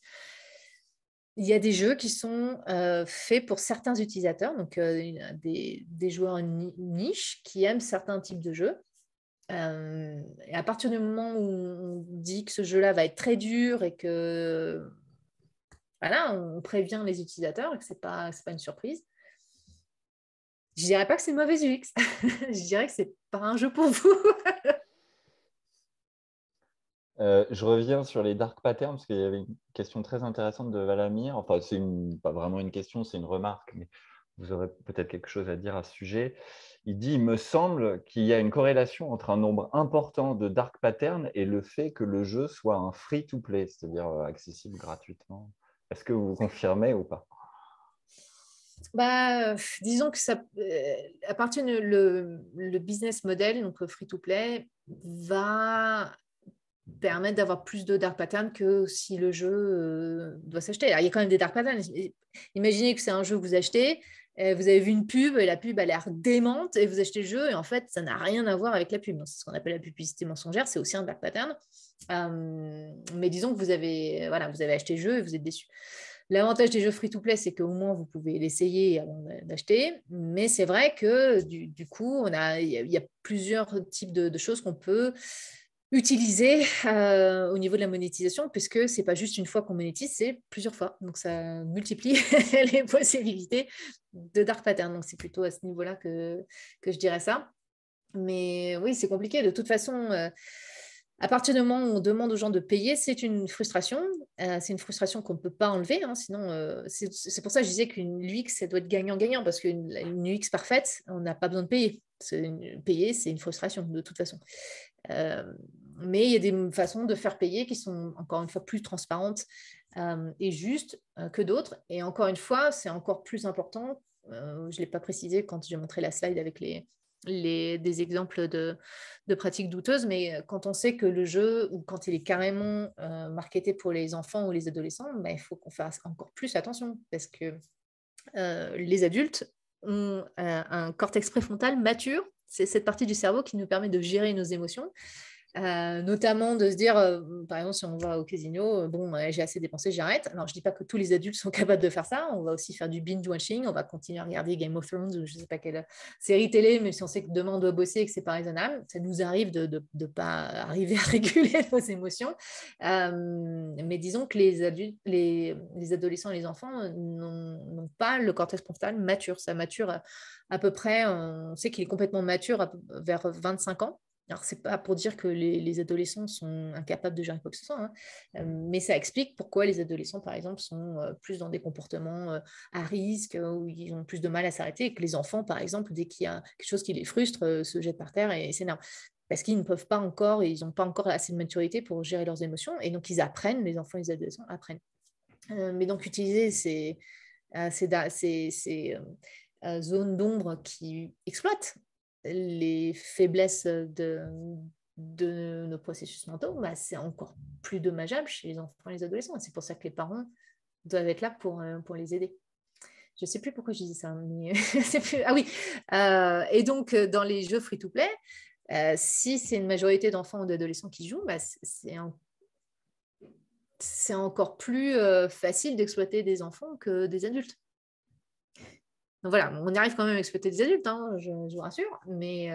Il y a des jeux qui sont faits pour certains utilisateurs, donc des joueurs niche qui aiment certains types de jeux. Et à partir du moment où on dit que ce jeu-là va être très dur et que voilà, on prévient les utilisateurs et que ce n'est pas une surprise, je ne dirais pas que c'est une mauvaise UX. Je dirais que ce n'est pas un jeu pour vous. Je reviens sur les dark patterns parce qu'il y avait une question très intéressante de Valamir. Enfin, c'est pas vraiment une question, c'est une remarque, mais vous aurez peut-être quelque chose à dire à ce sujet. Il dit, il me semble qu'il y a une corrélation entre un nombre important de dark patterns et le fait que le jeu soit un free-to-play, c'est-à-dire accessible gratuitement. Est-ce que vous confirmez ou pas? Bah, disons que ça, à partir le business model, donc free-to-play, va permettre d'avoir plus de dark patterns que si le jeu doit s'acheter. Alors, il y a quand même des dark patterns. Imaginez que c'est un jeu que vous achetez, vous avez vu une pub et la pub a l'air démente et vous achetez le jeu et en fait, ça n'a rien à voir avec la pub. C'est ce qu'on appelle la publicité mensongère, c'est aussi un dark pattern. Mais disons que vous avez acheté le jeu et vous êtes déçu. L'avantage des jeux free-to-play, c'est qu'au moins, vous pouvez l'essayer avant d'acheter. Mais c'est vrai que du coup, il y a plusieurs types de choses qu'on peut utiliser au niveau de la monétisation, puisque ce n'est pas juste une fois qu'on monétise, c'est plusieurs fois. Donc, ça multiplie les possibilités de dark pattern. Donc, c'est plutôt à ce niveau-là que je dirais ça. Mais oui, c'est compliqué. De toute façon, à partir du moment où on demande aux gens de payer, c'est une frustration. C'est une frustration qu'on ne peut pas enlever. Sinon, c'est pour ça que je disais qu'une UX, ça doit être gagnant-gagnant, parce qu'une UX parfaite, on n'a pas besoin de payer. Payer, c'est une frustration, de toute façon. Mais il y a des façons de faire payer qui sont, encore une fois, plus transparentes et justes que d'autres. Et encore une fois, c'est encore plus important. Je ne l'ai pas précisé quand j'ai montré la slide avec des exemples de pratiques douteuses, mais quand on sait que le jeu, ou quand il est carrément marketé pour les enfants ou les adolescents, il faut qu'on fasse encore plus attention, parce que les adultes ont un cortex préfrontal mature. C'est cette partie du cerveau qui nous permet de gérer nos émotions. Notamment de se dire, par exemple, si on va au casino, j'ai assez dépensé, j'arrête. Alors, je ne dis pas que tous les adultes sont capables de faire ça. On va aussi faire du binge-watching. On va continuer à regarder Game of Thrones ou je ne sais pas quelle série télé, mais si on sait que demain on doit bosser et que ce n'est pas raisonnable, ça nous arrive de ne pas arriver à réguler nos émotions. Mais disons que les adultes, les adolescents et les enfants n'ont pas le cortex préfrontal mature. Ça mature à peu près, on sait qu'il est complètement mature vers 25 ans. Alors, ce n'est pas pour dire que les adolescents sont incapables de gérer quoi que ce soit, hein, mais ça explique pourquoi les adolescents, par exemple, sont plus dans des comportements à risque, où ils ont plus de mal à s'arrêter, et que les enfants, par exemple, dès qu'il y a quelque chose qui les frustre, se jettent par terre et s'énervent. Parce qu'ils ne peuvent pas encore, ils n'ont pas encore assez de maturité pour gérer leurs émotions, et donc ils apprennent, les enfants et les adolescents apprennent. Mais donc, utiliser ces zones d'ombre qui exploitent les faiblesses de nos processus mentaux, bah, c'est encore plus dommageable chez les enfants et les adolescents. C'est pour ça que les parents doivent être là pour les aider. Je ne sais plus pourquoi je disais ça, mais c'est plus... Ah oui, et donc dans les jeux free-to-play, si c'est une majorité d'enfants ou d'adolescents qui jouent, bah, c'est encore plus facile d'exploiter des enfants que des adultes. Donc voilà, on arrive quand même à exploiter des adultes, hein, je vous rassure, mais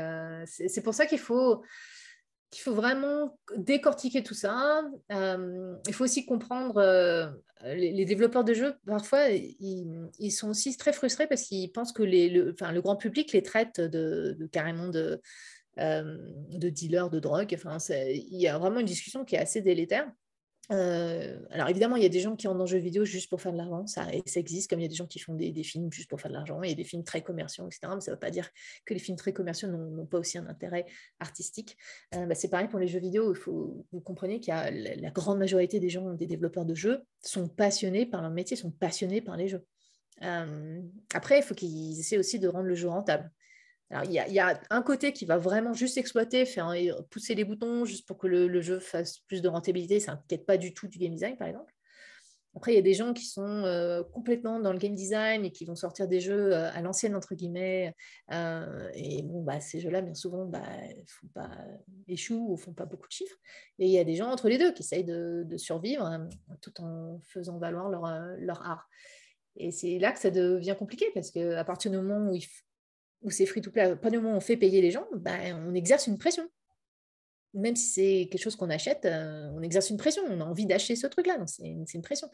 c'est pour ça qu'il faut vraiment décortiquer tout ça. Il faut aussi comprendre, les développeurs de jeux, parfois, ils sont aussi très frustrés parce qu'ils pensent que le grand public les traite carrément de dealers de drogue. Enfin, il y a vraiment une discussion qui est assez délétère. Alors évidemment, il y a des gens qui rentrent dans le jeu vidéo juste pour faire de l'argent, ça existe, comme il y a des gens qui font des films juste pour faire de l'argent, il y a des films très commerciaux, etc. Mais ça ne veut pas dire que les films très commerciaux n'ont pas aussi un intérêt artistique. C'est pareil pour les jeux vidéo, vous comprenez qu'il y a la grande majorité des gens, des développeurs de jeux, sont passionnés par leur métier, sont passionnés par les jeux. Après, il faut qu'ils essaient aussi de rendre le jeu rentable. Alors, il y a un côté qui va vraiment juste exploiter, pousser les boutons juste pour que le jeu fasse plus de rentabilité. Ça n'inquiète pas du tout du game design, par exemple. Après, il y a des gens qui sont complètement dans le game design et qui vont sortir des jeux à l'ancienne, entre guillemets. Et bon, ces jeux-là, bien souvent, font pas échouent ou font pas beaucoup de chiffres. Et il y a des gens entre les deux qui essayent de survivre tout en faisant valoir leur art. Et c'est là que ça devient compliqué parce qu'à partir du moment où c'est free-to-play, à partir du moment où on fait payer les gens, on exerce une pression. Même si c'est quelque chose qu'on achète, on exerce une pression. On a envie d'acheter ce truc-là, donc c'est une pression.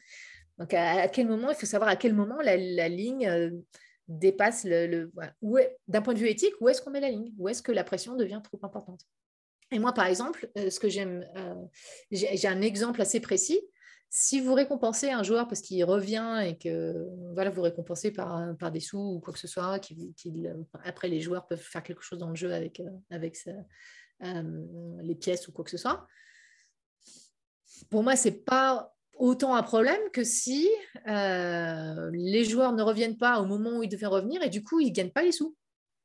Donc à quel moment, il faut savoir à quel moment la ligne dépasse d'un point de vue éthique, où est-ce qu'on met la ligne? Où est-ce que la pression devient trop importante? Et moi, par exemple, ce que j'aime, j'ai un exemple assez précis. Si vous récompensez un joueur parce qu'il revient et que voilà, vous récompensez par des sous ou quoi que ce soit, après les joueurs peuvent faire quelque chose dans le jeu avec les pièces ou quoi que ce soit. Pour moi, c'est pas autant un problème que si les joueurs ne reviennent pas au moment où ils devaient revenir et du coup, ils ne gagnent pas les sous.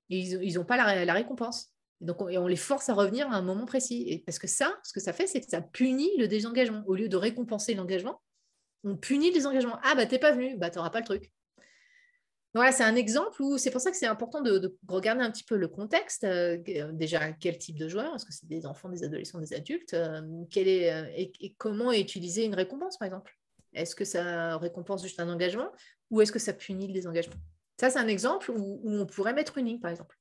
Ils n'ont pas la récompense. Donc, on les force à revenir à un moment précis. Et parce que ça, ce que ça fait, c'est que ça punit le désengagement. Au lieu de récompenser l'engagement, on punit le désengagement. Ah, t'es pas venu, t'auras pas le truc. Voilà, c'est un exemple où c'est pour ça que c'est important de regarder un petit peu le contexte. Déjà, quel type de joueur? Est-ce que c'est des enfants, des adolescents, des adultes? Et comment utiliser une récompense, par exemple? Est-ce que ça récompense juste un engagement ou est-ce que ça punit le désengagement? Ça, c'est un exemple où on pourrait mettre une ligne, par exemple.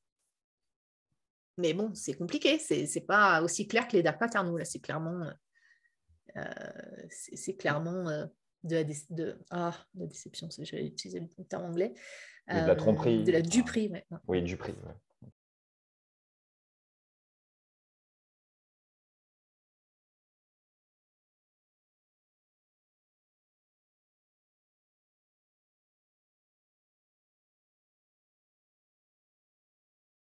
Mais bon, c'est compliqué. C'est pas aussi clair que les Dark Patterns. Là, c'est clairement, de la déception. J'allais utiliser le terme anglais. De la tromperie. De la duperie. Ouais. Oui, duperie. Ouais.